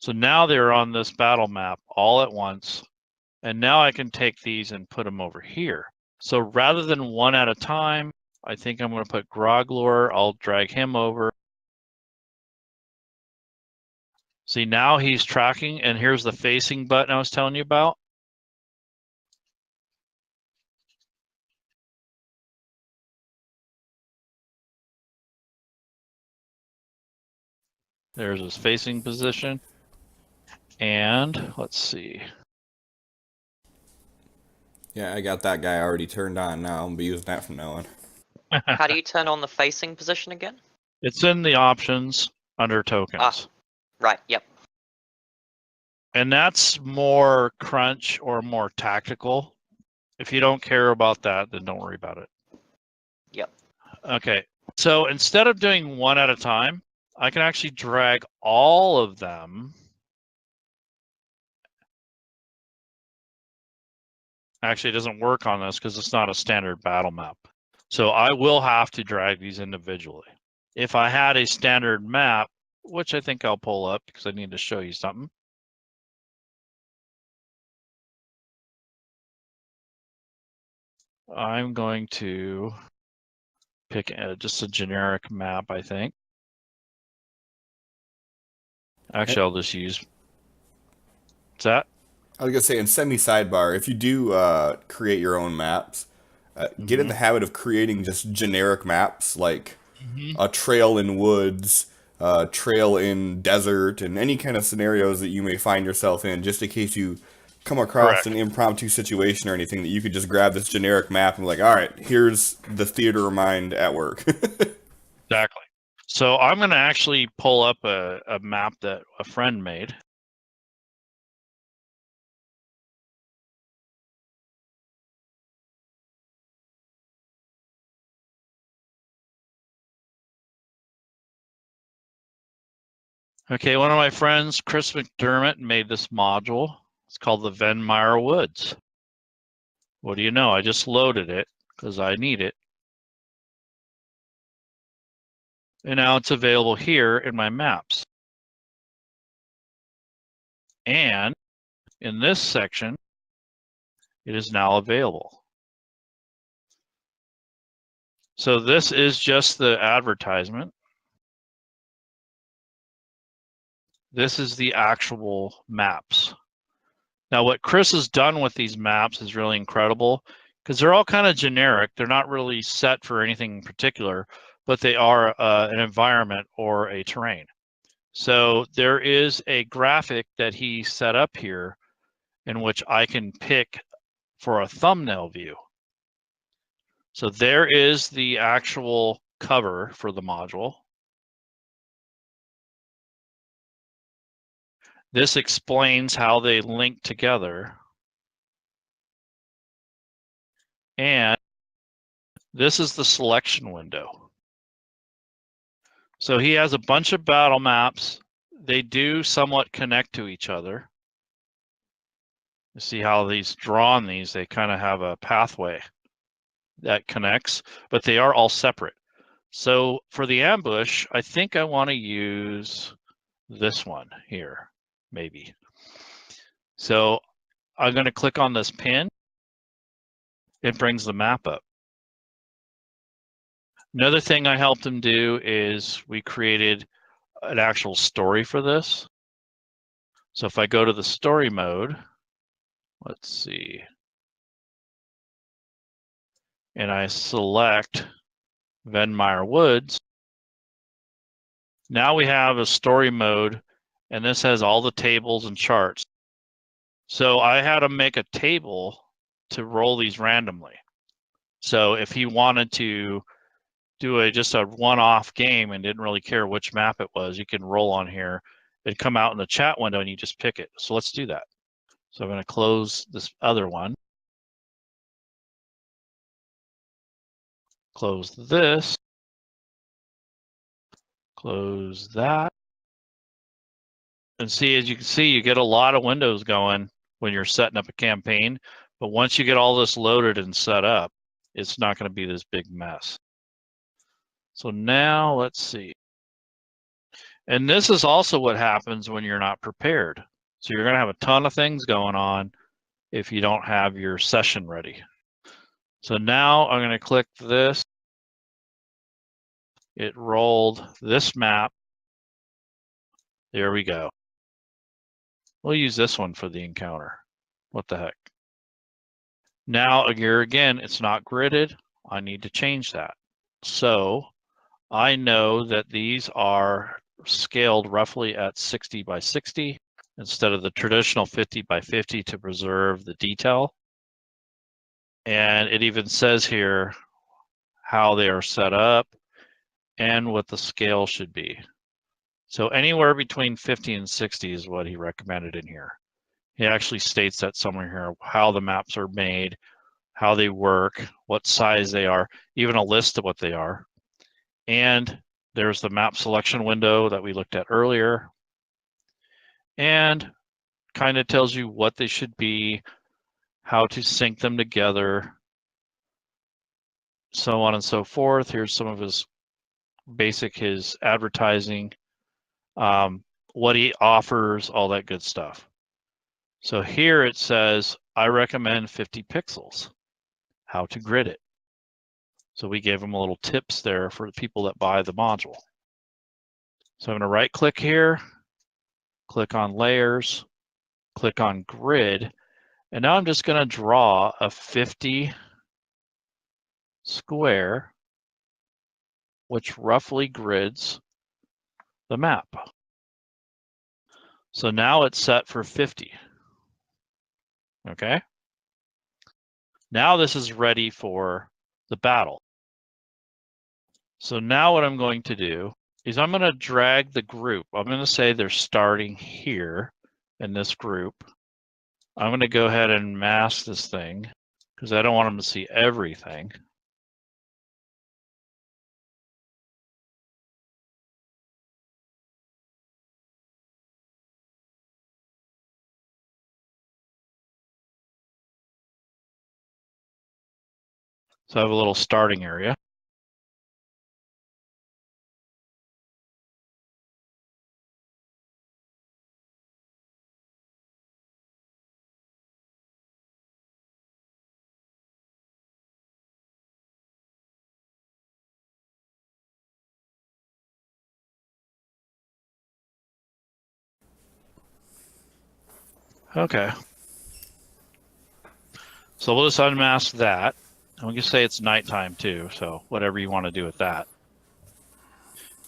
So now they're on this battle map all at once, and now I can take these and put them over here. So rather than one at a time, I think I'm going to put Groglor. I'll drag him over. See, now he's tracking, and here's the facing button I was telling you about. There's his facing position. And let's see. Yeah, I got that guy already turned on now. I'm gonna be using that from now on. How do you turn on the facing position again? It's in the options under tokens. Right, yep. And that's more crunch or more tactical. If you don't care about that, then don't worry about it. Yep. Okay, so instead of doing one at a time, I can actually drag all of them. Actually, it doesn't work on this because it's not a standard battle map. So I will have to drag these individually. If I had a standard map, which I think I'll pull up because I need to show you something. I'm going to pick just a generic map, I think. Actually, I'll just use. What's that? I was gonna say in semi sidebar, if you do create your own maps, get in the habit of creating just generic maps like a trail in woods, a trail in desert, and any kind of scenarios that you may find yourself in, just in case you come across Correct. an impromptu situation or anything, that you could just grab this generic map and be like, all right, here's the theater of mind at work. Exactly. So I'm going to actually pull up a map that a friend made. Okay, one of my friends, Chris McDermott, made this module. It's called the Venmire Woods. What do you know? I just loaded it because I need it. And now it's available here in my maps. And in this section, it is now available. So this is just the advertisement. This is the actual maps. Now, what Chris has done with these maps is really incredible because they're all kind of generic. They're not really set for anything in particular, but they are an environment or a terrain. So there is a graphic that he set up here in which I can pick for a thumbnail view. So there is the actual cover for the module. This explains how they link together. And this is the selection window. So he has a bunch of battle maps. They do somewhat connect to each other. You see how these drawn these, they kind of have a pathway that connects, but they are all separate. So for the ambush, I think I want to use this one here, maybe. So I'm going to click on this pin. It brings the map up. Another thing I helped him do is we created an actual story for this. So if I go to the story mode, let's see, and I select Venmire Woods, now we have a story mode, and this has all the tables and charts. So I had to make a table to roll these randomly. So if he wanted to do just a one-off game and didn't really care which map it was, you can roll on here. It'd come out in the chat window and you just pick it. So let's do that. So I'm going to close this other one. Close this. Close that. And see, as you can see, you get a lot of windows going when you're setting up a campaign. But once you get all this loaded and set up, it's not going to be this big mess. So now let's see. And this is also what happens when you're not prepared. So you're going to have a ton of things going on if you don't have your session ready. So now I'm going to click this. It rolled this map. There we go. We'll use this one for the encounter. What the heck? Now here again, it's not gridded. I need to change that. So I know that these are scaled roughly at 60 by 60 instead of the traditional 50 by 50 to preserve the detail. And it even says here how they are set up and what the scale should be. So anywhere between 50 and 60 is what he recommended in here. He actually states that somewhere here, how the maps are made, how they work, what size they are, even a list of what they are. And there's the map selection window that we looked at earlier. And kind of tells you what they should be, how to sync them together, so on and so forth. Here's some of his his advertising, what he offers, all that good stuff. So here it says, I recommend 50 pixels, how to grid it. So we gave them a little tips there for the people that buy the module. So I'm going to right click here, click on layers, click on grid, and now I'm just going to draw a 50 square, which roughly grids the map. So now it's set for 50. Okay. Now this is ready for the battle. So now what I'm going to do is I'm going to drag the group. I'm going to say they're starting here in this group. I'm going to go ahead and mask this thing because I don't want them to see everything. So I have a little starting area. Okay. So we'll just unmask that. And we can say it's nighttime too, so whatever you want to do with that.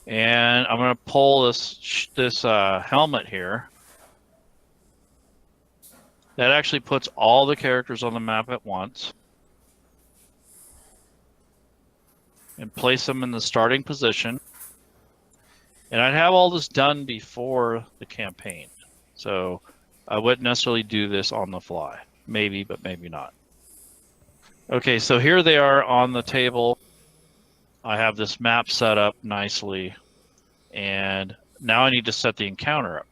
And I'm going to pull this helmet here. That actually puts all the characters on the map at once. And place them in the starting position. And I'd have all this done before the campaign. So I wouldn't necessarily do this on the fly. Maybe, but maybe not. Okay, so here they are on the table. I have this map set up nicely. And now I need to set the encounter up.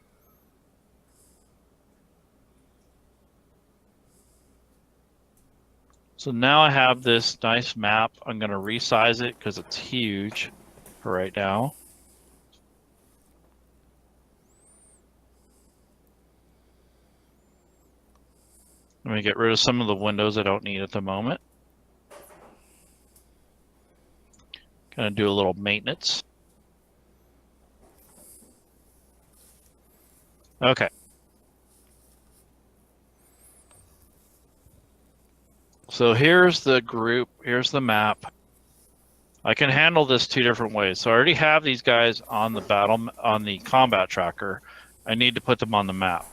So now I have this nice map. I'm going to resize it because it's huge for right now. Let me get rid of some of the windows I don't need at the moment. Gonna do a little maintenance. Okay. So here's the group, here's the map. I can handle this two different ways. So I already have these guys on the combat tracker. I need to put them on the map.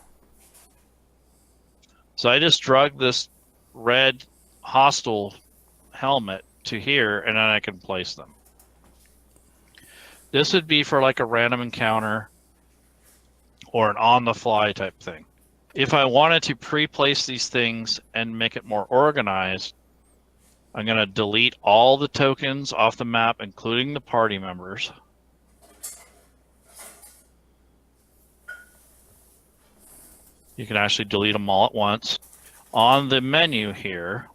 So I just drug this red hostile helmet to here, and then I can place them. This would be for like a random encounter or an on-the-fly type thing. If I wanted to pre-place these things and make it more organized, I'm going to delete all the tokens off the map, including the party members. You can actually delete them all at once. On the menu here,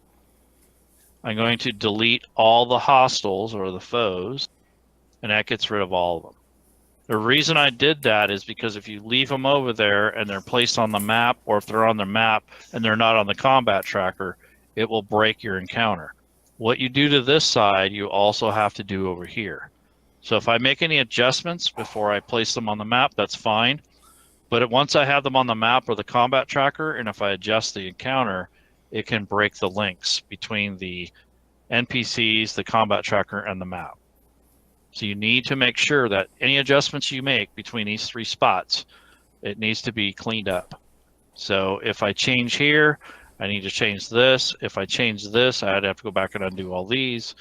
I'm going to delete all the hostiles or the foes, and that gets rid of all of them. The reason I did that is because if you leave them over there and they're placed on the map, or if they're on the map and they're not on the combat tracker, it will break your encounter. What you do to this side, you also have to do over here. So if I make any adjustments before I place them on the map, that's fine. But once I have them on the map or the combat tracker, and if I adjust the encounter, it can break the links between the NPCs, the combat tracker, and the map. So you need to make sure that any adjustments you make between these 3 spots, it needs to be cleaned up. So if I change here, I need to change this. If I change this, I'd have to go back and undo all these.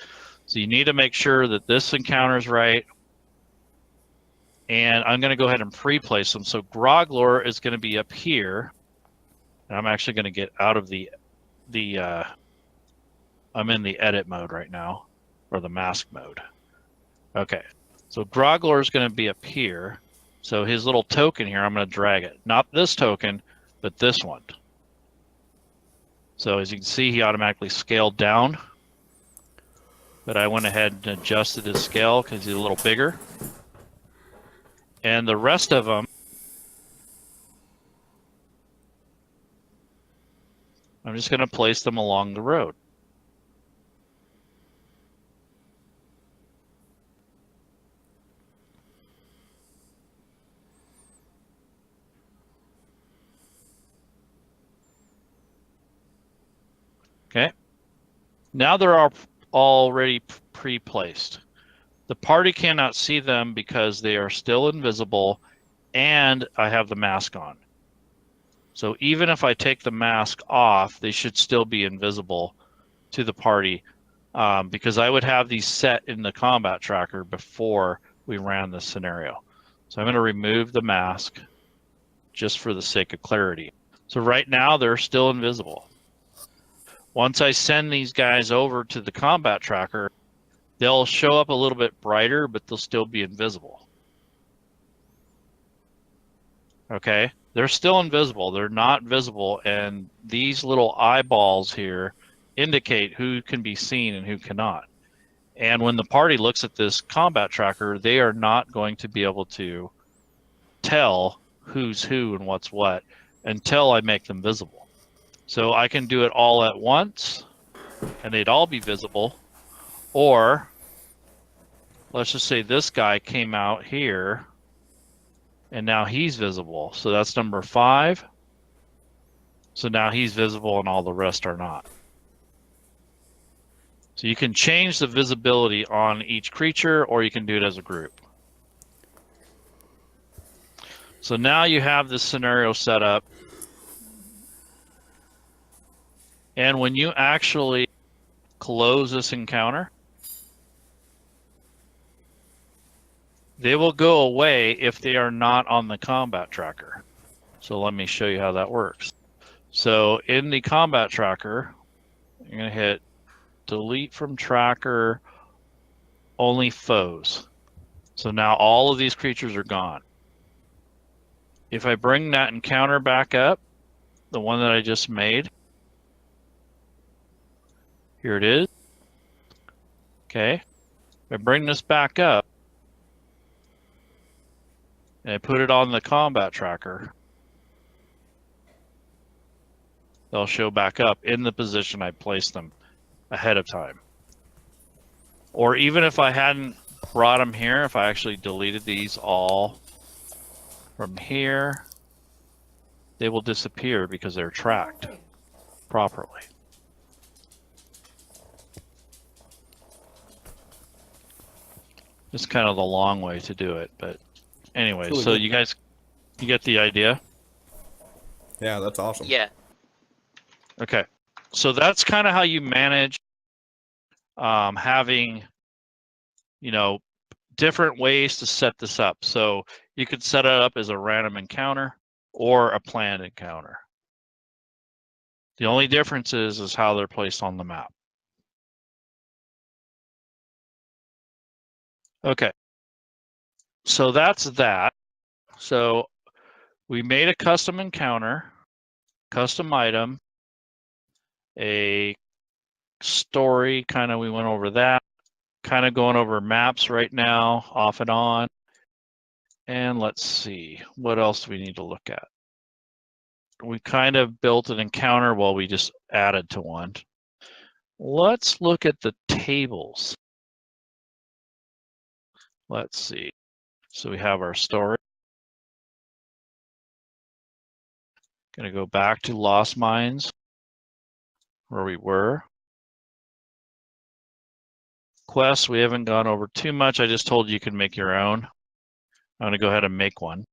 So you need to make sure that this encounter is right. And I'm going to go ahead and pre-place them. So Groglor is going to be up here. And I'm actually going to get out of I'm in the edit mode right now, or the mask mode. Okay, so Groglor is going to be up here. So his little token here, I'm going to drag it. Not this token, but this one. So as you can see, he automatically scaled down. But I went ahead and adjusted his scale because he's a little bigger. And the rest of them, I'm just going to place them along the road. Okay. Now they're all already pre-placed. The party cannot see them because they are still invisible, and I have the mask on. So even if I take the mask off, they should still be invisible to the party, because I would have these set in the combat tracker before we ran this scenario. So I'm going to remove the mask just for the sake of clarity. So right now they're still invisible. Once I send these guys over to the combat tracker, they'll show up a little bit brighter, but they'll still be invisible. Okay, they're still invisible. They're not visible, and these little eyeballs here indicate who can be seen and who cannot. And when the party looks at this combat tracker, they are not going to be able to tell who's who and what's what until I make them visible. So I can do it all at once, and they'd all be visible. Or let's just say this guy came out here, and now he's visible. So that's number 5. So now he's visible, and all the rest are not. So you can change the visibility on each creature, or you can do it as a group. So now you have this scenario set up. And when you actually close this encounter, they will go away if they are not on the combat tracker. So let me show you how that works. So in the combat tracker, you're going to hit delete from tracker, only foes. So now all of these creatures are gone. If I bring that encounter back up, the one that I just made, here it is. Okay. If I bring this back up and I put it on the combat tracker, they'll show back up in the position I placed them ahead of time. Or even if I hadn't brought them here, if I actually deleted these all from here, they will disappear because they're tracked properly. It's kind of the long way to do it, but anyway, Really so good. you guys, you get the idea? Yeah, that's awesome. Yeah. Okay, so that's kind of how you manage having, you know, different ways to set this up. So you could set it up as a random encounter or a planned encounter. The only difference is how they're placed on the map. Okay, so that's that. So we made a custom encounter. custom item, a story, kind of we went over that, kind of going over maps right now, off and on. And let's see, what else do we need to look at? We kind of built an encounter, well, we just added to one. Let's look at the tables. Let's see. So we have our story. Gonna go back to Lost Mines, where we were. Quests, we haven't gone over too much. I just told you can make your own. I'm gonna go ahead and make one.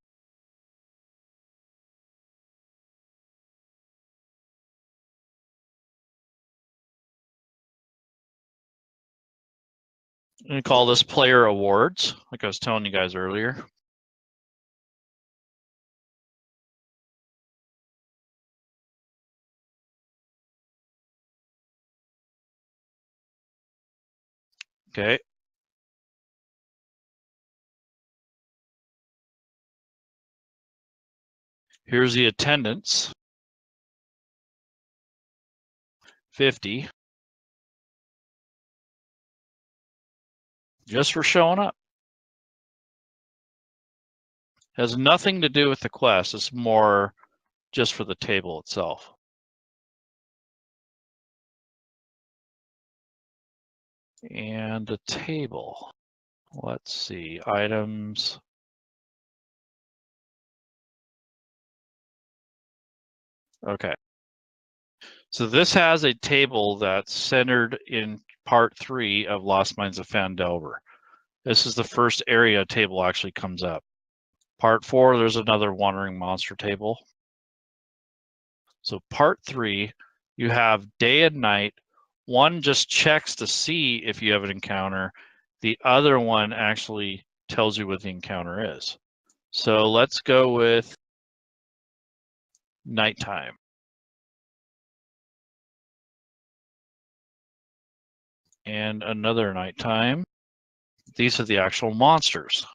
I'm gonna call this player awards, like I was telling you guys earlier. Okay. Here's the attendance. 50. Just for showing up. Has nothing to do with the quest. It's more just for the table itself. And the table. Let's see, items. Okay. So this has a table that's centered in part 3 of Lost Mines of Phandelver. This is the first area table actually comes up. Part 4, there's another Wandering Monster table. So part 3, you have day and night. One just checks to see if you have an encounter. The other one actually tells you what the encounter is. So let's go with nighttime. And another nighttime. These are the actual monsters.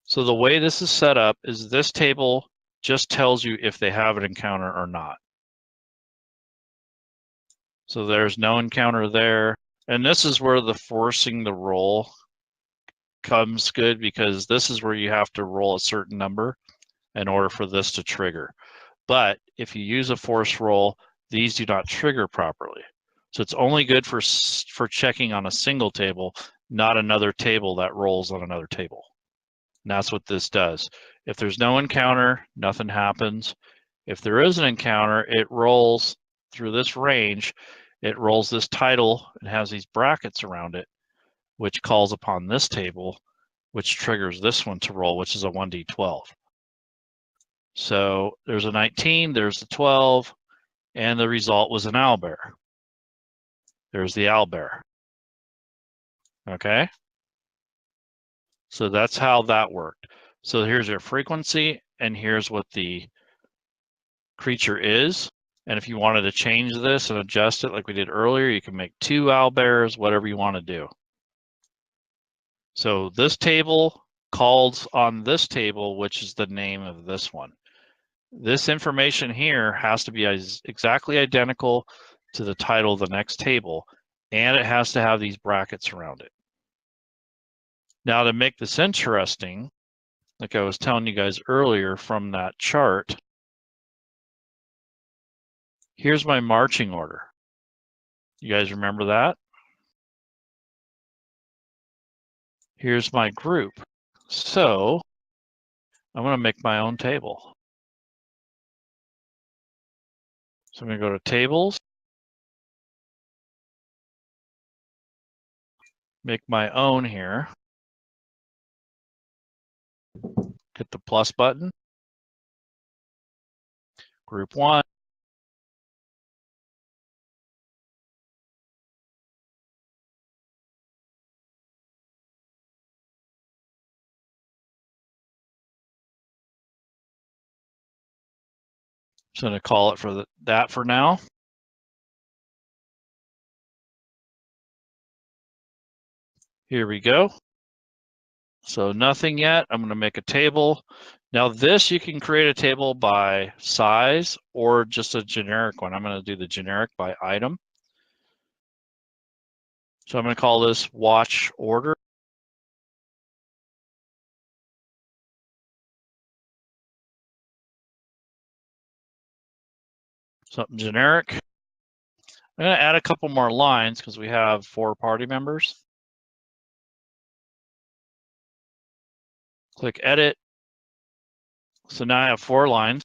So the way this is set up is this table just tells you if they have an encounter or not. So there's no encounter there. And this is where the forcing the roll comes good, because this is where you have to roll a certain number in order for this to trigger. But if you use a force roll, these do not trigger properly. So it's only good for checking on a single table, not another table that rolls on another table. And that's what this does. If there's no encounter, nothing happens. If there is an encounter, it rolls through this range. It rolls this title and has these brackets around it, which calls upon this table, which triggers this one to roll, which is a 1d12. So there's a 19, there's a 12, and the result was an owlbear. There's the owlbear. Okay? So that's how that worked. So here's your frequency, and here's what the creature is. And if you wanted to change this and adjust it like we did earlier, you can make 2 owlbears, whatever you want to do. So this table calls on this table, which is the name of this one. This information here has to be exactly identical to the title of the next table, and it has to have these brackets around it. Now, to make this interesting, like I was telling you guys earlier from that chart, here's my marching order. You guys remember that? Here's my group. So I'm going to make my own table. So I'm going to go to tables, make my own here, hit the plus button, group 1. So I'm going to call it for that for now. Here we go. So nothing yet. I'm going to make a table. Now this, you can create a table by size or just a generic one. I'm going to do the generic by item. So I'm going to call this watch order. Something generic. I'm going to add a couple more lines because we have 4 party members. Click edit. So now I have 4 lines.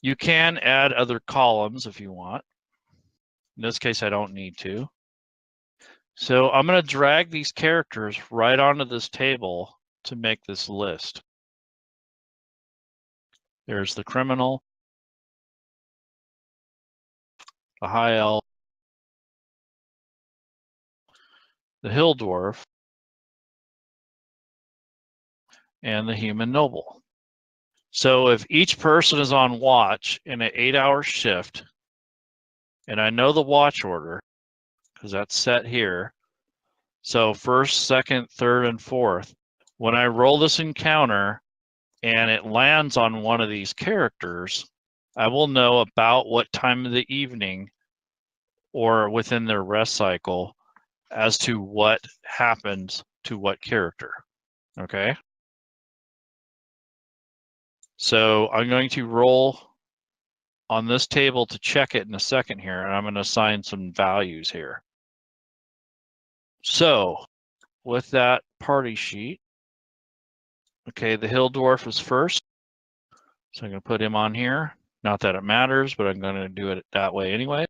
You can add other columns if you want. In this case, I don't need to. So I'm going to drag these characters right onto this table to make this list. There's the criminal, the high elf, the hill dwarf, and the human noble. So if each person is on watch in an 8-hour shift, and I know the watch order, because that's set here, so first, second, third, and fourth, when I roll this encounter and it lands on one of these characters, I will know about what time of the evening or within their rest cycle as to what happens to what character. Okay? So I'm going to roll on this table to check it in a second here, and I'm going to assign some values here. So with that party sheet, okay, the hill dwarf is first. So I'm going to put him on here. Not that it matters, but I'm going to do it that way anyway.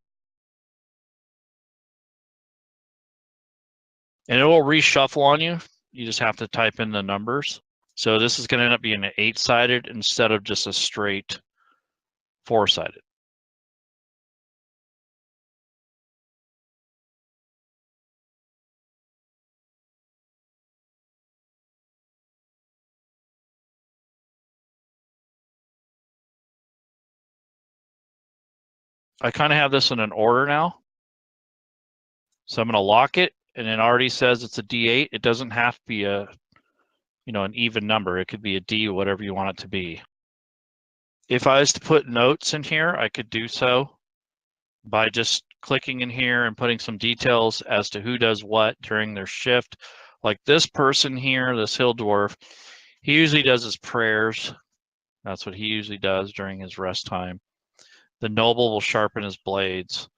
And it will reshuffle on you. You just have to type in the numbers. So this is going to end up being an 8-sided instead of just a straight 4-sided. I kind of have this in an order now. So I'm going to lock it, and it already says it's a D8. It doesn't have to be a, an even number. It could be a D, whatever you want it to be. If I was to put notes in here, I could do so by just clicking in here and putting some details as to who does what during their shift. Like this person here, this hill dwarf, he usually does his prayers. That's what he usually does during his rest time. The noble will sharpen his blades.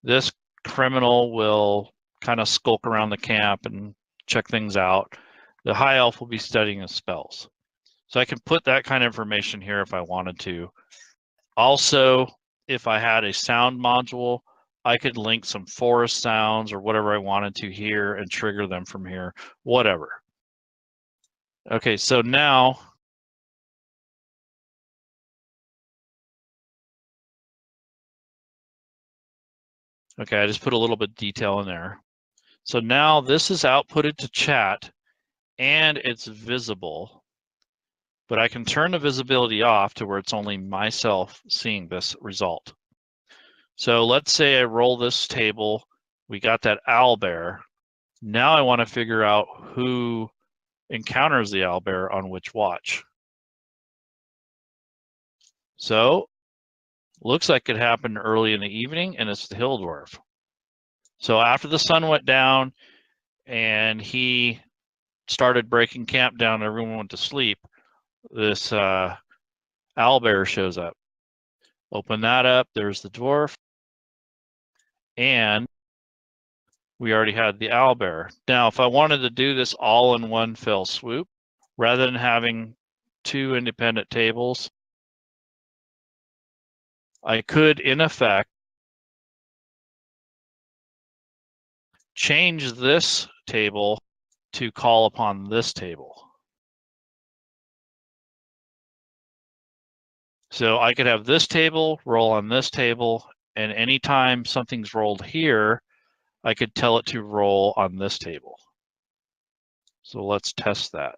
This criminal will kind of skulk around the camp and check things out. The high elf will be studying his spells. So I can put that kind of information here if I wanted to. Also, if I had a sound module, I could link some forest sounds or whatever I wanted to here and trigger them from here, whatever. Okay, so now okay, I just put a little bit of detail in there. So now this is outputted to chat and it's visible, but I can turn the visibility off to where it's only myself seeing this result. So let's say I roll this table, we got that owlbear. Now I want to figure out who encounters the owlbear on which watch. So looks like it happened early in the evening, and it's the hill dwarf. So after the sun went down and he started breaking camp down, everyone went to sleep, this owlbear shows up. Open that up, there's the dwarf, and we already had the owlbear. Now, if I wanted to do this all in one fell swoop, rather than having 2 independent tables, I could, in effect, change this table to call upon this table. So I could have this table roll on this table, and anytime something's rolled here, I could tell it to roll on this table. So let's test that.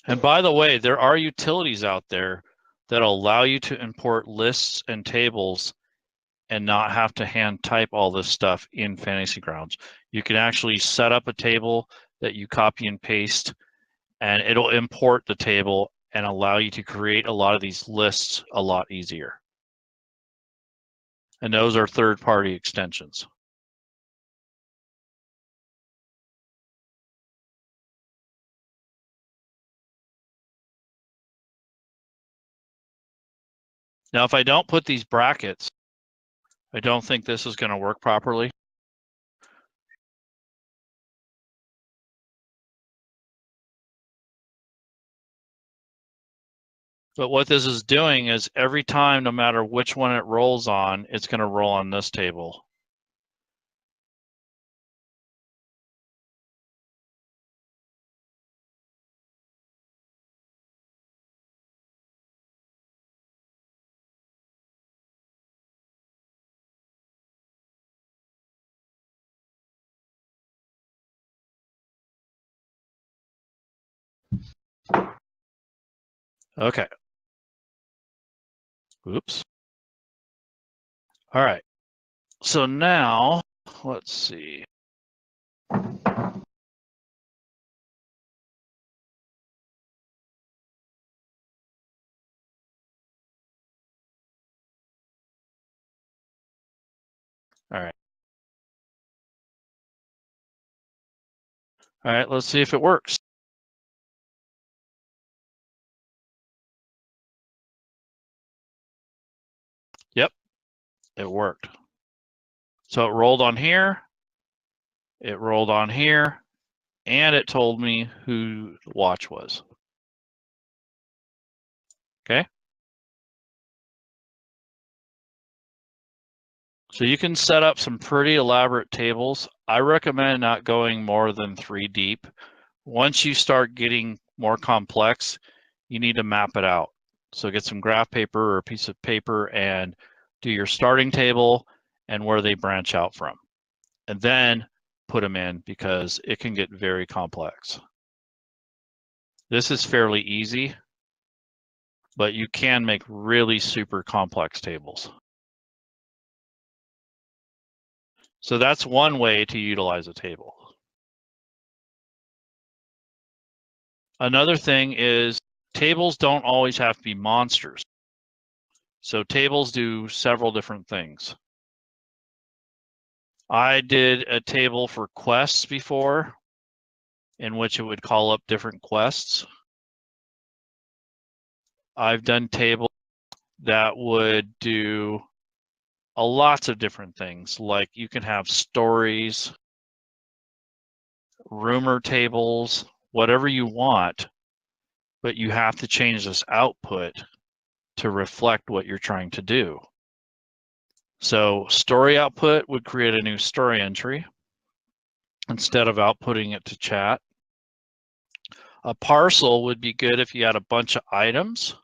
And by the way, there are utilities out there that allow you to import lists and tables and not have to hand type all this stuff in Fantasy Grounds. You can actually set up a table that you copy and paste, and it'll import the table and allow you to create a lot of these lists a lot easier. And those are third-party extensions. Now, if I don't put these brackets, I don't think this is going to work properly. But what this is doing is every time, no matter which one it rolls on, it's going to roll on this table. Okay. Oops. All right. So now, let's see. All right. All right, let's see if it works. Yep, it worked. So it rolled on here, it rolled on here, and it told me who the watch was. Okay. So you can set up some pretty elaborate tables. I recommend not going more than 3 deep. Once you start getting more complex, you need to map it out. So get some graph paper or a piece of paper and do your starting table and where they branch out from. And then put them in because it can get very complex. This is fairly easy, but you can make really super complex tables. So that's one way to utilize a table. Another thing is tables don't always have to be monsters. So tables do several different things. I did a table for quests before, in which it would call up different quests. I've done tables that would do lots of different things, like you can have stories, rumor tables, whatever you want, but you have to change this output to reflect what you're trying to do. So story output would create a new story entry instead of outputting it to chat. A parcel would be good if you had a bunch of items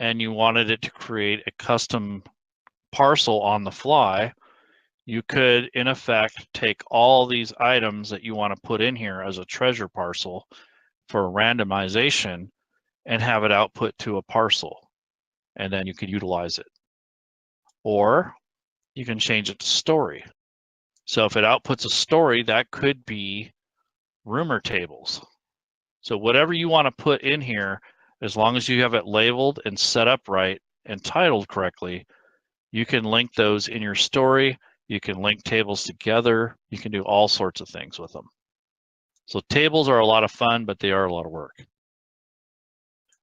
and you wanted it to create a custom parcel on the fly. You could, in effect, take all these items that you want to put in here as a treasure parcel for randomization and have it output to a parcel, and then you could utilize it. Or you can change it to story. So if it outputs a story, that could be rumor tables. So whatever you want to put in here, as long as you have it labeled and set up right and titled correctly, you can link those in your story. You can link tables together. You can do all sorts of things with them. So tables are a lot of fun, but they are a lot of work.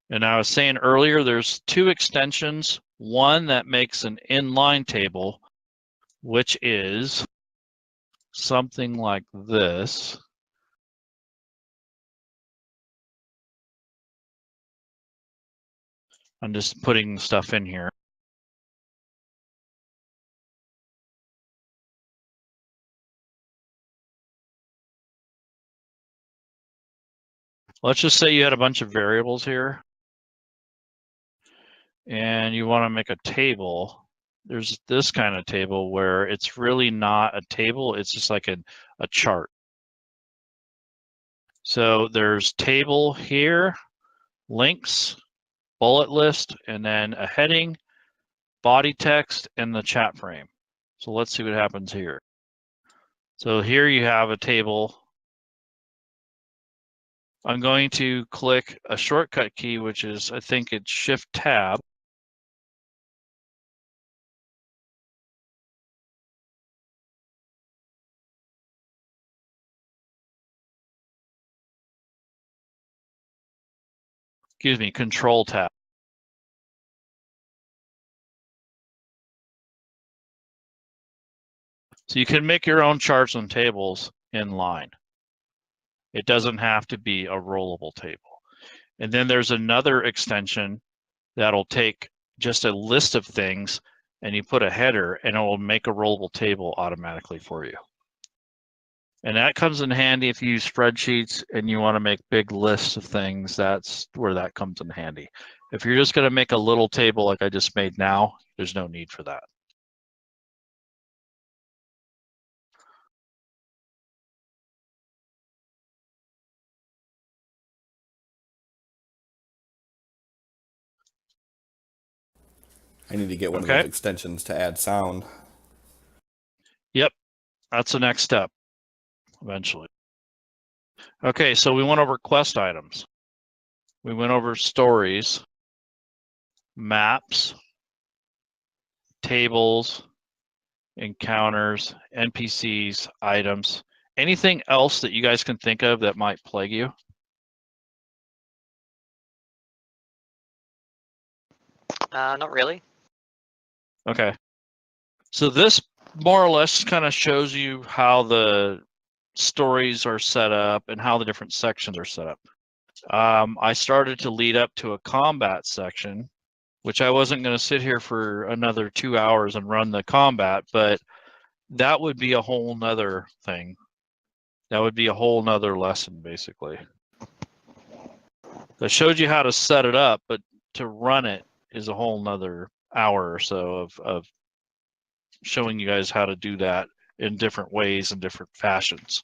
And I was saying earlier, there's 2 extensions. One that makes an inline table, which is something like this. I'm just putting stuff in here. Let's just say you had a bunch of variables here and you want to make a table. There's this kind of table where it's really not a table, it's just like a chart. So there's table here, links, bullet list, and then a heading, body text, and the chat frame. So let's see what happens here. So here you have a table. I'm going to click a shortcut key, which is, I think it's Shift Tab. Excuse me, Control Tab. So you can make your own charts and tables in line. It doesn't have to be a rollable table. And then there's another extension that'll take just a list of things and you put a header and it will make a rollable table automatically for you. And that comes in handy if you use spreadsheets and you want to make big lists of things. That's where that comes in handy. If you're just going to make a little table like I just made now, there's no need for that. I need to get one of Okay. those extensions to add sound. Yep, that's the next step eventually. Okay, so we went over quest items. We went over stories, maps, tables, encounters, NPCs, items. Anything else that you guys can think of that might plague you? Not really. Okay. So this more or less kind of shows you how the stories are set up and how the different sections are set up. I started to lead up to a combat section, which I wasn't going to sit here for another 2 hours and run the combat, but that would be a whole nother thing. That would be a whole nother lesson, basically. I showed you how to set it up, but to run it is a whole nother hour or so of showing you guys how to do that in different ways and different fashions.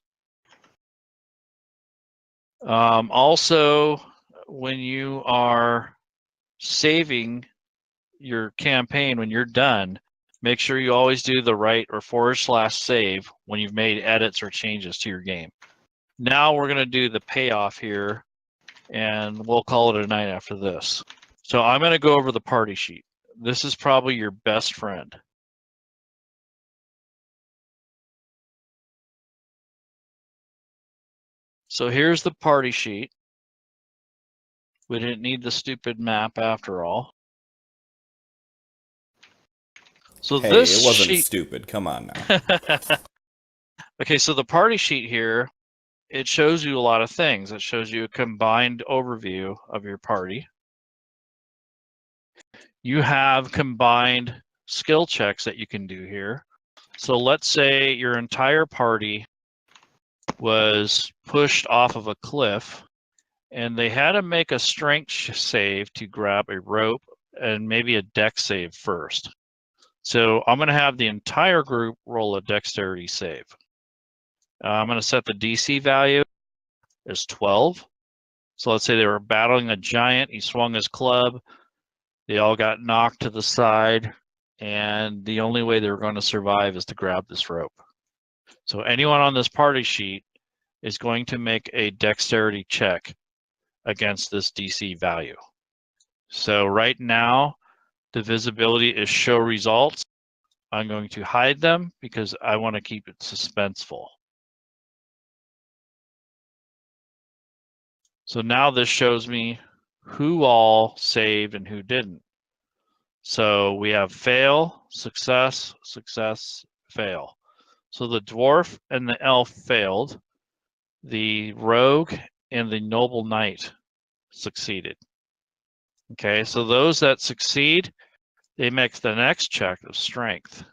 Also, when you are saving your campaign, when you're done, make sure you always do the right or /save when you've made edits or changes to your game. Now we're going to do the payoff here, and we'll call it a night after this. So I'm going to go over the party sheet. This is probably your best friend. So here's the party sheet. We didn't need the stupid map after all. So Hey, this it wasn't sheet... stupid. Come on now. Okay, so the party sheet here, it shows you a lot of things. It shows you a combined overview of your party. You have combined skill checks that you can do here. So let's say your entire party was pushed off of a cliff and they had to make a strength save to grab a rope and maybe a dex save first. So I'm going to have the entire group roll a dexterity save. I'm going to set the DC value as 12. So let's say they were battling a giant. He swung his club. They all got knocked to the side. And the only way they were going to survive is to grab this rope. So anyone on this party sheet is going to make a dexterity check against this DC value. So right now, the visibility is show results. I'm going to hide them because I want to keep it suspenseful. So now this shows me who all saved and who didn't. So we have fail, success, success, fail. So the dwarf and the elf failed. The rogue and the noble knight succeeded. Okay, so those that succeed, they make the next check of strength.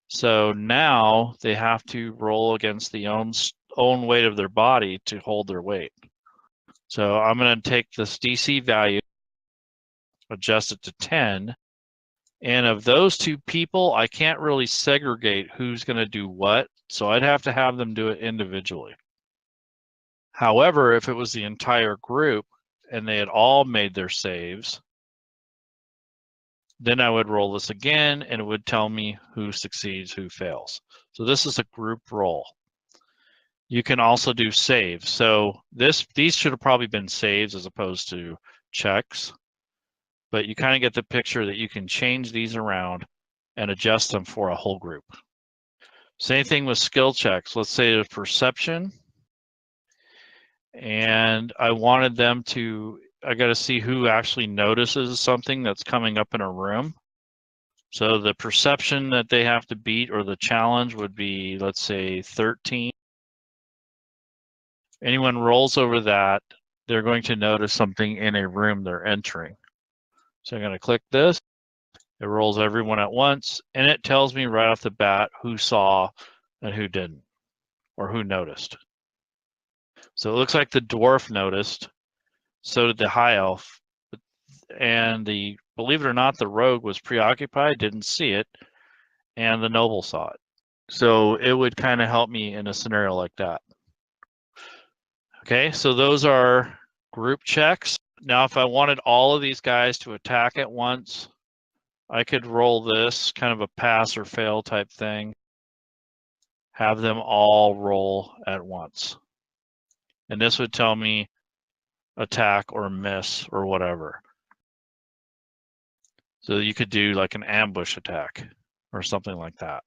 So now they have to roll against the own weight of their body to hold their weight. So I'm going to take this DC value, adjust it to 10. And of those two people, I can't really segregate who's going to do what. So I'd have to have them do it individually. However, if it was the entire group and they had all made their saves, then I would roll this again and it would tell me who succeeds, who fails. So this is a group roll. You can also do saves. So these should have probably been saves as opposed to checks, but you kind of get the picture that you can change these around and adjust them for a whole group. Same thing with skill checks. Let's say a perception, and I wanted them to, I got to see who actually notices something that's coming up in a room. So the perception that they have to beat, or the challenge, would be, let's say, 13. Anyone rolls over that, they're going to notice something in a room they're entering. So I'm going to click this. It rolls everyone at once, and it tells me right off the bat who saw and who didn't, or who noticed. So it looks like the dwarf noticed, so did the high elf, and believe it or not, the rogue was preoccupied, didn't see it, and the noble saw it. So it would kind of help me in a scenario like that. Okay, so those are group checks. Now, if I wanted all of these guys to attack at once, I could roll this, kind of a pass or fail type thing, have them all roll at once. And this would tell me attack or miss or whatever. So you could do like an ambush attack or something like that.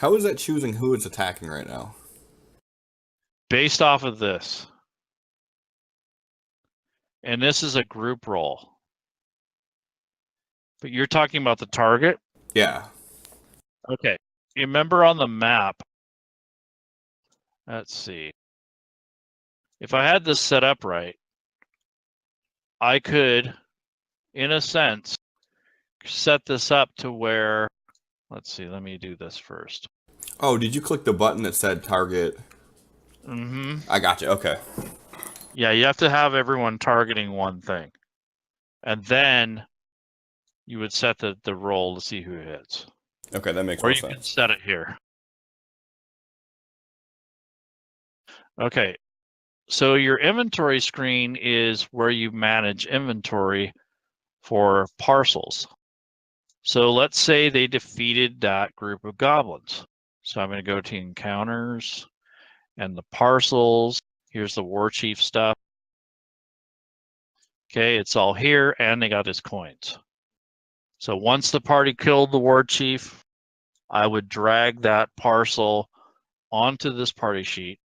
How is that choosing who it's attacking right now? Based off of this. And this is a group roll. But you're talking about the target? Yeah. Okay. You remember on the map, let's see. If I had this set up right, I could, in a sense, set this up to where, let's see, let me do this first. Oh, did you click the button that said target? Mm-hmm. I got you. Okay. Yeah, you have to have everyone targeting one thing. And then you would set the roll to see who hits. Okay, that makes Or more you can sense. set it here. Okay, so your inventory screen is where you manage inventory for parcels. So let's say they defeated that group of goblins. So I'm going to go to encounters and the parcels. Here's the war chief stuff. Okay, it's all here, and they got his coins. So once the party killed the war chief, I would drag that parcel onto this party sheet.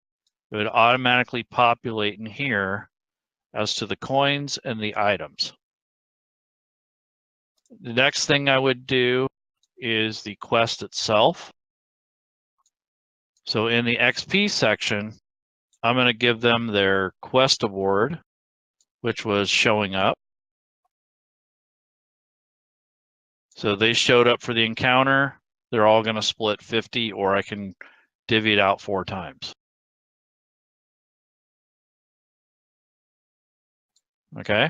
It would automatically populate in here as to the coins and the items. The next thing I would do is the quest itself. So in the XP section, I'm going to give them their quest award, which was showing up. So they showed up for the encounter. They're all going to split 50, or I can divvy it out 4 times. Okay.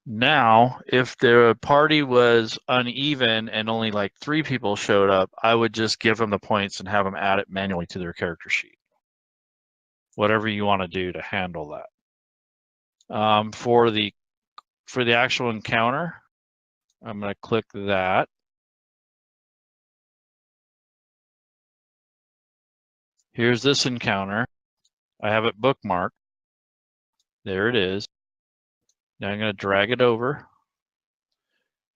Now, if the party was uneven and only like 3 people showed up, I would just give them the points and have them add it manually to their character sheet. Whatever you want to do to handle that. For the actual encounter, I'm going to click that. Here's this encounter. I have it bookmarked. There it is. Now I'm going to drag it over.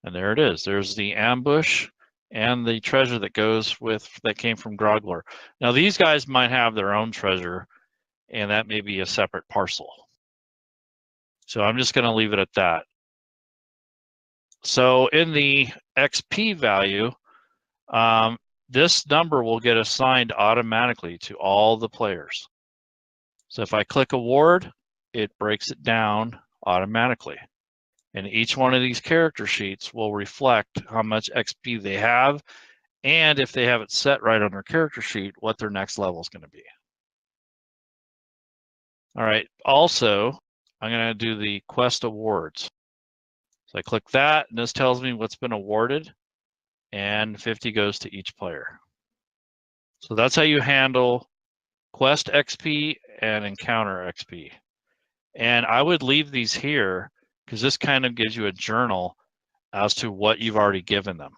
And there it is. There's the ambush and the treasure that came from Groggler. Now these guys might have their own treasure, and that may be a separate parcel. So I'm just going to leave it at that. So in the XP value, this number will get assigned automatically to all the players. So if I click award, it breaks it down automatically. And each one of these character sheets will reflect how much XP they have, and if they have it set right on their character sheet, what their next level is going to be. All right, also, I'm going to do the quest awards. So I click that, and this tells me what's been awarded, and 50 goes to each player. So that's how you handle quest XP and encounter XP. And I would leave these here because this kind of gives you a journal as to what you've already given them.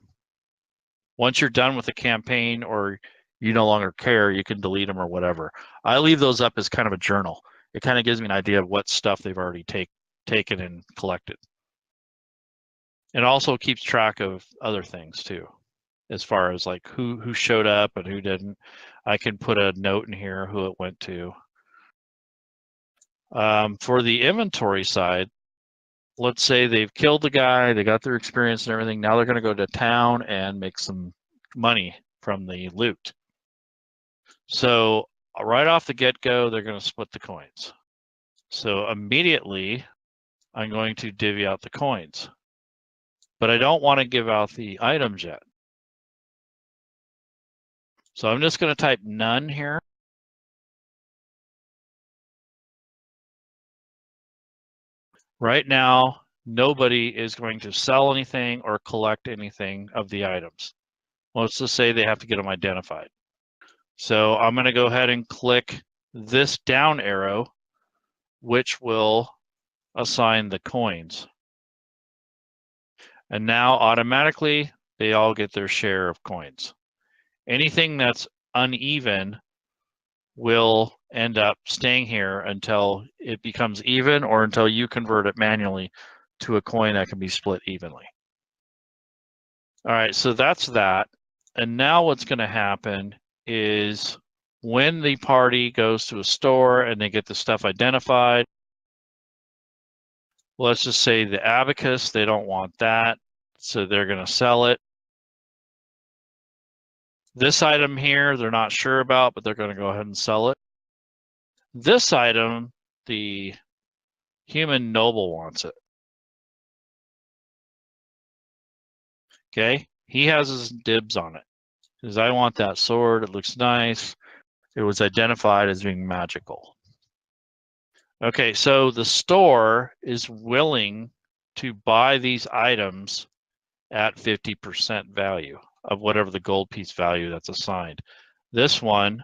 Once you're done with the campaign or you no longer care, you can delete them or whatever. I leave those up as kind of a journal. It kind of gives me an idea of what stuff they've already taken and collected. It also keeps track of other things too, as far as like who showed up and who didn't. I can put a note in here who it went to. For the inventory side, let's say they've killed the guy, they got their experience and everything. Now they're going to go to town and make some money from the loot. So right off the get-go, they're going to split the coins. So immediately, I'm going to divvy out the coins. But I don't want to give out the items yet. So I'm just going to type none here. Right now, nobody is going to sell anything or collect anything of the items. Let's just say they have to get them identified. So I'm going to go ahead and click this down arrow, which will assign the coins. And now automatically they all get their share of coins. Anything that's uneven will end up staying here until it becomes even or until you convert it manually to a coin that can be split evenly. All right, so that's that. And now what's going to happen is when the party goes to a store and they get the stuff identified, let's just say the abacus, they don't want that, so they're going to sell it. This item here, they're not sure about, but they're going to go ahead and sell it. This item, the human noble wants it. Okay, he has his dibs on it. Because I want that sword, it looks nice. It was identified as being magical. Okay, so the store is willing to buy these items at 50% value of whatever the gold piece value that's assigned. This one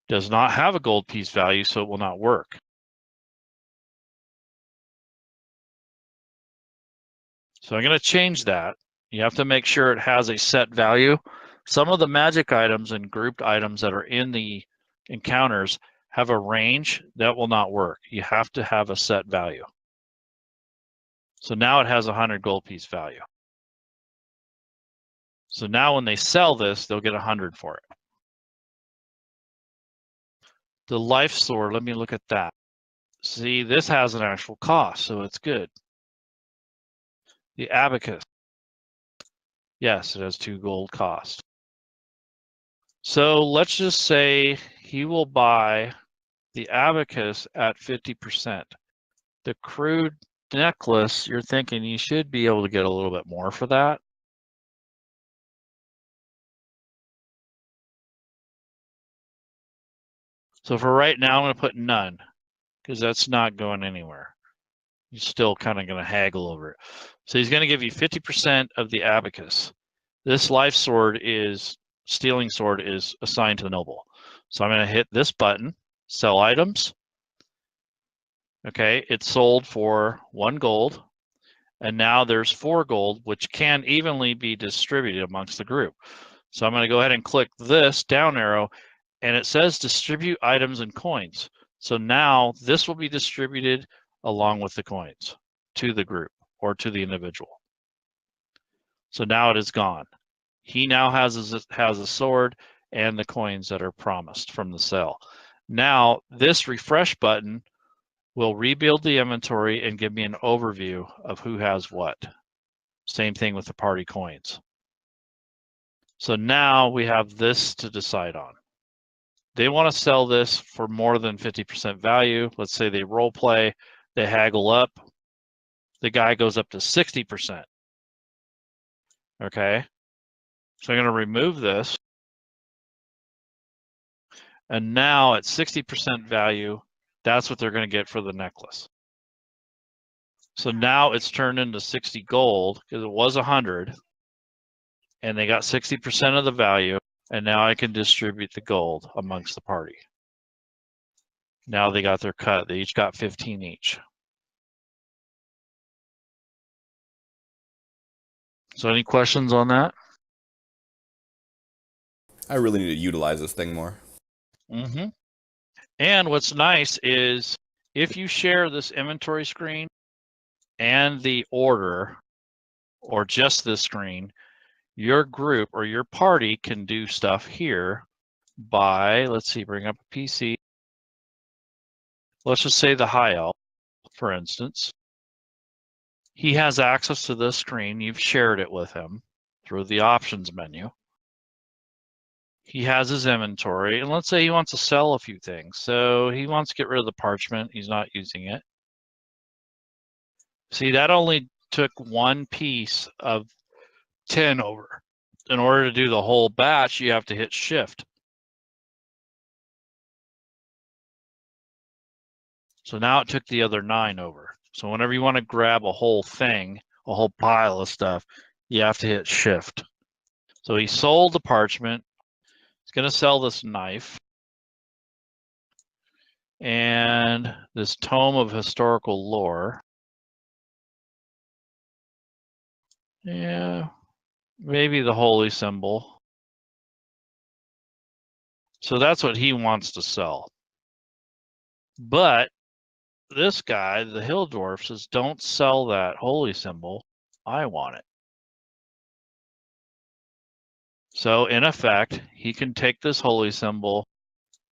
does not have a gold piece value, so it will not work. So I'm going to change that. You have to make sure it has a set value. Some of the magic items and grouped items that are in the encounters have a range that will not work. You have to have a set value. So now it has 100 gold piece value. So now when they sell this, they'll get 100 for it. The life sword, let me look at that. See, this has an actual cost, so it's good. The abacus. Yes, it has 2 gold cost. So let's just say he will buy the abacus at 50%. The crude necklace, you're thinking you should be able to get a little bit more for that. So for right now, I'm going to put none because that's not going anywhere. He's still kind of going to haggle over it. So he's going to give you 50% of the abacus. This life sword is, stealing sword is assigned to the noble. So I'm going to hit this button, sell items. Okay, it's sold for 1 gold. And now there's 4 gold, which can evenly be distributed amongst the group. So I'm going to go ahead and click this down arrow, and it says distribute items and coins. So now this will be distributed along with the coins to the group or to the individual. So now it is gone. He now has a sword and the coins that are promised from the sale. Now this refresh button will rebuild the inventory and give me an overview of who has what. Same thing with the party coins. So now we have this to decide on. They want to sell this for more than 50% value. Let's say they role play, they haggle up. The guy goes up to 60%. Okay. So I'm going to remove this. And now at 60% value, that's what they're going to get for the necklace. So now it's turned into 60 gold because it was 100. And they got 60% of the value. And now I can distribute the gold amongst the party. Now they got their cut. They each got 15 each. So any questions on that? I really need to utilize this thing more. Mm-hmm. And what's nice is if you share this inventory screen and the order, or just this screen, your group or your party can do stuff here by, let's see, bring up a PC. Let's just say the High Elf, for instance. He has access to this screen. You've shared it with him through the options menu. He has his inventory, and let's say he wants to sell a few things. So he wants to get rid of the parchment. He's not using it. See, that only took one piece of 10 over. In order to do the whole batch, you have to hit shift. So now it took the other 9 over. So whenever you want to grab a whole thing, a whole pile of stuff, you have to hit shift. So he sold the parchment. He's going to sell this knife and this tome of historical lore. Yeah, maybe the holy symbol. So that's what he wants to sell. But this guy, the hill dwarf, says, don't sell that holy symbol. I want it. So in effect, he can take this holy symbol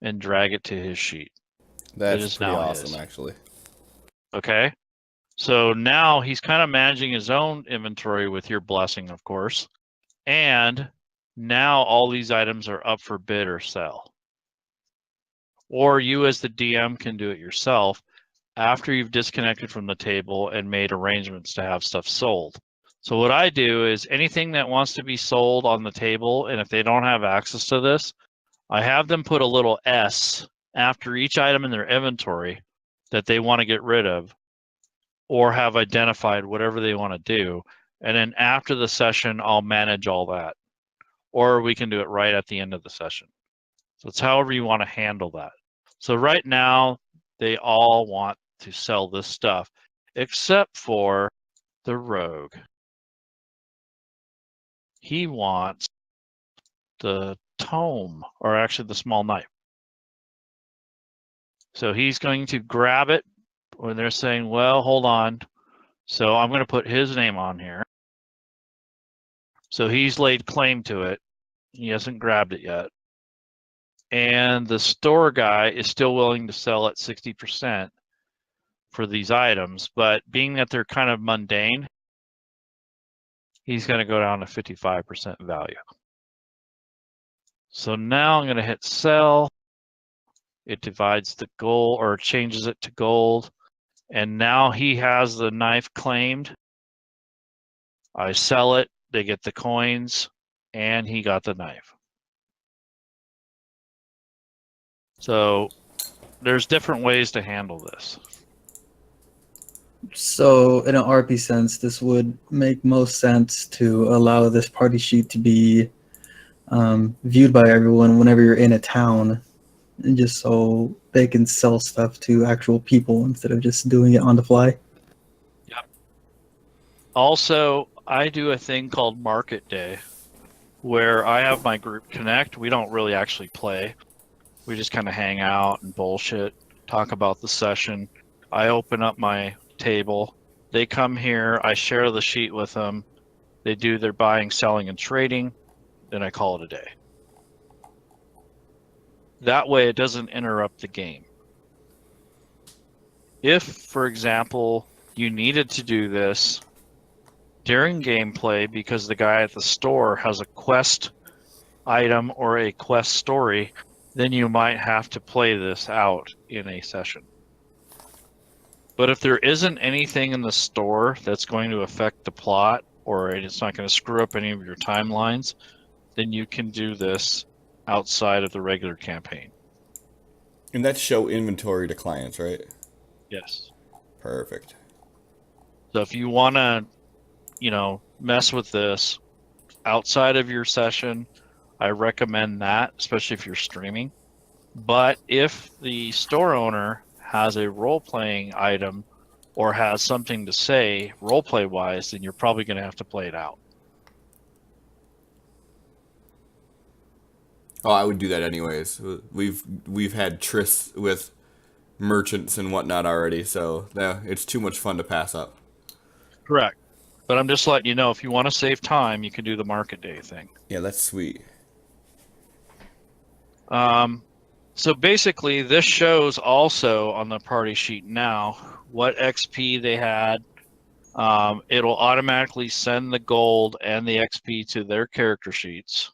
and drag it to his sheet. That's pretty awesome, actually. Okay. So now he's kind of managing his own inventory with your blessing, of course. And now all these items are up for bid or sell. Or you as the DM can do it yourself after you've disconnected from the table and made arrangements to have stuff sold. So what I do is anything that wants to be sold on the table, and if they don't have access to this, I have them put a little S after each item in their inventory that they want to get rid of, or have identified whatever they want to do. And then after the session, I'll manage all that. Or we can do it right at the end of the session. So it's however you want to handle that. So right now, they all want to sell this stuff, except for the rogue. He wants the tome, or actually the small knife. So he's going to grab it when they're saying, well, hold on. So I'm going to put his name on here. So he's laid claim to it. He hasn't grabbed it yet. And the store guy is still willing to sell at 60% for these items, but being that they're kind of mundane, he's going to go down to 55% value. So now I'm going to hit sell. It divides the gold, or changes it to gold. And now he has the knife claimed. I sell it, they get the coins, and he got the knife. So there's different ways to handle this. So in an RP sense, this would make most sense to allow this party sheet to be viewed by everyone whenever you're in a town, and just so they can sell stuff to actual people instead of just doing it on the fly. Yep. Also, I do a thing called Market Day, where I have my group connect. We don't really actually play. We just kind of hang out and bullshit, talk about the session. I open up my table. They come here. I share the sheet with them. They do their buying, selling, and trading. Then I call it a day. That way it doesn't interrupt the game. If, for example, you needed to do this during gameplay because the guy at the store has a quest item or a quest story, then you might have to play this out in a session. But if there isn't anything in the store that's going to affect the plot, or it's not going to screw up any of your timelines, then you can do this outside of the regular campaign. And that's show inventory to clients, right? Yes. Perfect. So if you want to, mess with this outside of your session, I recommend that, especially if you're streaming. But if the store owner has a role-playing item or has something to say role-play wise, then you're probably going to have to play it out. Oh, I would do that anyways. We've had trysts with merchants and whatnot already, so yeah, it's too much fun to pass up. Correct. But I'm just letting you know, if you want to save time, you can do the market day thing. Yeah, that's sweet. So basically, this shows also on the party sheet now what XP they had. It'll automatically send the gold and the XP to their character sheets.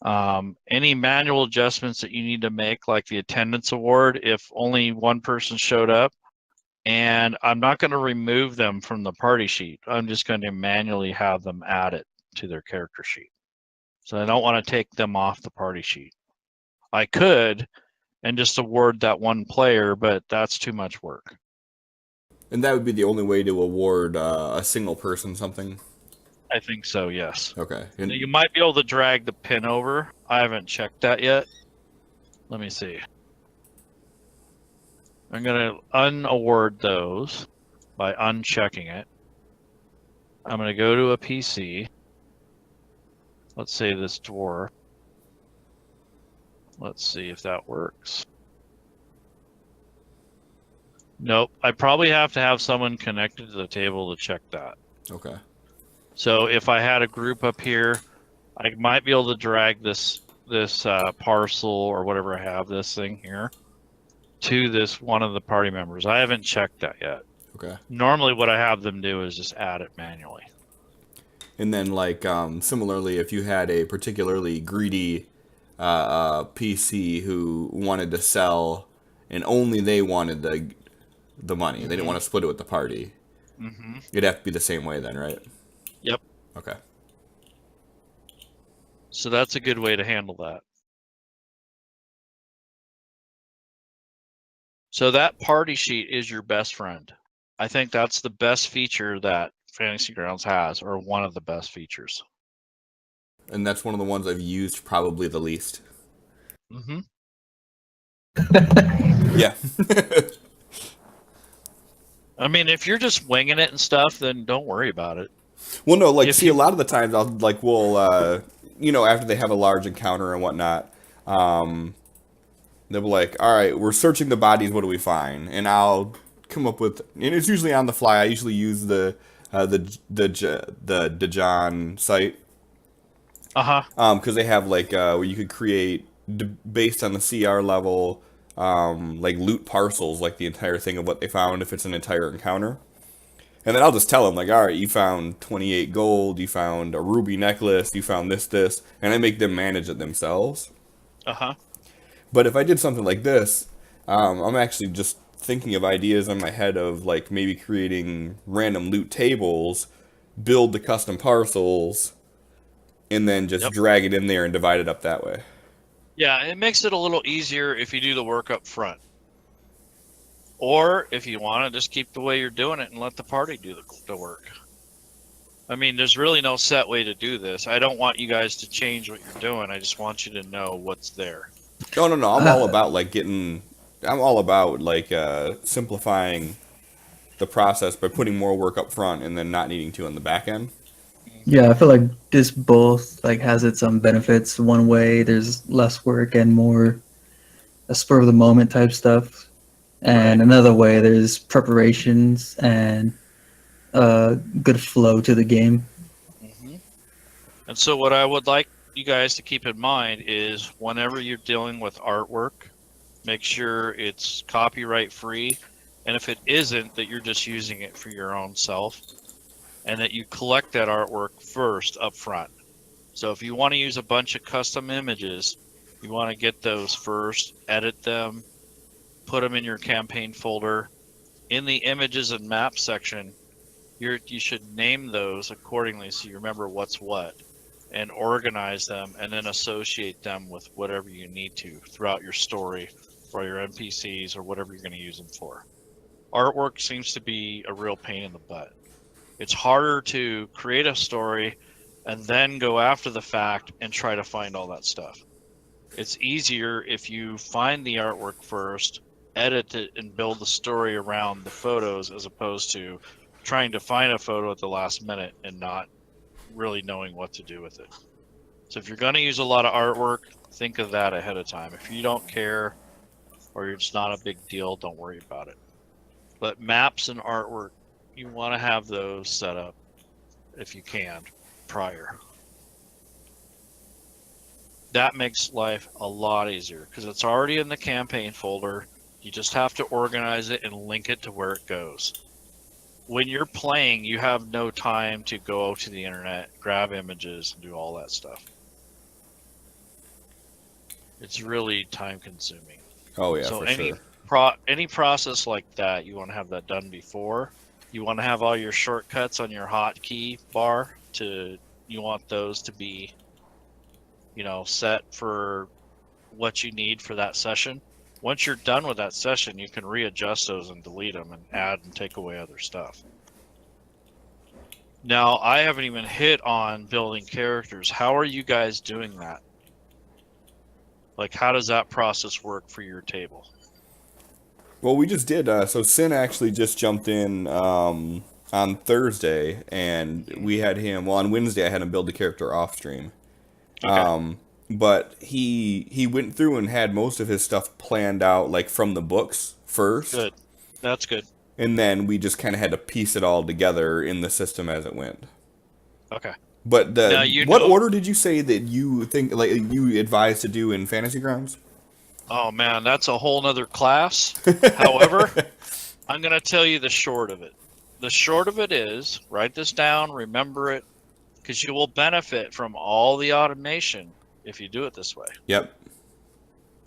Any manual adjustments that you need to make, like the attendance award, if only one person showed up, and I'm not going to remove them from the party sheet. I'm just going to manually have them add it to their character sheet. So I don't want to take them off the party sheet. I could and just award that one player, but that's too much work. And that would be the only way to award a single person something. I think so, yes. Okay. Now, you might be able to drag the pin over. I haven't checked that yet. Let me see. I'm going to unaward those by unchecking it. I'm going to go to a PC. Let's say this dwarf. Let's see if that works. Nope. I probably have to have someone connected to the table to check that. Okay. So if I had a group up here, I might be able to drag this parcel or whatever I have, this thing here, to this one of the party members. I haven't checked that yet. Okay. Normally what I have them do is just add it manually. And then, like, similarly, if you had a particularly greedy PC who wanted to sell, and only they wanted the money, they didn't want to split it with the party. Mm-hmm. It'd have to be the same way then, right? Yep. Okay. So that's a good way to handle that. So that party sheet is your best friend. I think that's the best feature that Fantasy Grounds has, or one of the best features. And that's one of the ones I've used probably the least. Mm-hmm. Yeah. I mean, if you're just winging it and stuff, then don't worry about it. Well, no, like, If see, a lot of the times we'll, you know, after they have a large encounter and whatnot, they'll be like, all right, we're searching the bodies, what do we find? And I'll come up with, and it's usually on the fly. I usually use the Dejan site. Because they have, like, where you could create, based on the CR level, like, loot parcels, like the entire thing of what they found if it's an entire encounter. And then I'll just tell them, like, all right, you found 28 gold, you found a ruby necklace, you found this, and I make them manage it themselves. But if I did something like this, I'm actually just thinking of ideas in my head of, like, maybe creating random loot tables, build the custom parcels, and then just drag it in there and divide it up that way. Yeah, it makes it a little easier if you do the work up front. Or if you want to just keep the way you're doing it and let the party do the work. I mean, there's really no set way to do this. I don't want you guys to change what you're doing. I just want you to know what's there. No. I'm all about, like, simplifying the process by putting more work up front and then not needing to on the back end. Yeah, I feel like this both like has its own benefits. One way, there's less work and more a spur of the moment type stuff. And another way, there's preparations and good flow to the game. And so what I would like you guys to keep in mind is whenever you're dealing with artwork, make sure it's copyright free. And if it isn't, that you're just using it for your own self. And that you collect that artwork first up front. So if you want to use a bunch of custom images, you want to get those first, edit them, put them in your campaign folder. In the images and map section, you should name those accordingly so you remember what's what, and organize them, and then associate them with whatever you need to throughout your story or your NPCs or whatever you're going to use them for. Artwork seems to be a real pain in the butt. It's harder to create a story and then go after the fact and try to find all that stuff. It's easier if you find the artwork first, edit it, and build the story around the photos, as opposed to trying to find a photo at the last minute and not really knowing what to do with it. So if you're going to use a lot of artwork, think of that ahead of time. If you don't care or it's not a big deal, don't worry about it. But maps and artwork, you want to have those set up if you can prior. That makes life a lot easier because it's already in the campaign folder. You just have to organize it and link it to where it goes. When you're playing, you have no time to go to the internet, grab images, and do all that stuff. It's really time consuming. Oh yeah, So for any sure. any process like that, you want to have that done before. You want to have all your shortcuts on your hotkey bar you want those to be, set for what you need for that session. Once you're done with that session, you can readjust those and delete them and add and take away other stuff. Now, I haven't even hit on building characters. How are you guys doing that? Like, how does that process work for your table? Well, we just did. So Sin actually just jumped in on Thursday, and we had him. Well, on Wednesday, I had him build a character off stream. Okay. But he went through and had most of his stuff planned out, like from the books first. Good. That's good. And then we just kind of had to piece it all together in the system as it went. Okay. But Now, what order did you say that you think, like, you advise to do in Fantasy Grounds? Oh man, that's a whole nother class. However, I'm going to tell you the short of it. The short of it is, write this down, remember it, because you will benefit from all the automation if you do it this way. Yep.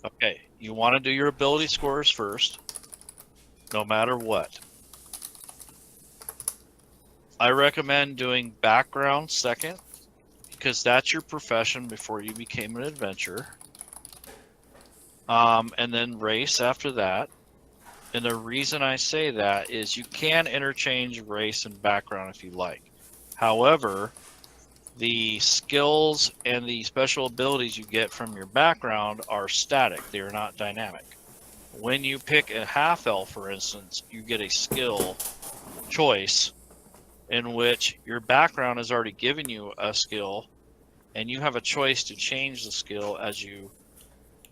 Okay, you want to do your ability scores first, no matter what. I recommend doing background second, because that's your profession before you became an adventurer. And then race after that. And the reason I say that is you can interchange race and background if you like. However, the skills and the special abilities you get from your background are static. They are not dynamic. When you pick a half-elf, for instance, you get a skill choice in which your background has already given you a skill, and you have a choice to change the skill as you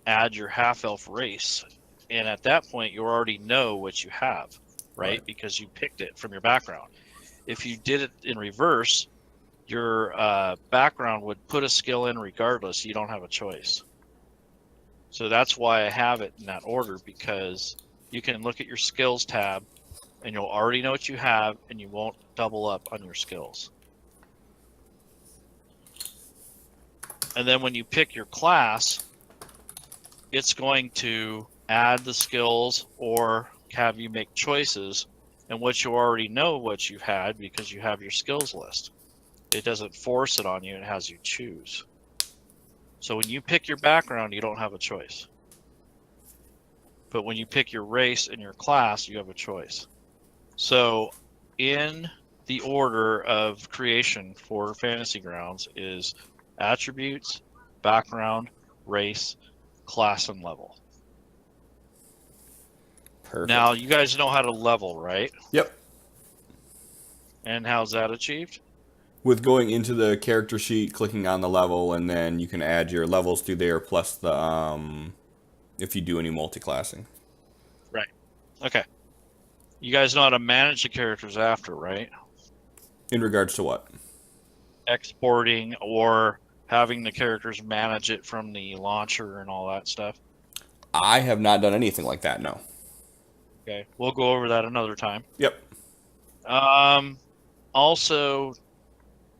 add your half-elf race. And at that point, you already know what you have, right? Because you picked it from your background. If you did it in reverse, your background would put a skill in regardless. You don't have a choice. So that's why I have it in that order, because you can look at your skills tab and you'll already know what you have and you won't double up on your skills. And then when you pick your class, it's going to add the skills or have you make choices in which you already know what you had because you have your skills list. It doesn't force it on you, it has you choose. So when you pick your background, you don't have a choice. But when you pick your race and your class, you have a choice. So in the order of creation for Fantasy Grounds is attributes, background, race, class, and level. Perfect. Now, you guys know how to level, right? Yep. And how's that achieved? With going into the character sheet, clicking on the level, and then you can add your levels through there, plus the if you do any multi-classing. Right. Okay. You guys know how to manage the characters after, right? In regards to what? Exporting or having the characters manage it from the launcher and all that stuff. I have not done anything like that, no. Okay. We'll go over that another time. Yep. Also,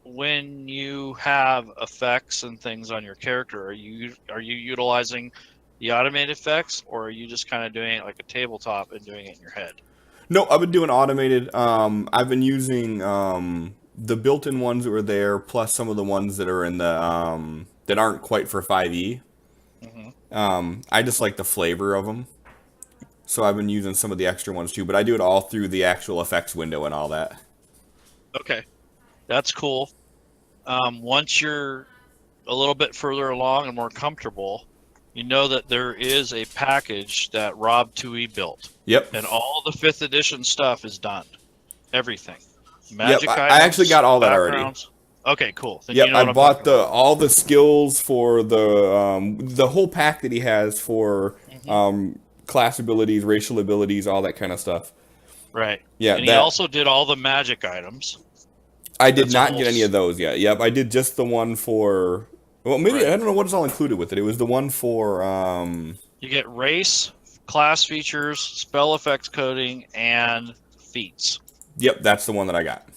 when you have effects and things on your character, are you utilizing the automated effects, or are you just kind of doing it like a tabletop and doing it in your head? No, I've been doing automated. I've been using the built-in ones that were there, plus some of the ones that are in the that aren't quite for 5e. Mm-hmm. I just like the flavor of them, so I've been using some of the extra ones too. But I do it all through the actual effects window and all that. Okay, that's cool. once you're a little bit further along and more comfortable, you know that there is a package that Rob Tui built, Yep. and all the 5th edition stuff is done. Everything. Yep. Magic I items, actually got all that already. backgrounds. Okay, cool. Then Yep. you know I what I'm bought talking about. all the skills for the whole pack that he has for class abilities, racial abilities, all that kind of stuff. Right. Yeah. And he also did all the magic items. I did That's a not whole get any of those yet. Yep, I did just the one for. Well, maybe Right. I don't know what is all included with it. It was the one for. You get race, class features, spell effects coding, and feats. Yep, that's the one that I got.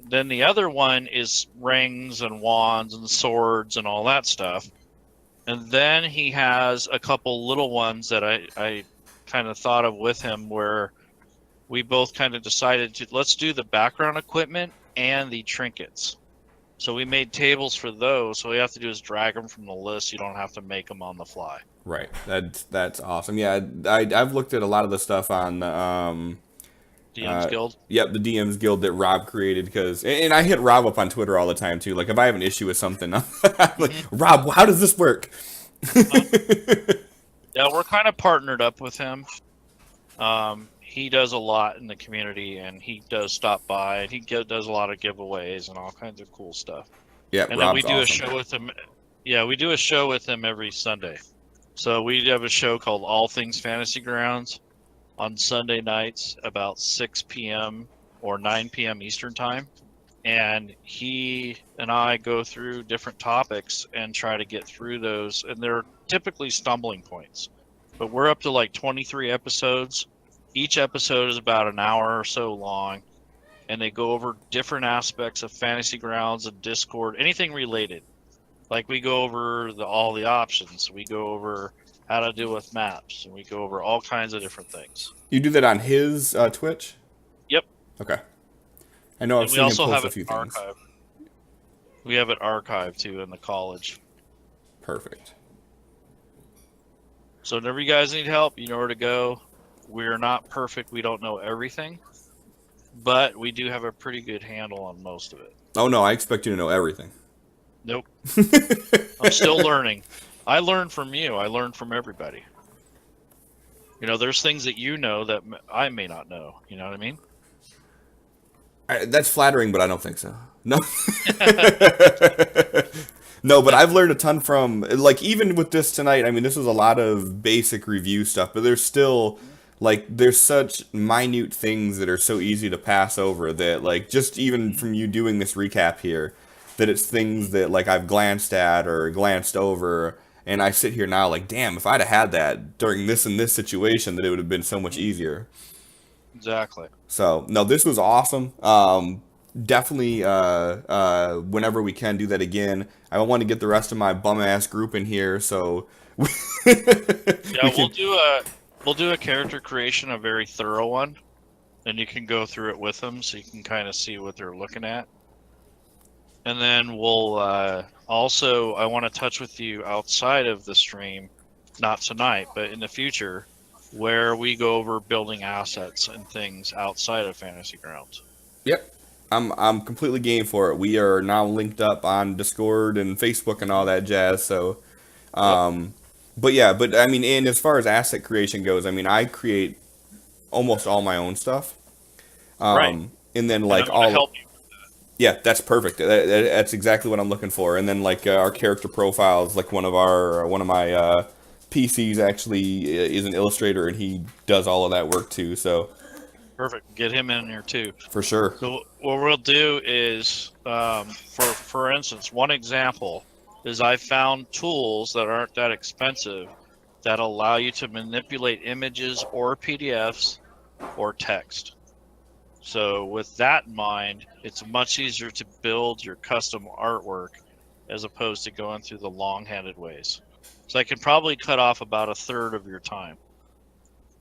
Then the other one is rings and wands and swords and all that stuff. And then he has a couple little ones that I kind of thought of with him, where we both kind of decided to let's do the background equipment and the trinkets. So we made tables for those. So all you have to do is drag them from the list. You don't have to make them on the fly. Right. That's awesome. Yeah, I've looked at a lot of the stuff on DM's Guild. Yep, the DM's Guild that Rob created, and I hit Rob up on Twitter all the time too. Like if I have an issue with something, I'm like, Rob, how does this work? Yeah, we're kind of partnered up with him. He does a lot in the community, and he does stop by, and he does a lot of giveaways and all kinds of cool stuff. Yeah, And Rob's then we do awesome. a show with him. Yeah, we do a show with him every Sunday. So we have a show called All Things Fantasy Grounds on Sunday nights about 6 p.m. or 9 p.m. Eastern Time. And he and I go through different topics and try to get through those. And they're typically stumbling points. But we're up to like 23 episodes. Each episode is about an hour or so long. And they go over different aspects of Fantasy Grounds and Discord, anything related. Like we go over all the options. We go over how to deal with maps. And we go over all kinds of different things. You do that on his Twitch? Yep. Okay. I know I've And we seen him also post have a it few things. archived. We have it archived too in the college. Perfect. So whenever you guys need help, you know where to go. We're not perfect. We don't know everything. But we do have a pretty good handle on most of it. Oh no, I expect you to know everything. Nope. I'm still learning. I learn from you. I learn from everybody. You know, there's things that you know that I may not know. You know what I mean? That's flattering, but I don't think so. No. No, but I've learned a ton from, like, even with this tonight. I mean, this was a lot of basic review stuff, but there's still, like, there's such minute things that are so easy to pass over that, like, just even from you doing this recap here, that it's things that, like, I've glanced at or glanced over, and I sit here now like, damn, if I'd have had that during this and this situation, that it would have been so much easier. Exactly. So, no, this was awesome. Definitely, whenever we can do that again. I want to get the rest of my bum-ass group in here, so... Yeah, we'll do a character creation, a very thorough one, and you can go through it with them so you can kind of see what they're looking at. And then we'll also, I want to touch with you outside of the stream, not tonight, but in the future, where we go over building assets and things outside of Fantasy Grounds. Yep. I'm completely game for it. We are now linked up on Discord and Facebook and all that jazz, so... But yeah, I mean, and as far as asset creation goes, I mean, I create almost all my own stuff. Right. And then, And like, I'm gonna help you. Yeah, that's perfect. That's exactly what I'm looking for. And then, like, our character profiles, like, one of my PCs actually is an illustrator, and he does all of that work too. So Perfect. Get him in here too. for sure. So what we'll do is, for instance, one example is I found tools that aren't that expensive that allow you to manipulate images or PDFs or text. So with that in mind, it's much easier to build your custom artwork as opposed to going through the long-handed ways. So I can probably cut off about a third of your time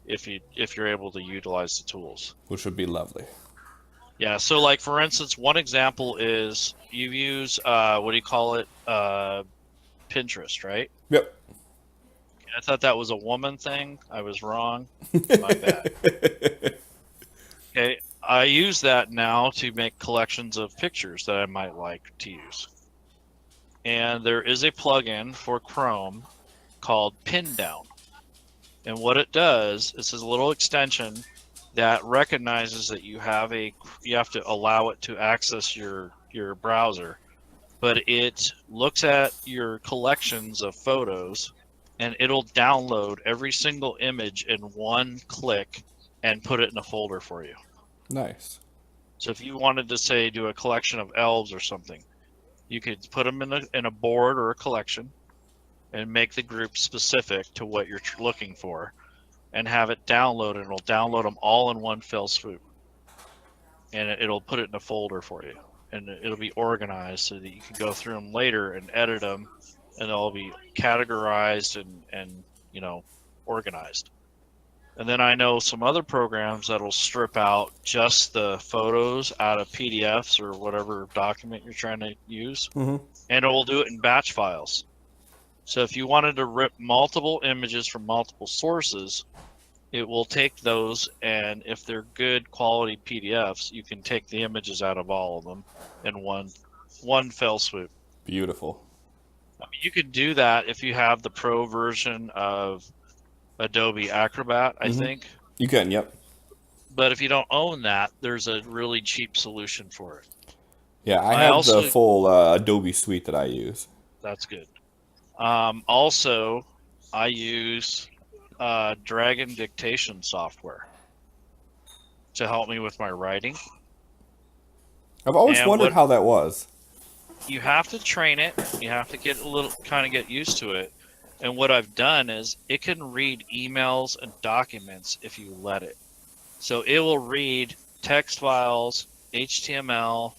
if you're able to utilize the tools. Which would be lovely. Yeah, so like for instance, one example is you use what do you call it? Pinterest, right? Yep. I thought that was a woman thing. I was wrong. My bad. Okay, I use that now to make collections of pictures that I might like to use. and there is a plugin for Chrome called Pin Down. And what it does is a little extension that recognizes that you have to allow it to access your browser, but it looks at your collections of photos and it'll download every single image in one click and put it in a folder for you. Nice. So if you wanted to say do a collection of elves or something, you could put them in a board or a collection and make the group specific to what you're looking for and have it download, and it'll download them all in one fell swoop. And it'll put it in a folder for you. And it'll be organized so that you can go through them later and edit them, and they'll be categorized and organized. And then I know some other programs that'll strip out just the photos out of PDFs or whatever document you're trying to use, Mm-hmm. and it will do it in batch files. So if you wanted to rip multiple images from multiple sources, it will take those, and if they're good quality PDFs, you can take the images out of all of them in one fell swoop. Beautiful. I mean, you could do that if you have the pro version of Adobe Acrobat, I think. You can, yep. But if you don't own that, there's a really cheap solution for it. Yeah, I I have also- the full Adobe suite that I use. That's good. Also, I use Dragon dictation software to help me with my writing. I've always And wondered what- how that was. You have to train it. You have to get get used to it. And what I've done is it can read emails and documents if you let it. So it will read text files, HTML,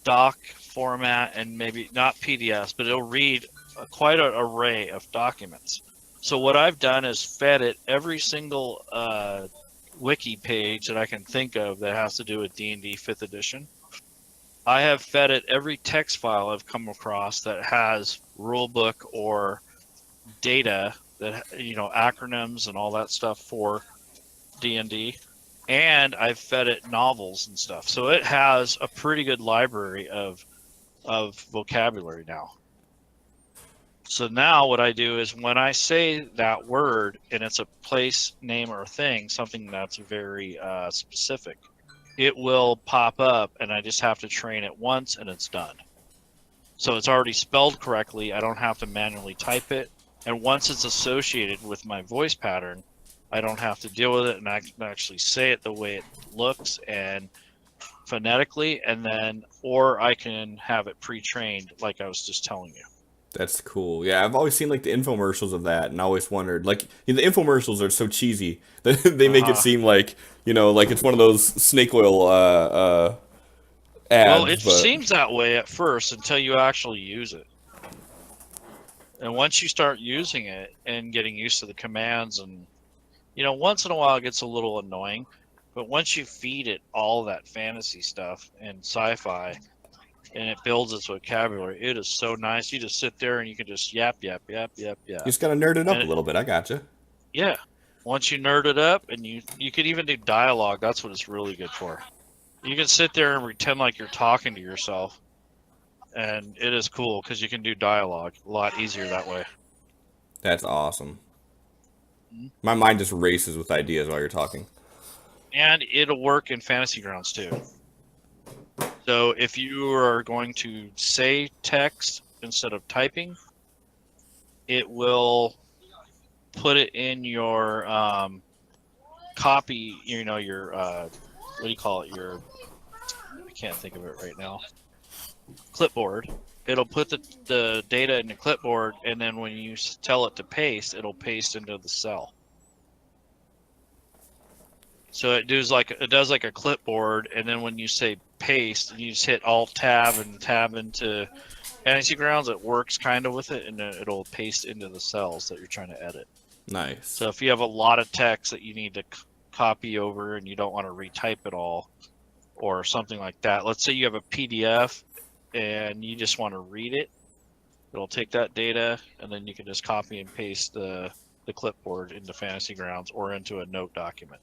doc format, and maybe not PDFs, but it'll read quite an array of documents. So what I've done is fed it every single wiki page that I can think of that has to do with D&D 5th edition. I have fed it every text file I've come across that has rulebook or data that acronyms and all that stuff for D&D, and I've fed it novels and stuff. So it has a pretty good library of vocabulary now. So now what I do is when I say that word and it's a place, name, or thing, something that's very specific, it will pop up, and I just have to train it once and it's done. So it's already spelled correctly. I don't have to manually type it. And once it's associated with my voice pattern, I don't have to deal with it, and I can actually say it the way it looks and phonetically, or I can have it pre-trained like I was just telling you. That's cool. Yeah, I've always seen like the infomercials of that, and always wondered, like, the infomercials are so cheesy that they make it seem like, like it's one of those snake oil ads. Well, it seems that way at first until you actually use it. And once you start using it and getting used to the commands, and once in a while it gets a little annoying, but once you feed it all that fantasy stuff and sci-fi, and it builds its vocabulary, it is so nice. You just sit there and you can just yap. You just gotta nerd it up a little bit. I gotcha. Yeah. Once you nerd it up, and you could even do dialogue. That's what it's really good for. You can sit there and pretend like you're talking to yourself, and it is cool because you can do dialogue a lot easier that way. That's awesome. My mind just races with ideas while you're talking. And it'll work in Fantasy Grounds too. So if you are going to say text instead of typing, it will put it in your copy, your what do you call it? I can't think of it right now. Clipboard. It'll put the data in the clipboard, and then when you tell it to paste, it'll paste into the cell. So it does like a clipboard, and then when you say paste, and you just hit Alt Tab and tab into Fantasy Grounds, it works kind of with it, and then it'll paste into the cells that you're trying to edit. Nice. So if you have a lot of text that you need to copy over and you don't want to retype it all, or something like that. Let's say you have a PDF and you just want to read it. It'll take that data, and then you can just copy and paste the clipboard into Fantasy Grounds or into a note document.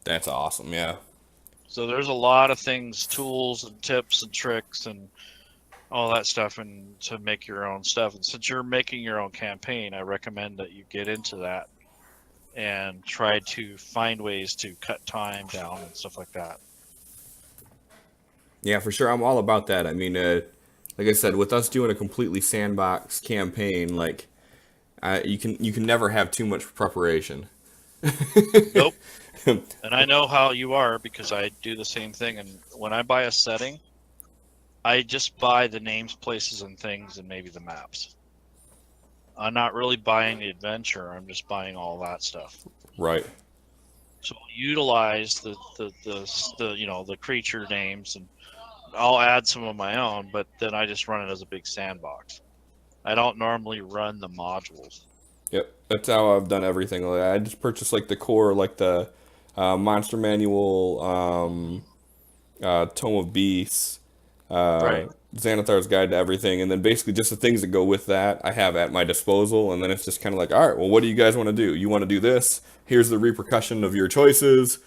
That's awesome, yeah. So there's a lot of things, tools and tips and tricks and all that stuff and to make your own stuff. And since you're making your own campaign, I recommend that you get into that and try to find ways to cut time down and stuff like that. Yeah, for sure. I'm all about that. I mean, like I said, with us doing a completely sandbox campaign, like you can never have too much preparation. Nope. And I know how you are because I do the same thing. And when I buy a setting, I just buy the names, places, and things, and maybe the maps. I'm not really buying the adventure. I'm just buying all that stuff. Right. So I'll utilize the creature names, and I'll add some of my own. But then I just run it as a big sandbox. I don't normally run the modules. Yep. That's how I've done everything. Like, I just purchased like the core, like the monster manual, Tome of Beasts, Right. Xanathar's Guide to Everything, and then basically just the things that go with that I have at my disposal, and then it's just kind of like, all right, well, what do you guys want to do? You want to do this? Here's the repercussion of your choices,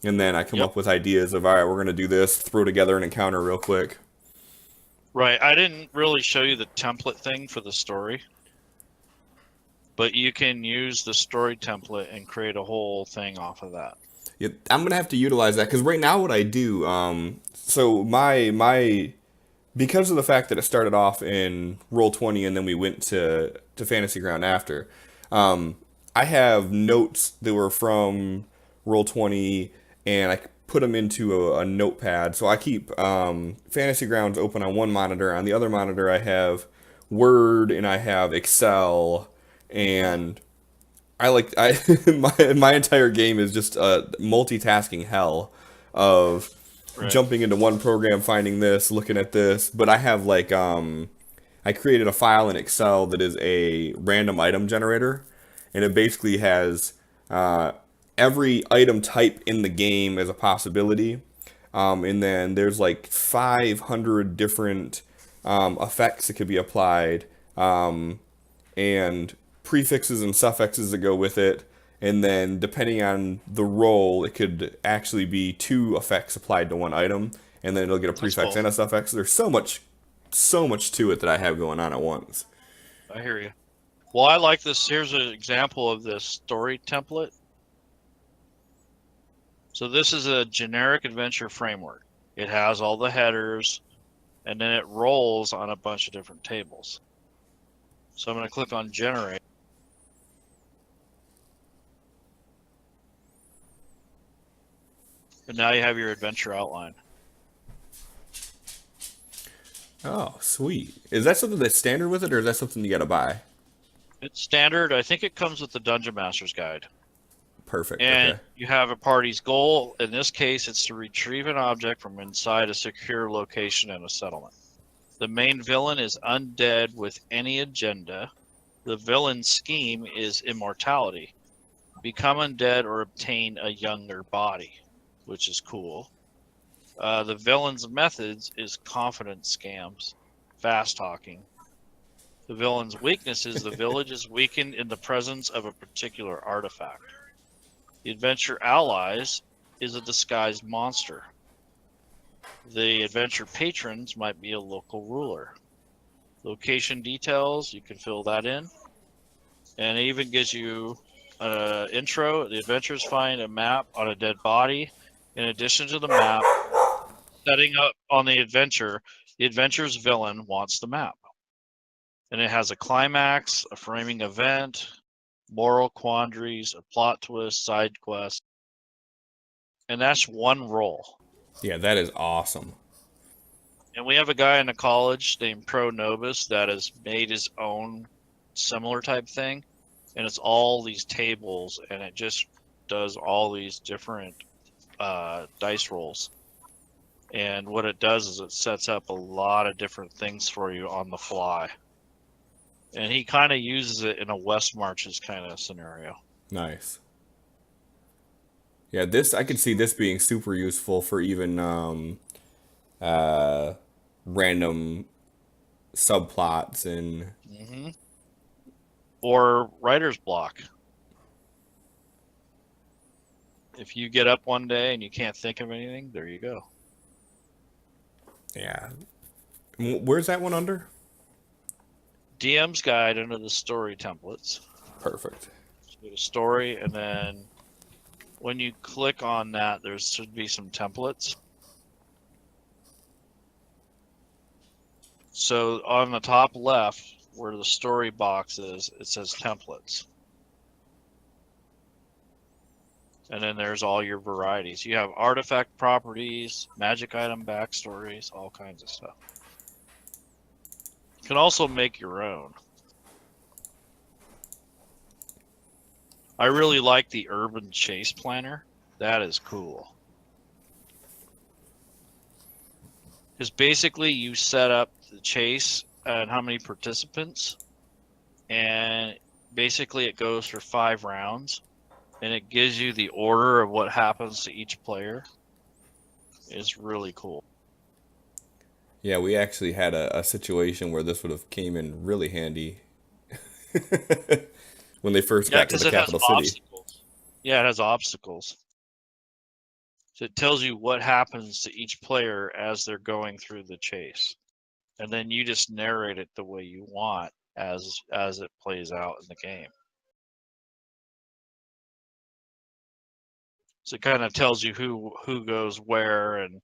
and then I come Yep. up with ideas of, all right, we're going to do this, throw together an encounter real quick. Right. I didn't really show you the template thing for the story, but you can use the story template and create a whole thing off of that. Yeah, I'm gonna have to utilize that because right now what I do, so my because of the fact that it started off in Roll20 and then we went to Fantasy Ground after, I have notes that were from Roll20 and I put them into a notepad. So I keep Fantasy Grounds open on one monitor. On the other monitor, I have Word and I have Excel, and I my entire game is just multitasking hell of Right. jumping into one program, finding this, looking at this. But I have like I created a file in Excel that is a random item generator, and it basically has every item type in the game as a possibility. And then there's like 500 different effects that could be applied, and prefixes and suffixes that go with it. And then depending on the role, it could actually be 2 effects applied to one item, and then it'll get a prefix cool. and a suffix. There's so much to it that I have going on at once. I hear you. Well, I like this. Here's an example of this story template. So this is a generic adventure framework. It has all the headers, and then it rolls on a bunch of different tables. So I'm going to click on generate. And now you have your adventure outline. Oh, sweet. Is that something that's standard with it, or is that something you gotta buy? It's standard. I think it comes with the Dungeon Master's Guide. Perfect. And Okay. you have a party's goal. In this case, it's to retrieve an object from inside a secure location in a settlement. The main villain is undead with any agenda. The villain's scheme is immortality. Become undead or obtain a younger body, which is cool. The villain's methods is confidence scams, fast talking. The villain's weakness is the village is weakened in the presence of a particular artifact. The adventure allies is a disguised monster. The adventure patrons might be a local ruler. Location details, you can fill that in. And it even gives you an intro. The adventurers find a map on a dead body. In addition to the map, setting up on the adventure's villain wants the map. And it has a climax, a framing event, moral quandaries, a plot twist, side quest. And that's one roll. Yeah, that is awesome. And we have a guy in a college named Pro Novus that has made his own similar type thing. And it's all these tables, and it just does all these different dice rolls. And what it does is it sets up a lot of different things for you on the fly. And he kind of uses it in a West Marches kind of scenario. Nice. Yeah, I could see this being super useful for even random subplots and Mm-hmm. Or writer's block. If you get up one day and you can't think of anything, there you go. yeah. Where's that one under? DM's guide under the story templates. Perfect. So go to story, and then when you click on that, there should be some templates. So on the top left, where the story box is, it says templates. And then there's all your varieties. You have artifact properties, magic item backstories, all kinds of stuff. You can also make your own. I really like the urban chase planner. That is cool. Because basically you set up the chase and how many participants, and basically it goes for 5 rounds, and it gives you the order of what happens to each player. It's really cool. Yeah, we actually had a situation where this would have came in really handy when they first got to the capital city. Obstacles. Yeah, it has obstacles. So it tells you what happens to each player as they're going through the chase. And then you just narrate it the way you want as it plays out in the game. So it kind of tells you who goes where, and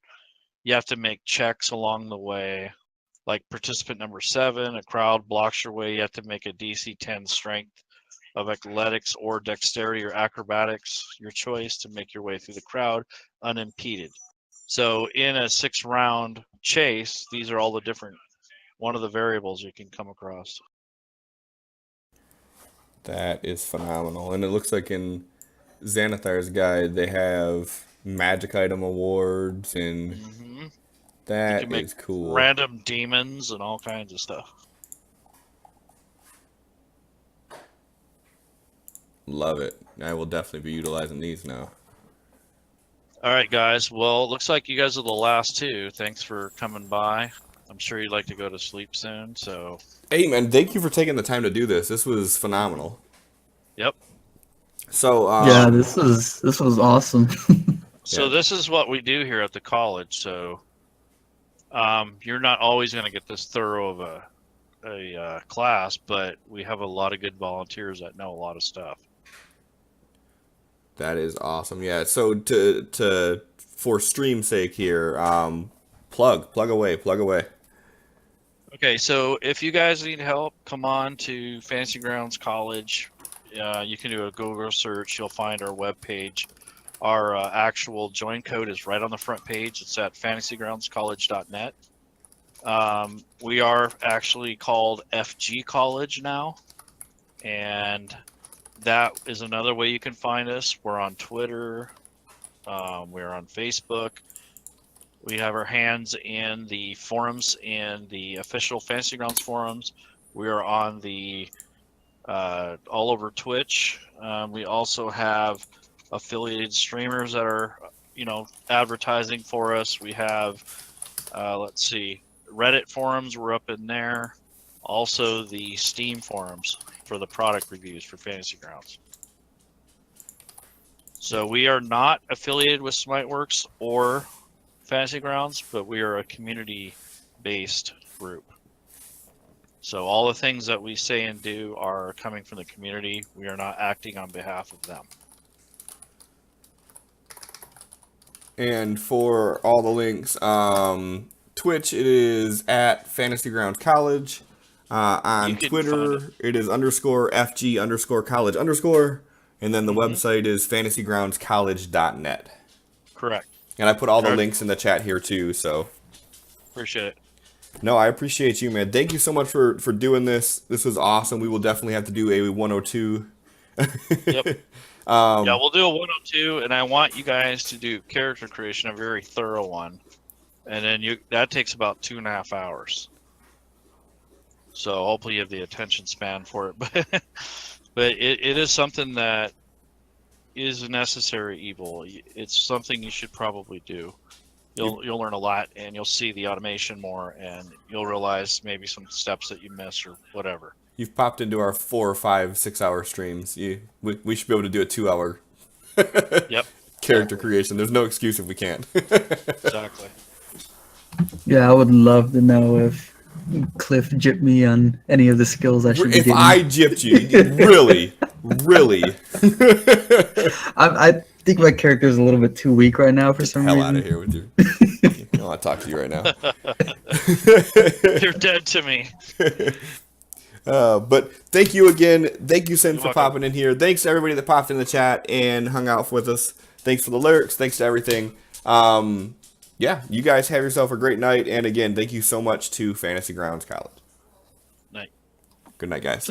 you have to make checks along the way. Like participant number 7, a crowd blocks your way. You have to make a DC 10 strength of athletics or dexterity or acrobatics, your choice, to make your way through the crowd unimpeded. So in a 6-round chase, these are all the different, one of the variables you can come across. That is phenomenal. And it looks like in Xanathar's guide, they have magic item awards, and that you can make is cool. Random demons and all kinds of stuff. Love it. I will definitely be utilizing these now. All right, guys. Well, it looks like you guys are the last 2. Thanks for coming by. I'm sure you'd like to go to sleep soon. So, hey, man, thank you for taking the time to do this. This was phenomenal. Yep. So, yeah, this was awesome. So this is what we do here at the college. So, you're not always going to get this thorough of a class, but we have a lot of good volunteers that know a lot of stuff. That is awesome. Yeah. So for stream's sake here, plug away. Okay, so if you guys need help, come on to Fantasy Grounds College. You can do a Google search. You'll find our webpage. Our actual join code is right on the front page. It's at fantasygroundscollege.net. We are actually called FG College now, and that is another way you can find us. We're on Twitter. We're on Facebook. We have our hands in the forums, in the official Fantasy Grounds forums. We are on the all over Twitch. We also have affiliated streamers that are, advertising for us. We have, let's see, Reddit forums. We're up in there. Also the Steam forums for the product reviews for Fantasy Grounds. So we are not affiliated with Smiteworks or Fantasy Grounds, but we are a community-based group. So all the things that we say and do are coming from the community. We are not acting on behalf of them. And for all the links, Twitch, it is at Fantasy Grounds College. On Twitter, it is _FG_college_. And then the website is fantasygroundscollege.net. Correct. And I put all the links in the chat here too, so. Appreciate it. No, I appreciate you, man. Thank you so much for doing this. This was awesome. We will definitely have to do a 102. Yep. Yeah, we'll do a 102, and I want you guys to do character creation, a very thorough one. And then that takes about 2.5 hours. So hopefully you have the attention span for it. But it is something that is a necessary evil. It's something you should probably do. You'll learn a lot, and you'll see the automation more, and you'll realize maybe some steps that you missed or whatever. You've popped into our 4 or 5, 6 hour streams. We should be able to do a 2 hour Yep. character creation. There's no excuse if we can't. Exactly. Yeah, I would love to know if Cliff gypped me on any of the skills I should be If getting. I gypped you, really, really. I think my character is a little bit too weak right now for Get the some hell reason. out of here with you. I don't want to talk to you right now. You're dead to me. But thank you again. Thank you, Sin, You're for welcome. popping in here. Thanks to everybody that popped in the chat and hung out with us. Thanks for the lyrics. Thanks to everything. Yeah, you guys have yourself a great night. And again, thank you so much to Fantasy Grounds College. Night. Good night, guys.